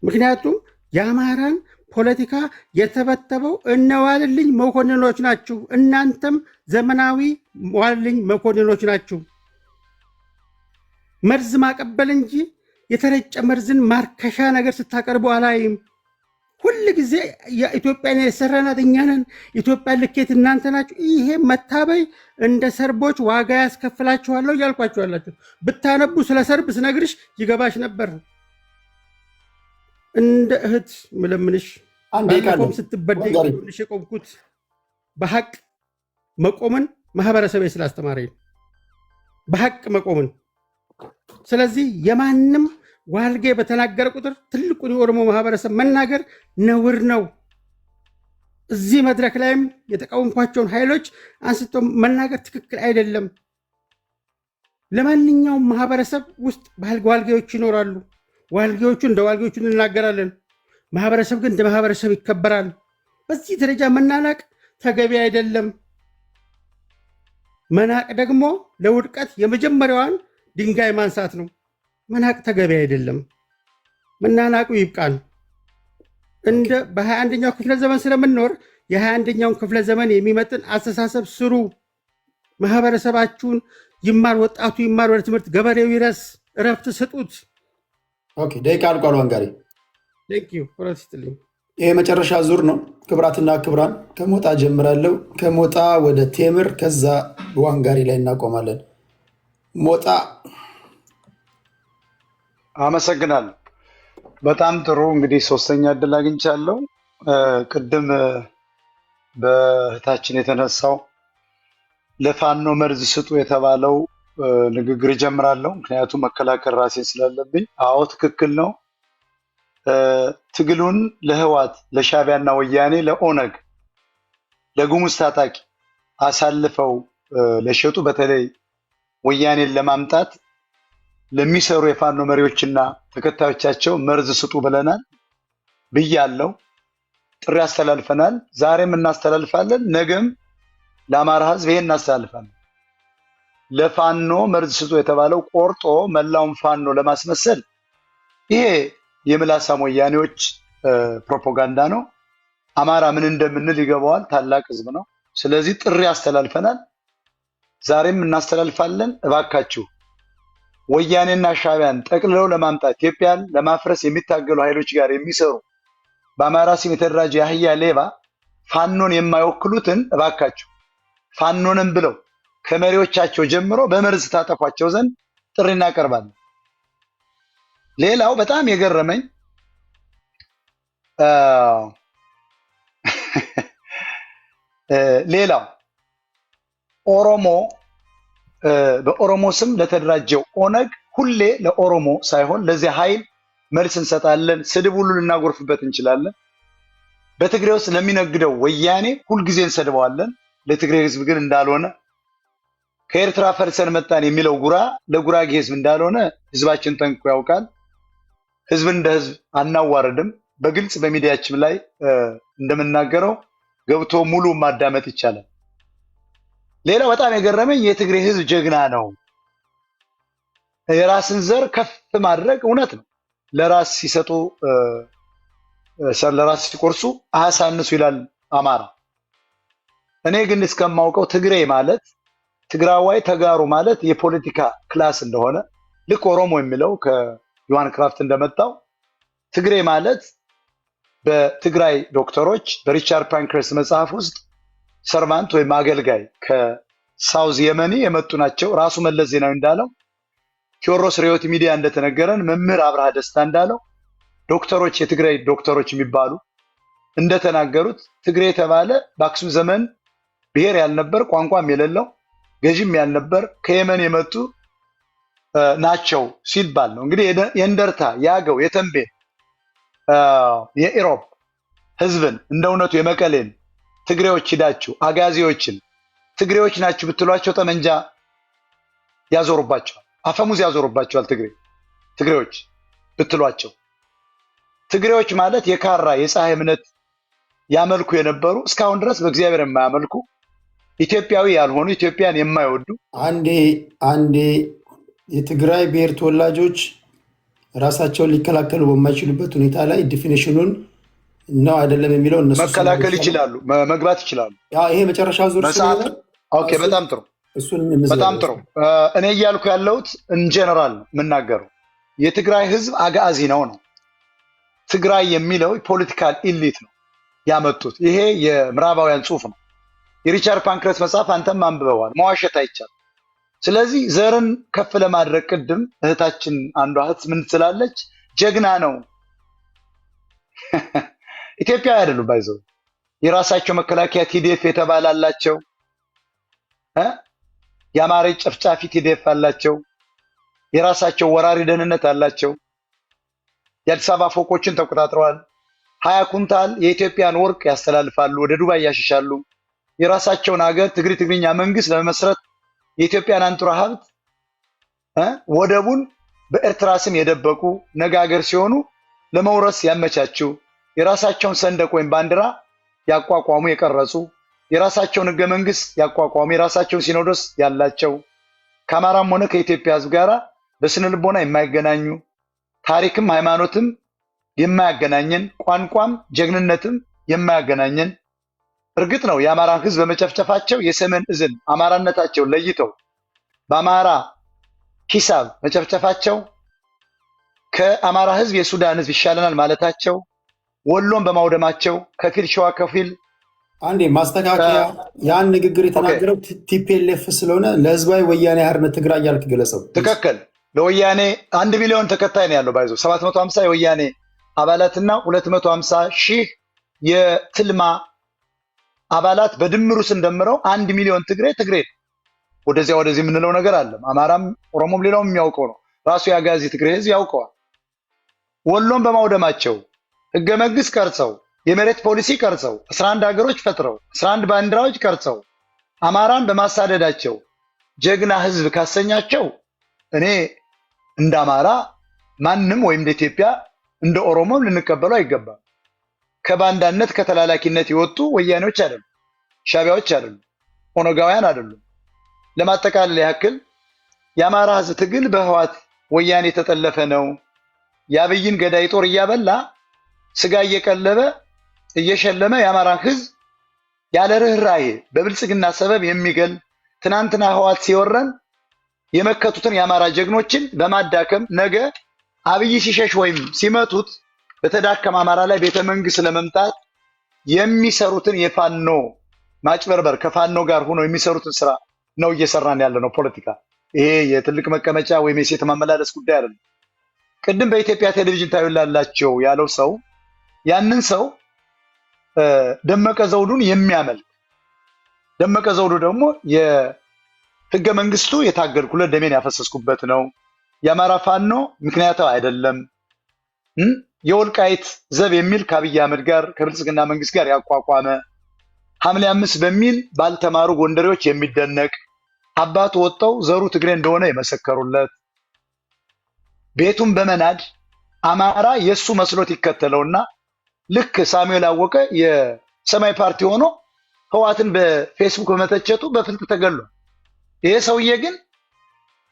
ምክንያቱም የአማራን ፖለቲካ የተበተበው እነ ዋልልኝ መኮንኖች ናችሁ። እናንተም ዘመናዊ ዋልልኝ መኮንኖች ናችሁ። መርዝ ማቀበል እንጂ የተረጨ መርዝን ማርከሻ ነገር ስታቀርቡ አላይም። ሁል ጊዜ የኢትዮጵያን የሰራናት እኛ ነን፣ ኢትዮጵያ ልኬት እናንተ ናችሁ። ይሄ መታበይ እንደ ሰርቦች ዋጋ ያስከፍላችኋለሁ እያልኳችሁ ያላችሁ። ብታነቡ ስለ ሰርብ ስነግርሽ ይገባሽ ነበር። እንደ እህት ምለምንሽ ባለፈውም ስትበደይ ጎንሽ የቆምኩት በሀቅ መቆምን ማህበረሰብ ስላስተማረኝ በሀቅ መቆምን። ስለዚህ የማንም ዋልጌ በተናገረ ቁጥር ትልቁን የኦሮሞ ማህበረሰብ መናገር ነውር ነው። እዚህ መድረክ ላይም የተቃወምኳቸውን ኃይሎች አንስቶ መናገር ትክክል አይደለም። ለማንኛውም ማህበረሰብ ውስጥ ዋልጌዎች ይኖራሉ። ዋልጌዎቹ እንደ ዋልጌዎቹ እንናገራለን። ማህበረሰብ ግን እንደ ማህበረሰብ ይከበራል። በዚህ ደረጃ መናናቅ ተገቢ አይደለም። መናቅ ደግሞ ለውድቀት የመጀመሪያዋን ድንጋይ ማንሳት ነው። መናቅ ተገቢ አይደለም። መናናቁ ይብቃን። እንደ በ21ኛው ክፍለ ዘመን ስለምንኖር የ21ኛውን ክፍለ ዘመን የሚመጥን አስተሳሰብ ስሩ። ማህበረሰባችሁን ይማር፣ ወጣቱ ይማር፣ ወደ ትምህርት፣ ገበሬው ይረስ፣ እረፍት ስጡት። ኦኬ፣ ደቂቃ አልቋል። ዋንጋሪ ስትልኝ ይሄ መጨረሻ ዙር ነው። ክብራትና ክብራን ከሞጣ ጀምራለሁ። ከሞጣ ወደ ቴምር፣ ከዛ ዋንጋሪ ላይ እናቆማለን። ሞጣ አመሰግናለሁ። በጣም ጥሩ። እንግዲህ ሶስተኛ እድል አግኝቻለሁ። ቅድም በእህታችን የተነሳው ለፋኖ መርዝ ስጡ የተባለው ንግግር ጀምራለሁ። ምክንያቱም መከላከል ራሴን ስላለብኝ። አዎ ትክክል ነው። ትግሉን ለህዋት፣ ለሻቢያና ወያኔ፣ ለኦነግ፣ ለጉሙዝ ታጣቂ አሳልፈው ለሸጡ በተለይ ወያኔን ለማምጣት ለሚሰሩ የፋኖ መሪዎችና ተከታዮቻቸው መርዝ ስጡ ብለናል ብያለሁ። ጥሪ አስተላልፈናል። ዛሬም እናስተላልፋለን። ነገም ለአማራ ህዝብ ይሄን እናስተላልፋለን። ለፋኖ መርዝ ስጡ የተባለው ቆርጦ መላውን ፋኖ ለማስመሰል ይሄ የምላሳም ወያኔዎች ፕሮፓጋንዳ ነው። አማራ ምን እንደምንል ይገባዋል። ታላቅ ህዝብ ነው። ስለዚህ ጥሪ አስተላልፈናል። ዛሬም እናስተላልፋለን። እባካችሁ ወያኔና ሻቢያን ጠቅልለው ለማምጣት ኢትዮጵያን ለማፍረስ የሚታገሉ ኃይሎች ጋር የሚሰሩ በአማራ ስም የተደራጀ የአህያ ሌባ ፋኖን የማይወክሉትን እባካችሁ ፋኖንም ብለው ከመሪዎቻቸው ጀምሮ በመርዝ ታጠፏቸው ዘንድ ጥሪ እናቀርባለን። ሌላው በጣም የገረመኝ ሌላው ኦሮሞ በኦሮሞ ስም ለተደራጀው ኦነግ ሁሌ ለኦሮሞ ሳይሆን ለዚህ ኃይል መልስ እንሰጣለን። ስድብ ሁሉ ልናጎርፍበት እንችላለን። በትግሬ ውስጥ ለሚነግደው ወያኔ ሁልጊዜ እንሰድበዋለን። ለትግሬ ህዝብ ግን እንዳልሆነ፣ ከኤርትራ ፈርሰን መጣን የሚለው ጉራ ለጉራጌ ህዝብ እንዳልሆነ ህዝባችን ጠንቅቆ ያውቃል። ህዝብን እንደ ህዝብ አናዋርድም። በግልጽ በሚዲያችን ላይ እንደምናገረው ገብቶ ሙሉ ማዳመጥ ይቻላል። ሌላው በጣም የገረመኝ የትግሬ ህዝብ ጀግና ነው። የራስን ዘር ከፍ ማድረግ እውነት ነው። ለራስ ሲሰጡ ለራስ ሲቆርሱ አያሳንሱ ይላል አማራ። እኔ ግን እስከማውቀው ትግሬ ማለት ትግራዋይ ተጋሩ ማለት የፖለቲካ ክላስ እንደሆነ ልክ ኦሮሞ የሚለው ከዮሐን ክራፍት እንደመጣው ትግሬ ማለት በትግራይ ዶክተሮች በሪቻርድ ፓንክረስት መጽሐፍ ውስጥ ሰርቫንት ወይም አገልጋይ ከሳውዝ የመኒ የመጡ ናቸው። ራሱ መለስ ዜናዊ እንዳለው፣ ቴዎድሮስ ርዕዮት ሚዲያ እንደተነገረን፣ መምህር አብርሃ ደስታ እንዳለው፣ ዶክተሮች የትግራይ ዶክተሮች የሚባሉ እንደተናገሩት ትግሬ የተባለ በአክሱም ዘመን ብሔር ያልነበር ቋንቋም የሌለው ገዥም ያልነበር ከየመን የመጡ ናቸው ሲባል ነው። እንግዲህ የእንደርታ፣ የአገው፣ የተንቤን፣ የኢሮብ ህዝብን እንደ እውነቱ የመቀሌን ትግሬዎች ሂዳችሁ አጋዚዎችን ትግሬዎች ናችሁ ብትሏቸው ጠመንጃ ያዞሩባቸዋል፣ አፈሙዝ ያዞሩባቸዋል። ትግሬዎች ብትሏቸው ትግሬዎች ማለት የካራ የፀሐይ እምነት ያመልኩ የነበሩ እስካሁን ድረስ በእግዚአብሔር የማያመልኩ ኢትዮጵያዊ ያልሆኑ ኢትዮጵያን የማይወዱ አንዴ የትግራይ ብሔር ተወላጆች ራሳቸውን ሊከላከሉ በማይችሉበት ሁኔታ ላይ ዲፊኒሽኑን ነው አይደለም የሚለው እነሱ መከላከል ይችላሉ፣ መግባት ይችላሉ። ይሄ መጨረሻ ዙር ስለሆነ ኦኬ፣ በጣም ጥሩ። እኔ እያልኩ ያለሁት ኢንጀነራል የምናገረው የትግራይ ህዝብ አጋዚ ነው። ትግራይ የሚለው ፖለቲካል ኢሊት ነው ያመጡት። ይሄ የምዕራባውያን ጽሑፍ ነው። የሪቻርድ ፓንክረስ መጽሐፍ አንተም አንብበዋል። መዋሸት አይቻልም። ስለዚህ ዘርን ከፍ ለማድረግ ቅድም እህታችን አንዷ እህት ምን ትላለች? ጀግና ነው። ኢትዮጵያዊ አይደሉም። ባይዘው የራሳቸው መከላከያ ቲዲኤፍ የተባለ አላቸው። የአማራ ጨፍጫፊ ቲዲኤፍ አላቸው። የራሳቸው ወራሪ ደህንነት አላቸው። የአዲስ አበባ ፎቆችን ተቆጣጥረዋል። 20 ኩንታል የኢትዮጵያን ወርቅ ያስተላልፋሉ፣ ወደ ዱባይ ያሸሻሉ። የራሳቸውን ሀገር ትግርኛ መንግስት ለመመስረት የኢትዮጵያን አንጡራ ሀብት ወደቡን በኤርትራ ስም የደበቁ ነገ ሀገር ሲሆኑ ለመውረስ ያመቻቹ፣ የራሳቸውን ሰንደቅ ወይም ባንዲራ ያቋቋሙ የቀረጹ፣ የራሳቸውን ህገ መንግስት ያቋቋሙ፣ የራሳቸውን ሲኖዶስ ያላቸው፣ ከአማራም ሆነ ከኢትዮጵያ ህዝብ ጋራ በስነ ልቦና የማይገናኙ፣ ታሪክም ሃይማኖትም የማያገናኘን፣ ቋንቋም ጀግንነትም የማያገናኘን። እርግጥ ነው የአማራን ህዝብ በመጨፍጨፋቸው የሰሜን እዝን አማራነታቸውን ለይተው በአማራ ሂሳብ መጨፍጨፋቸው፣ ከአማራ ህዝብ የሱዳን ህዝብ ይሻለናል ማለታቸው፣ ወሎን በማውደማቸው ከፊል ሸዋ ከፊል አንዴ ማስተካከያ ያን ንግግር የተናገረው ቲፒኤልኤፍ ስለሆነ ለህዝባዊ ወያኔ ሓርነት ትግራይ እያልክ ገለጸው። ትክክል። ለወያኔ 1 ሚሊዮን ተከታይ ነው ያለው። ባይዞ 750 የወያኔ አባላትና 250 ሺህ የትልማ አባላት በድምሩ ስንደምረው 1 ሚሊዮን ትግሬ ወደዚህ የምንለው ነገር አለ። አማራም ኦሮሞም ሌላውም የሚያውቀው ነው። ራሱ የአጋዚ ትግሬ ህዝብ ያውቀዋል። ወሎን በማውደማቸው ህገ መንግስት ቀርጸው የመሬት ፖሊሲ ቀርጸው 11 ሀገሮች ፈጥረው 11 ባንዲራዎች ቀርጸው አማራን በማሳደዳቸው ጀግና ህዝብ ካሰኛቸው እኔ እንደ አማራ ማንም ወይም እንደ ኢትዮጵያ እንደ ኦሮሞም ልንቀበለው አይገባም። ከባንዳነት ከተላላኪነት የወጡ ወያኔዎች አይደሉም፣ ሻቢያዎች አይደሉም፣ ኦነጋውያን አይደሉም። ለማጠቃለል ያክል የአማራ ህዝብ ትግል በህዋት ወያኔ የተጠለፈ ነው። የአብይን ገዳይ ጦር እያበላ ስጋ እየቀለበ እየሸለመ የአማራን ህዝብ ያለ ርህራሄ በብልጽግና ሰበብ የሚገል ትናንትና ህዋት ሲወረን የመከቱትን የአማራ ጀግኖችን በማዳከም ነገ አብይ ሲሸሽ ወይም ሲመቱት በተዳከመ አማራ ላይ ቤተመንግስት ለመምጣት የሚሰሩትን የፋኖ ማጭበርበር ከፋኖ ጋር ሆኖ የሚሰሩትን ስራ ነው እየሰራን ያለ ነው ፖለቲካ። ይሄ የትልቅ መቀመጫ ወይም የሴት ማመላለስ ጉዳይ አይደለም። ቅድም በኢትዮጵያ ቴሌቪዥን ታዩላላቸው ያለው ሰው ያንን ሰው ደመቀ ዘውዱን የሚያመልክ ደመቀ ዘውዱ ደግሞ የህገ መንግስቱ የታገልኩለት ደሜን ያፈሰስኩበት ነው፣ የአማራ ፋኖ ምክንያታዊ አይደለም፣ የወልቃይት ዘብ የሚል ከአብይ አህመድ ጋር ከብልጽግና መንግስት ጋር ያቋቋመ ሐምሌ 5 በሚል ባልተማሩ ጎንደሬዎች የሚደነቅ አባቱ ወጣው ዘሩ ትግሬ እንደሆነ የመሰከሩለት ቤቱን በመናድ አማራ የሱ መስሎት ይከተለውና ልክ ሳሙኤል አወቀ የሰማይ ፓርቲ ሆኖ ህዋትን በፌስቡክ በመተቸቱ በፍልጥ ተገሏል። ይሄ ሰውዬ ግን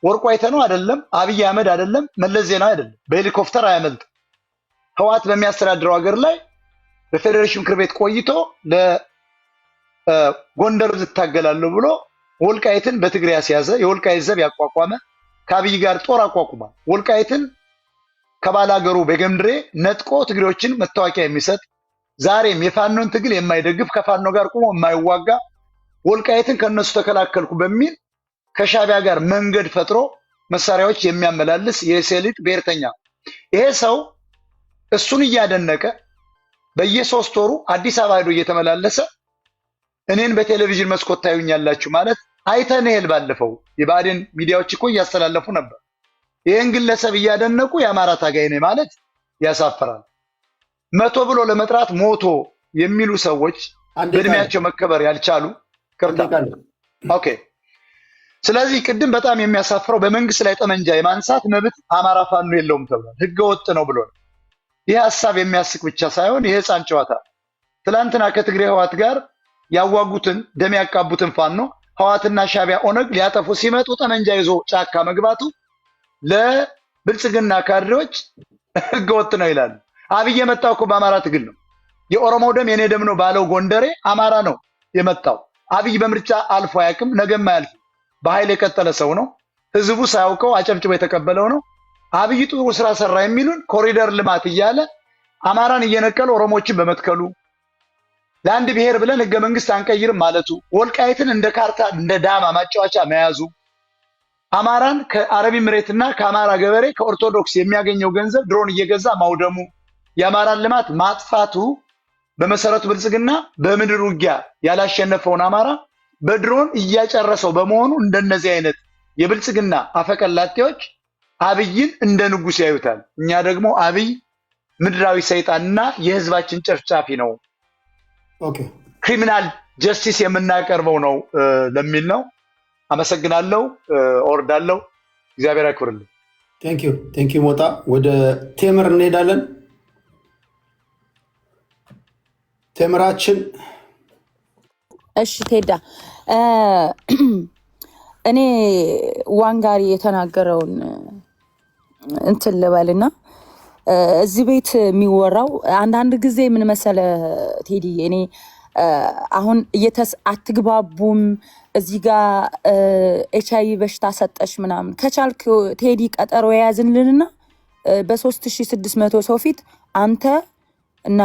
ወርቁ አይተነው አይደለም፣ አብይ አህመድ አይደለም፣ መለስ ዜናዊ አይደለም፣ በሄሊኮፕተር አያመልጥ። ህዋት በሚያስተዳድረው ሀገር ላይ በፌዴሬሽን ምክር ቤት ቆይቶ ለጎንደር ዝታገላለሁ ብሎ ወልቃይትን በትግሬ ያስያዘ የወልቃይት ዘብ ያቋቋመ ከአብይ ጋር ጦር አቋቁሟል። ወልቃይትን ከባላገሩ በገምድሬ ነጥቆ ትግሬዎችን መታወቂያ የሚሰጥ ዛሬም የፋኖን ትግል የማይደግፍ ከፋኖ ጋር ቆሞ የማይዋጋ ወልቃይትን ከነሱ ተከላከልኩ በሚል ከሻቢያ ጋር መንገድ ፈጥሮ መሳሪያዎች የሚያመላልስ የሴሊጥ ብሔርተኛ። ይሄ ሰው እሱን እያደነቀ በየ3 ወሩ አዲስ አበባ ሄዶ እየተመላለሰ እኔን በቴሌቪዥን መስኮት ታዩኛላችሁ ማለት አይተንሄል። ባለፈው የባዴን ሚዲያዎች እኮ እያስተላለፉ ነበር። ይህን ግለሰብ እያደነቁ የአማራ ታጋይ ነኝ ማለት ያሳፍራል። 100 ብሎ ለመጥራት ሞቶ የሚሉ ሰዎች በእድሜያቸው መከበር ያልቻሉ ኦኬ። ስለዚህ ቅድም በጣም የሚያሳፍረው በመንግስት ላይ ጠመንጃ የማንሳት መብት አማራ ፋኖ የለውም ተብሏል። ህገ ወጥ ነው ብሎ ይህ ሐሳብ የሚያስቅ ብቻ ሳይሆን የህፃን ጨዋታ ትላንትና ከትግሬ ህዋት ጋር ያዋጉትን ደም ያቃቡትን ፋኖ ህዋትና ሻቢያ ኦነግ ሊያጠፉ ሲመጡ ጠመንጃ ይዞ ጫካ መግባቱ ለብልጽግና ካድሬዎች ህገወጥ ነው ይላሉ። አብይ የመጣው እኮ በአማራ ትግል ነው። የኦሮሞ ደም የኔ ደም ነው ባለው ጎንደሬ አማራ ነው የመጣው። አብይ በምርጫ አልፎ አያውቅም፣ ነገም አያልፍም። በኃይል የቀጠለ ሰው ነው። ህዝቡ ሳያውቀው አጨብጭቦ የተቀበለው ነው። አብይ ጥሩ ስራ ሰራ የሚሉን ኮሪደር ልማት እያለ አማራን እየነቀለ ኦሮሞችን በመትከሉ ለአንድ ብሔር ብለን ህገ መንግስት አንቀይርም ማለቱ ወልቃይትን እንደ ካርታ እንደ ዳማ ማጫወቻ መያዙ አማራን ከአረብ ኤምሬትና ከአማራ ገበሬ ከኦርቶዶክስ የሚያገኘው ገንዘብ ድሮን እየገዛ ማውደሙ የአማራን ልማት ማጥፋቱ በመሰረቱ ብልጽግና በምድር ውጊያ ያላሸነፈውን አማራ በድሮን እያጨረሰው በመሆኑ እንደነዚህ አይነት የብልጽግና አፈቀላጤዎች አብይን እንደ ንጉስ ያዩታል። እኛ ደግሞ አብይ ምድራዊ ሰይጣንና የህዝባችን ጨፍጫፊ ነው፣ ክሪሚናል ጀስቲስ የምናቀርበው ነው ለሚል ነው። አመሰግናለሁ። እወርዳለሁ። እግዚአብሔር ያክብርልኝ። ቴንክ ዩ ሞጣ። ወደ ቴምር እንሄዳለን። ቴምራችን። እሺ ቴዳ፣ እኔ ዋንጋሪ የተናገረውን እንትን ልበልና እዚህ ቤት የሚወራው አንዳንድ ጊዜ ምን መሰለ ቴዲ፣ እኔ አሁን አትግባቡም እዚህ ጋር ኤችአይቪ በሽታ ሰጠሽ ምናምን ከቻልክ ቴዲ ቀጠሮ የያዝንልንና በ3600 ሰው ፊት አንተ እና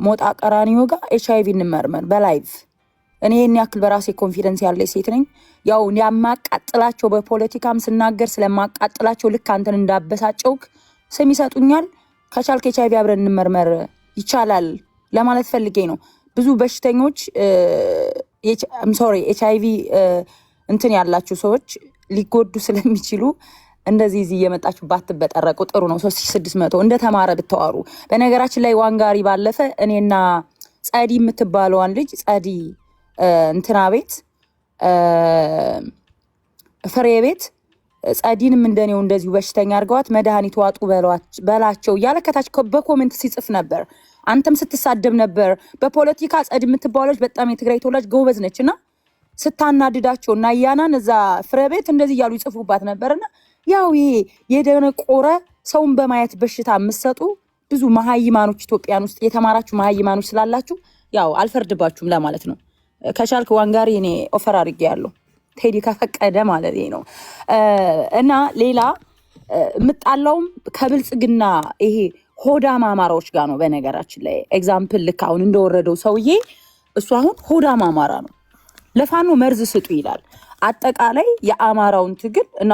ሞጣ ቀራኒዮ ጋር ኤችአይቪ እንመርመር በላይቭ። እኔ ይሄን ያክል በራሴ ኮንፊደንስ ያለኝ ሴት ነኝ። ያው ያማቃጥላቸው በፖለቲካም ስናገር ስለማቃጥላቸው ልክ አንተን እንዳበሳጨውክ ስም ይሰጡኛል። ከቻልክ ኤችአይቪ አብረን እንመርመር ይቻላል ለማለት ፈልጌ ነው። ብዙ በሽተኞች ኤችአይቪ እንትን ያላችሁ ሰዎች ሊጎዱ ስለሚችሉ እንደዚህ እዚህ እየመጣችሁ ባትበጠረቁ ጥሩ ነው። 3600 እንደተማረ ብታወሩ። በነገራችን ላይ ዋንጋሪ ባለፈ እኔና ጸዲ የምትባለዋን ልጅ ጸዲ እንትና ቤት ፍሬ ቤት ጸዲንም እንደኔው እንደዚሁ በሽተኛ አድርገዋት መድኃኒት ዋጡ በላቸው እያለ ከታች በኮሜንት ሲጽፍ ነበር። አንተም ስትሳደብ ነበር። በፖለቲካ ጸዲ የምትባለች በጣም የትግራይ ተወላጅ ጎበዝ ነችና ስታናድዳቸው እና ያናን እዛ ፍሬ ቤት እንደዚህ እያሉ ይጽፉባት ነበርና ያው ይሄ የደነቆረ ሰውን በማየት በሽታ የምትሰጡ ብዙ መሀይማኖች ኢትዮጵያን ውስጥ የተማራችሁ መሀይማኖች ስላላችሁ ያው አልፈርድባችሁም ለማለት ነው። ከቻልክ ዋንጋሪ እኔ ኦፈር አድርጌያለሁ ቴዲ ከፈቀደ ማለት ነው። እና ሌላ የምጣላውም ከብልጽግና ይሄ ሆዳም አማራዎች ጋር ነው። በነገራችን ላይ ኤግዛምፕል ልክ አሁን እንደወረደው ሰውዬ እሱ አሁን ሆዳም አማራ ነው። ለፋኖ መርዝ ስጡ ይላል። አጠቃላይ የአማራውን ትግል እና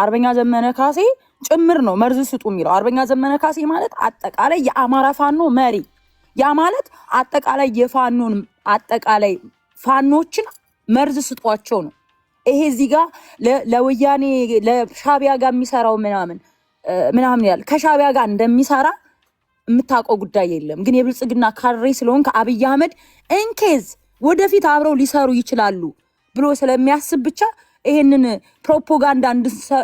አርበኛ ዘመነ ካሴ ጭምር ነው መርዝ ስጡ የሚለው። አርበኛ ዘመነ ካሴ ማለት አጠቃላይ የአማራ ፋኖ መሪ፣ ያ ማለት አጠቃላይ የፋኖን አጠቃላይ ፋኖችን መርዝ ስጧቸው ነው። ይሄ እዚህ ጋር ለወያኔ ለሻቢያ ጋር የሚሰራው ምናምን ያለ ከሻቢያ ጋር እንደሚሰራ የምታውቀው ጉዳይ የለም። ግን የብልጽግና ካድሬ ስለሆን ከአብይ አህመድ እንኬዝ ወደፊት አብረው ሊሰሩ ይችላሉ ብሎ ስለሚያስብ ብቻ ይሄንን ፕሮፓጋንዳ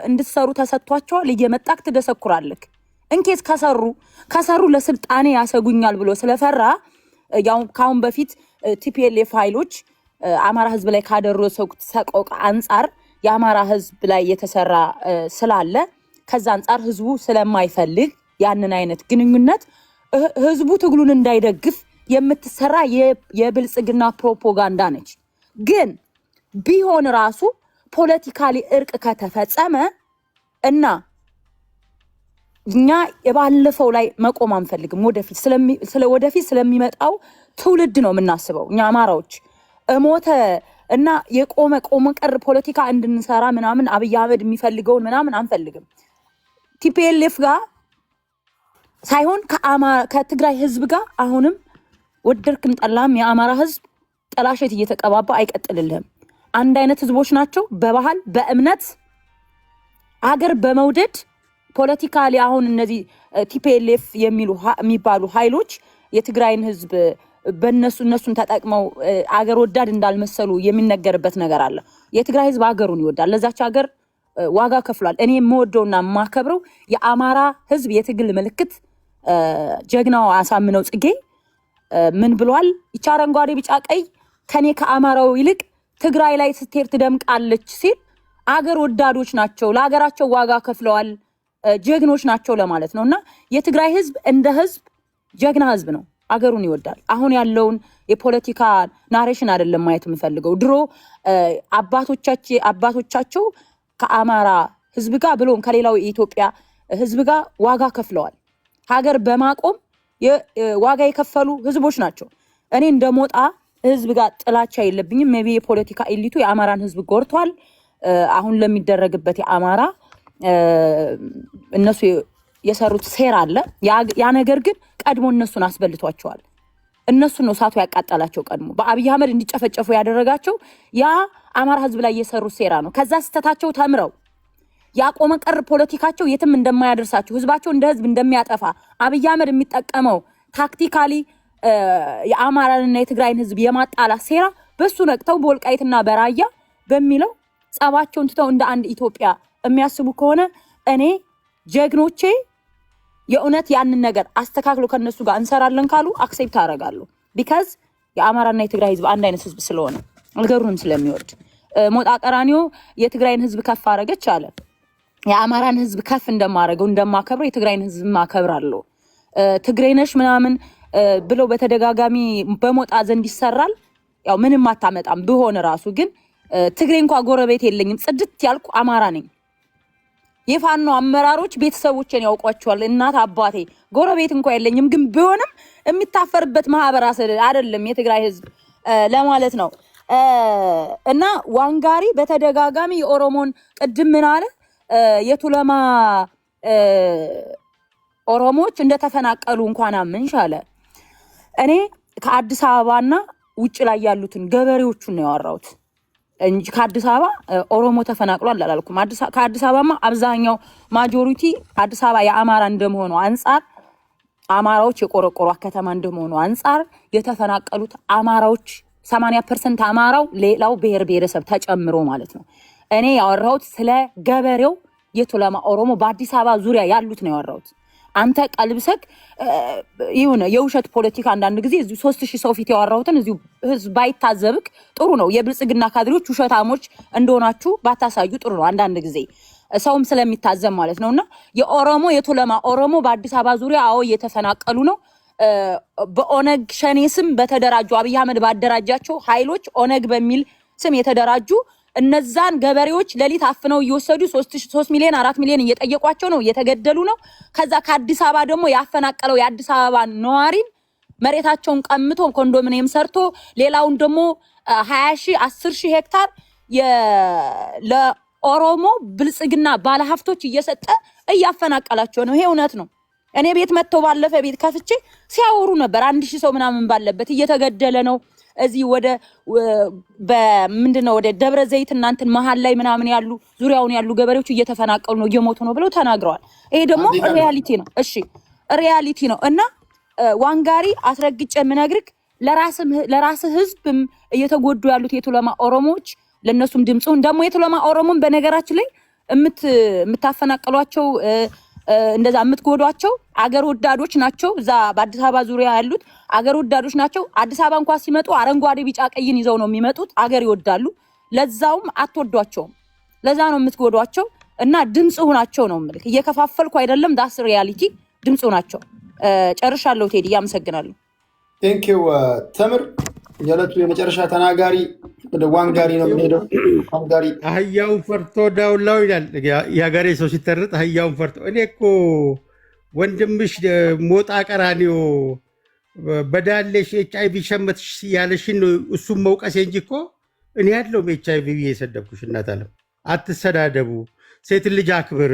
እንድትሰሩ ተሰጥቷቸዋል። እየመጣክ ትደሰኩራለክ። እንኬዝ ከሰሩ ለስልጣኔ ያሰጉኛል ብሎ ስለፈራ ያው ካሁን በፊት ቲፒኤልኤፍ ኃይሎች አማራ ህዝብ ላይ ካደረሰው ሰቆቃ አንጻር የአማራ ህዝብ ላይ የተሰራ ስላለ ከዛ አንጻር ህዝቡ ስለማይፈልግ ያንን አይነት ግንኙነት ህዝቡ ትግሉን እንዳይደግፍ የምትሰራ የብልጽግና ፕሮፓጋንዳ ነች። ግን ቢሆን ራሱ ፖለቲካሊ እርቅ ከተፈጸመ እና እኛ የባለፈው ላይ መቆም አንፈልግም። ወደፊት ስለሚመጣው ትውልድ ነው የምናስበው። እኛ አማራዎች ሞተ እና የቆመ ቀር ፖለቲካ እንድንሰራ ምናምን አብይ አህመድ የሚፈልገውን ምናምን አንፈልግም። ቲፒኤልኤፍ ጋር ሳይሆን ከትግራይ ህዝብ ጋር አሁንም ወደድክም ጠላም የአማራ ህዝብ ጠላሸት እየተቀባባ አይቀጥልልህም። አንድ አይነት ህዝቦች ናቸው። በባህል በእምነት ሀገር በመውደድ ፖለቲካሊ አሁን እነዚህ ቲፒኤልኤፍ የሚባሉ ኃይሎች የትግራይን ህዝብ እነሱን ተጠቅመው አገር ወዳድ እንዳልመሰሉ የሚነገርበት ነገር አለ። የትግራይ ህዝብ ሀገሩን ይወዳል። ለዛች ሀገር ዋጋ ከፍሏል። እኔ የምወደውና የማከብረው የአማራ ህዝብ የትግል ምልክት ጀግናው አሳምነው ጽጌ ምን ብሏል? ይቻ አረንጓዴ ቢጫ ቀይ ከኔ ከአማራው ይልቅ ትግራይ ላይ ስትሄድ ትደምቃለች ሲል አገር ወዳዶች ናቸው፣ ለሀገራቸው ዋጋ ከፍለዋል፣ ጀግኖች ናቸው ለማለት ነው። እና የትግራይ ህዝብ እንደ ህዝብ ጀግና ህዝብ ነው፣ አገሩን ይወዳል። አሁን ያለውን የፖለቲካ ናሬሽን አይደለም ማየት የምፈልገው። ድሮ አባቶቻቸው ከአማራ ህዝብ ጋር ብሎም ከሌላው የኢትዮጵያ ህዝብ ጋር ዋጋ ከፍለዋል። ሀገር በማቆም ዋጋ የከፈሉ ህዝቦች ናቸው። እኔ እንደሞጣ ህዝብ ጋር ጥላቻ የለብኝም። ሜቢ የፖለቲካ ኤሊቱ የአማራን ህዝብ ጎርቷል። አሁን ለሚደረግበት የአማራ እነሱ የሰሩት ሴራ አለ። ያ ነገር ግን ቀድሞ እነሱን አስበልቷቸዋል። እነሱን ነው እሳቱ ያቃጠላቸው። ቀድሞ በአብይ አህመድ እንዲጨፈጨፉ ያደረጋቸው ያ አማራ ህዝብ ላይ የሰሩት ሴራ ነው። ከዛ ስህተታቸው ተምረው ያቆመ ቀር ፖለቲካቸው የትም እንደማያደርሳቸው፣ ህዝባቸው እንደ ህዝብ እንደሚያጠፋ አብይ አህመድ የሚጠቀመው ታክቲካሊ የአማራንና የትግራይን ህዝብ የማጣላት ሴራ በሱ ነቅተው በወልቃይትና በራያ በሚለው ጸባቸውን ትተው እንደ አንድ ኢትዮጵያ የሚያስቡ ከሆነ እኔ ጀግኖቼ የእውነት ያንን ነገር አስተካክሎ ከነሱ ጋር እንሰራለን ካሉ አክሴፕት አደርጋለሁ። ቢካዝ የአማራና የትግራይ ህዝብ አንድ አይነት ህዝብ ስለሆነ አገሩንም ስለሚወድ ሞጣ ቀራኒዮ የትግራይን ህዝብ ከፍ አረገች አለ። የአማራን ህዝብ ከፍ እንደማረገው እንደማከብረው የትግራይን ህዝብ ማከብራለሁ። ትግሬነሽ ምናምን ብለው በተደጋጋሚ በሞጣ ዘንድ ይሰራል። ያው ምንም አታመጣም ቢሆን ራሱ ግን ትግሬ እንኳን ጎረቤት የለኝም፣ ጽድት ያልኩ አማራ ነኝ። የፋኖ አመራሮች ቤተሰቦችን ያውቋቸዋል። እናት አባቴ ጎረቤት እንኳን የለኝም፣ ግን ቢሆንም የሚታፈርበት ማህበረሰብ አይደለም የትግራይ ህዝብ ለማለት ነው። እና ዋንጋሪ በተደጋጋሚ የኦሮሞን ቅድም ምን አለ የቱለማ ኦሮሞዎች እንደተፈናቀሉ እንኳን አምንሽ አለ። እኔ ከአዲስ አበባና ውጭ ላይ ያሉትን ገበሬዎቹን ነው ያወራሁት እንጂ ከአዲስ አበባ ኦሮሞ ተፈናቅሏል አላልኩም። ከአዲስ አበባማ አብዛኛው ማጆሪቲ አዲስ አበባ የአማራ እንደመሆኑ አንጻር አማራዎች የቆረቆሯ ከተማ እንደመሆኑ አንጻር የተፈናቀሉት አማራዎች 80% አማራው ሌላው ብሔር ብሔረሰብ ተጨምሮ ማለት ነው። እኔ ያወራሁት ስለ ገበሬው የቱለማ ኦሮሞ በአዲስ አበባ ዙሪያ ያሉት ነው ያወራሁት። አንተ ቀልብሰክ ይሁን የውሸት ፖለቲካ አንዳንድ ጊዜ እዚህ 3000 ሰው ፊት ያወራሁትን እዚህ ህዝብ ባይታዘብክ ጥሩ ነው። የብልጽግና ካድሬዎች ውሸታሞች እንደሆናችሁ ባታሳዩ ጥሩ ነው። አንዳንድ ጊዜ ሰውም ስለሚታዘብ ማለት ነውና የኦሮሞ የቱለማ ኦሮሞ በአዲስ አበባ ዙሪያ አዎ እየተፈናቀሉ ነው። በኦነግ ሸኔ ስም በተደራጁ አብይ አህመድ ባደራጃቸው ኃይሎች ኦነግ በሚል ስም የተደራጁ እነዛን ገበሬዎች ሌሊት አፍነው እየወሰዱ 3 ሚሊዮን 4 ሚሊዮን እየጠየቋቸው ነው፣ እየተገደሉ ነው። ከዛ ከአዲስ አበባ ደግሞ ያፈናቀለው የአዲስ አበባ ነዋሪን መሬታቸውን ቀምቶ ኮንዶሚኒየም ሰርቶ ሌላውን ደግሞ 20 ሺህ 10 ሺህ ሄክታር ለኦሮሞ ብልጽግና ባለሀብቶች እየሰጠ እያፈናቀላቸው ነው። ይሄ እውነት ነው። እኔ ቤት መጥተው ባለፈ ቤት ከፍቼ ሲያወሩ ነበር። 1000 ሰው ምናምን ባለበት እየተገደለ ነው። እዚህ ወደ በምንድነው ወደ ደብረ ዘይት እናንተን መሃል ላይ ምናምን ያሉ ዙሪያውን ያሉ ገበሬዎች እየተፈናቀሉ ነው፣ እየሞቱ ነው ብለው ተናግረዋል። ይሄ ደግሞ ሪያሊቲ ነው። እሺ ሪያሊቲ ነው። እና ዋንጋሪ አስረግጬ የምነግርህ ለራስህ ህዝብም እየተጎዱ ያሉት የቱለማ ኦሮሞዎች ለነሱም ድምጹን ደግሞ የቱለማ ኦሮሞን በነገራችን ላይ የምታፈናቀሏቸው እንደዛ የምትጎዷቸው አገር ወዳዶች ናቸው። እዛ በአዲስ አበባ ዙሪያ ያሉት አገር ወዳዶች ናቸው። አዲስ አበባ እንኳን ሲመጡ አረንጓዴ ቢጫ ቀይን ይዘው ነው የሚመጡት። አገር ይወዳሉ። ለዛውም አትወዷቸውም። ለዛ ነው የምትጎዷቸው። እና ድምጽ ሆናቸው ነው የምልክ። እየከፋፈልኩ አይደለም። ዳስ ሪያሊቲ ድምጽ ሆናቸው። ጨርሻለሁ። ቴዲ ያመሰግናለሁ። ቴንክ ዩ ተምር። የዕለቱ የመጨረሻ ተናጋሪ ወደ ዋንጋሪ ነው የምንሄደው። ዋንጋሪ አህያውን ፈርቶ ዳውላው ይላል የሀገሬ ሰው ሲተርጥ፣ አህያውን ፈርቶ። እኔ እኮ ወንድምሽ ሞጣ ቀራኒዮ በዳሌሽ HIV ሸመትሽ ያለሽን እሱም መውቀሴ እንጂ እኮ እኔ ያለውም HIV ብዬ የሰደብኩሽ። እናት አለም አትሰዳደቡ፣ ሴት ልጅ አክብር፣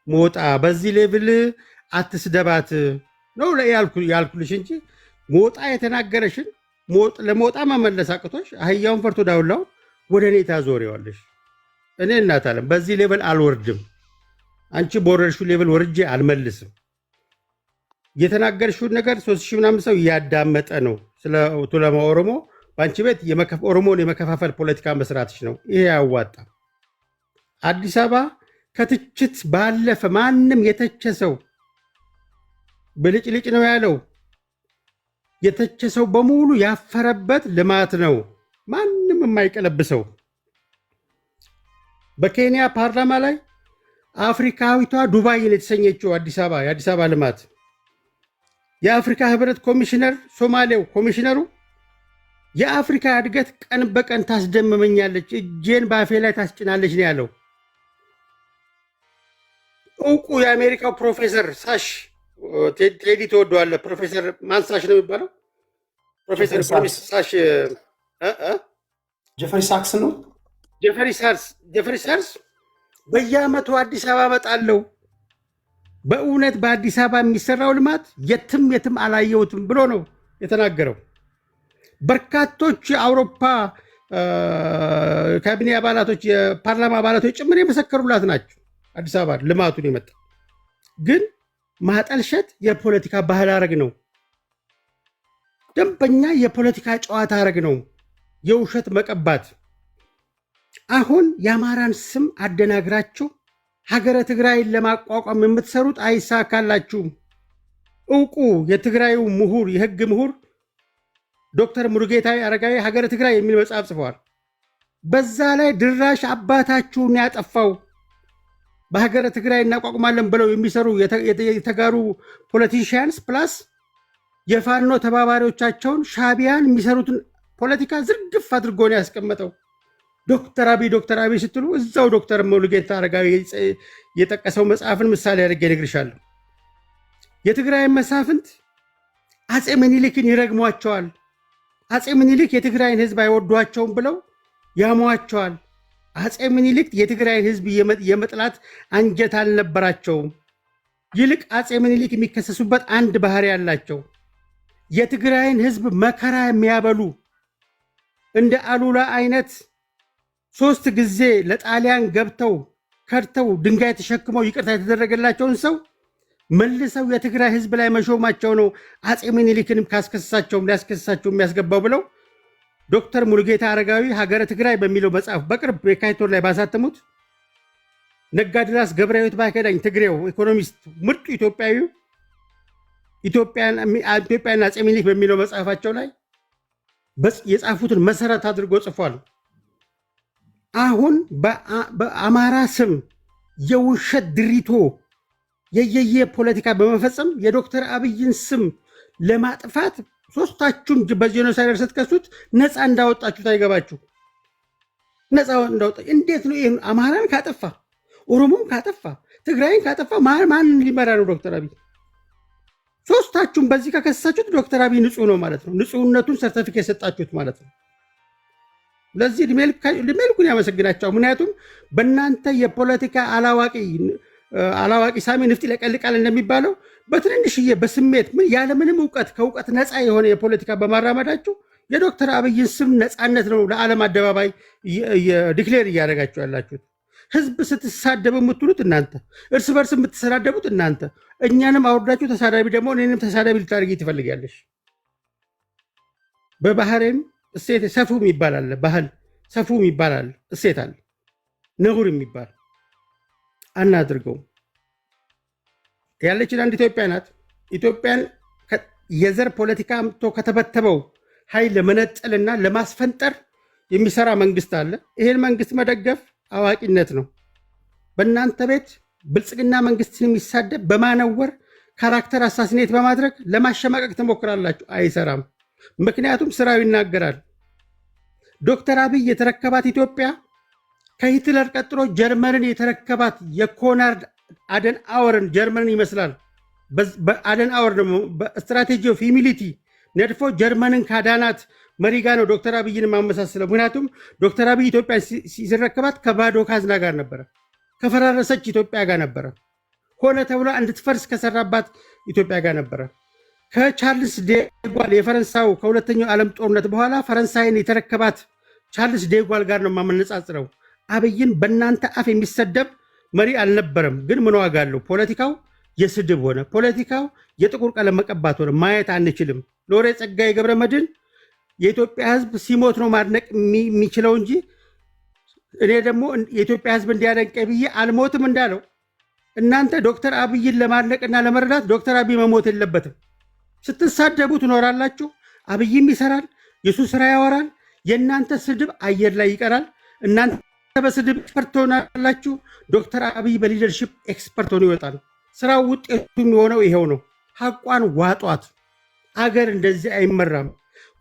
ሞጣ በዚህ ሌብል አትስደባት ነው ያልኩልሽ እንጂ ሞጣ የተናገረሽን ለሞጣ መመለስ አቅቶሽ አህያውን ፈርቶ ዳውላውን ወደ እኔ ታዞሪዋለሽ። እኔ እናት አለም በዚህ ሌብል አልወርድም። አንቺ በወረድሽው ሌብል ወርጄ አልመልስም። የተናገርሽውን ነገር 3000 ምናምን ሰው እያዳመጠ ነው። ስለ ቱለማ ኦሮሞ በአንቺ ቤት ኦሮሞን የመከፋፈል ፖለቲካ መስራትሽ ነው። ይሄ ያዋጣ። አዲስ አበባ ከትችት ባለፈ ማንም የተቸ ሰው ብልጭልጭ ነው ያለው። የተቸ ሰው በሙሉ ያፈረበት ልማት ነው፣ ማንም የማይቀለብሰው። በኬንያ ፓርላማ ላይ አፍሪካዊቷ ዱባይን የተሰኘችው የአዲስ አበባ ልማት የአፍሪካ ህብረት ኮሚሽነር ሶማሌው ኮሚሽነሩ የአፍሪካ እድገት ቀን በቀን ታስደምመኛለች፣ እጄን በአፌ ላይ ታስጭናለች ነው ያለው። እውቁ የአሜሪካው ፕሮፌሰር ሳሽ ቴዲ ተወደዋለህ። ፕሮፌሰር ማንሳሽ ነው የሚባለው። ፕሮፌሰር ሳሽ ጀፈሪ ሳክስ ነው። ጀፈሪ ሳርስ በየዓመቱ አዲስ አበባ እመጣለሁ፣ በእውነት በአዲስ አበባ የሚሰራው ልማት የትም አላየሁትም ብሎ ነው የተናገረው። በርካቶች የአውሮፓ ካቢኔ አባላቶች፣ የፓርላማ አባላቶች ጭምር የመሰከሩላት ናቸው። አዲስ አበባ ልማቱን የመጣ ግን ማጠልሸት የፖለቲካ ባህል አረግ ነው። ደንበኛ የፖለቲካ ጨዋታ አረግ ነው። የውሸት መቀባት። አሁን የአማራን ስም አደናግራችሁ ሀገረ ትግራይን ለማቋቋም የምትሰሩት አይሳካላችሁም። እውቁ የትግራዩ ምሁር፣ የህግ ምሁር ዶክተር ሙሉጌታ አረጋዊ ሀገረ ትግራይ የሚል መጽሐፍ ጽፈዋል። በዛ ላይ ድራሽ አባታችሁን ያጠፋው በሀገረ ትግራይ እናቋቁማለን ብለው የሚሰሩ የተጋሩ ፖለቲሽያንስ ፕላስ የፋኖ ተባባሪዎቻቸውን ሻቢያን የሚሰሩትን ፖለቲካ ዝርግፍ አድርጎ ነው ያስቀመጠው። ዶክተር አብይ ስትሉ እዛው ዶክተር ሙሉጌታ አረጋዊ የጠቀሰው መጽሐፍን ምሳሌ አድርጌ እነግርሻለሁ። የትግራይ መሳፍንት አፄ ምኒልክን ይረግሟቸዋል። አፄ ምኒልክ የትግራይን ህዝብ አይወዷቸውም ብለው ያሟቸዋል። አፄ ምኒልክ የትግራይን ህዝብ የመጥላት አንጀት አልነበራቸውም። ይልቅ አፄ ምኒልክ የሚከሰሱበት አንድ ባህሪ ያላቸው የትግራይን ህዝብ መከራ የሚያበሉ እንደ አሉላ አይነት 3 ጊዜ ለጣሊያን ገብተው ከድተው ድንጋይ ተሸክመው ይቅርታ የተደረገላቸውን ሰው መልሰው የትግራይ ህዝብ ላይ መሾማቸው ነው አፄ ምኒልክንም ሊያስከስሳቸው የሚያስገባው ብለው ዶክተር ሙሉጌታ አረጋዊ ሀገረ ትግራይ በሚለው መጽሐፍ በቅርብ የካቲት ወር ላይ ባሳተሙት ነጋድራስ ገብረሕይወት ባይከዳኝ ትግሬው ኢኮኖሚስት ምርጡ ኢትዮጵያዊ ኢትዮጵያና አፄ ምኒልክ በሚለው መጽሐፋቸው ላይ የጻፉትን መሰረት አድርጎ ጽፏል። አሁን በአማራ ስም የውሸት ድሪቶ የየየ ፖለቲካ በመፈጸም የዶክተር አብይን ስም ለማጥፋት ሶስታችሁም በጄኖሳይደር ስትከሱት ነፃ እንዳወጣችሁት አይገባችሁ። ነፃ እንዳወጣ እንዴት ነው? ይሄን አማራን ካጠፋ፣ ኦሮሞን ካጠፋ፣ ትግራይን ካጠፋ ማን ሊመራ ነው? ዶክተር አብይ። ሶስታችሁም በዚህ ከከሳችሁት ዶክተር አብይ ንጹህ ነው ማለት ነው። ንጹህነቱን ሰርተፊኬት የሰጣችሁት ማለት ነው። ለዚህ ልሜልኩን ያመሰግናቸው። ምክንያቱም በእናንተ የፖለቲካ አላዋቂ ሳሚ ንፍጥ ይለቀልቃል እንደሚባለው በትንንሽዬ በስሜት ያለምንም እውቀት ከእውቀት ነፃ የሆነ የፖለቲካ በማራመዳችሁ የዶክተር አብይን ስም ነፃነት ነው ለዓለም አደባባይ ዲክሌር እያደረጋችሁ ያላችሁት። ህዝብ ስትሳደብ የምትሉት እናንተ፣ እርስ በርስ የምትሰዳደቡት እናንተ። እኛንም አውርዳችሁ ተሳዳቢ ደግሞ እኔንም ተሳዳቢ ልታደርጊ ትፈልጊያለሽ። በባህሬም እሴት ሰፉ የሚባል አለ። ባህል ሰፉ የሚባል አለ። እሴት አለ። ነሁር የሚባል አናድርገው። ያለችን አንድ ኢትዮጵያ ናት። ኢትዮጵያን የዘር ፖለቲካ አምጥቶ ከተበተበው ኃይል ለመነጠልና ለማስፈንጠር የሚሰራ መንግስት አለ። ይሄን መንግስት መደገፍ አዋቂነት ነው። በእናንተ ቤት ብልጽግና መንግስትን የሚሳደብ በማነወር ካራክተር አሳሲኔት በማድረግ ለማሸማቀቅ ትሞክራላችሁ። አይሰራም። ምክንያቱም ስራው ይናገራል። ዶክተር አብይ የተረከባት ኢትዮጵያ ከሂትለር ቀጥሎ ጀርመንን የተረከባት የኮናርድ አደንአወርን ጀርመንን ይመስላል። በአደንአወር ደግሞ በስትራቴጂ ኦፍ ሂሚሊቲ ነድፎ ጀርመንን ካዳናት መሪ ጋር ነው ዶክተር አብይን ማመሳስለው። ምክንያቱም ዶክተር አብይ ኢትዮጵያ ሲረከባት ከባዶ ካዝና ጋር ነበረ፣ ከፈራረሰች ኢትዮጵያ ጋር ነበረ፣ ሆነ ተብሎ እንድትፈርስ ከሰራባት ኢትዮጵያ ጋር ነበረ። ከቻርልስ ዴጓል የፈረንሳው ከሁለተኛው ዓለም ጦርነት በኋላ ፈረንሳይን የተረከባት ቻርልስ ዴጓል ጋር ነው የማመነጻጽረው። አብይን በእናንተ አፍ የሚሰደብ መሪ አልነበረም። ግን ምን ዋጋ አለው? ፖለቲካው የስድብ ሆነ፣ ፖለቲካው የጥቁር ቀለም መቀባት ሆነ። ማየት አንችልም። ሎሬ ጸጋዬ ገብረ መድኅን የኢትዮጵያ ሕዝብ ሲሞት ነው ማድነቅ የሚችለው እንጂ እኔ ደግሞ የኢትዮጵያ ሕዝብ እንዲያደንቀ ብዬ አልሞትም እንዳለው እናንተ ዶክተር አብይን ለማድነቅና ለመረዳት ዶክተር አብይ መሞት የለበትም። ስትሳደቡ ትኖራላችሁ። አብይም ይሰራል፣ የሱ ስራ ያወራል። የእናንተ ስድብ አየር ላይ ይቀራል። እናንተ በስድብ ኤክስፐርት ትሆናላችሁ። ዶክተር አብይ በሊደርሺፕ ኤክስፐርት ሆኖ ይወጣል። ስራው ውጤቱ የሚሆነው ይሄው ነው። ሐቋን ዋጧት። አገር እንደዚህ አይመራም።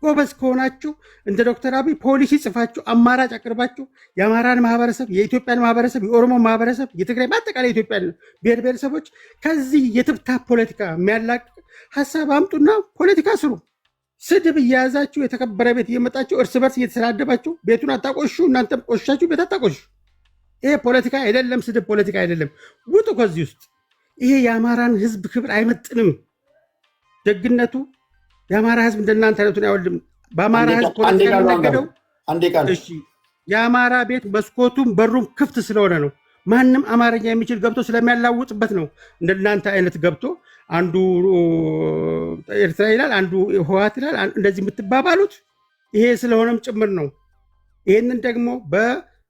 ጎበዝ ከሆናችሁ እንደ ዶክተር አብይ ፖሊሲ ጽፋችሁ አማራጭ አቅርባችሁ የአማራን ማህበረሰብ፣ የኢትዮጵያን ማህበረሰብ፣ የኦሮሞ ማህበረሰብ፣ የትግራይ በአጠቃላይ ኢትዮጵያን ብሔር ብሔረሰቦች ከዚህ የትብታብ ፖለቲካ የሚያላቅ ሀሳብ አምጡና ፖለቲካ ስሩ። ስድብ እየያዛችሁ የተከበረ ቤት እየመጣችሁ እርስ በርስ እየተሰዳደባችሁ ቤቱን አታቆሹ። እናንተም ቆሻችሁ ቤት አታቆሹ። ይሄ ፖለቲካ አይደለም፣ ስድብ ፖለቲካ አይደለም። ውጡ ከዚህ ውስጥ። ይሄ የአማራን ህዝብ ክብር አይመጥንም። ደግነቱ የአማራ ህዝብ እንደናንተ አይነቱን አይወልድም። በአማራ ህዝብ ፖለቲካ የሚነገደው የአማራ ቤት መስኮቱም በሩም ክፍት ስለሆነ ነው። ማንም አማርኛ የሚችል ገብቶ ስለሚያላውጥበት ነው። እንደናንተ አይነት ገብቶ አንዱ ኤርትራ ይላል፣ አንዱ ህወሓት ይላል፣ እንደዚህ የምትባባሉት ይሄ ስለሆነም ጭምር ነው። ይህንን ደግሞ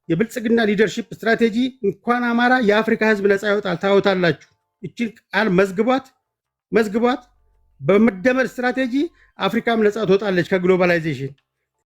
የብልጽግና ሊደርሺፕ ስትራቴጂ እንኳን አማራ የአፍሪካ ህዝብ ነፃ ይወጣል። ታወታላችሁ። ይችን ቃል መዝግቧት። በመደመር ስትራቴጂ አፍሪካም ነፃ ትወጣለች ከግሎባላይዜሽን።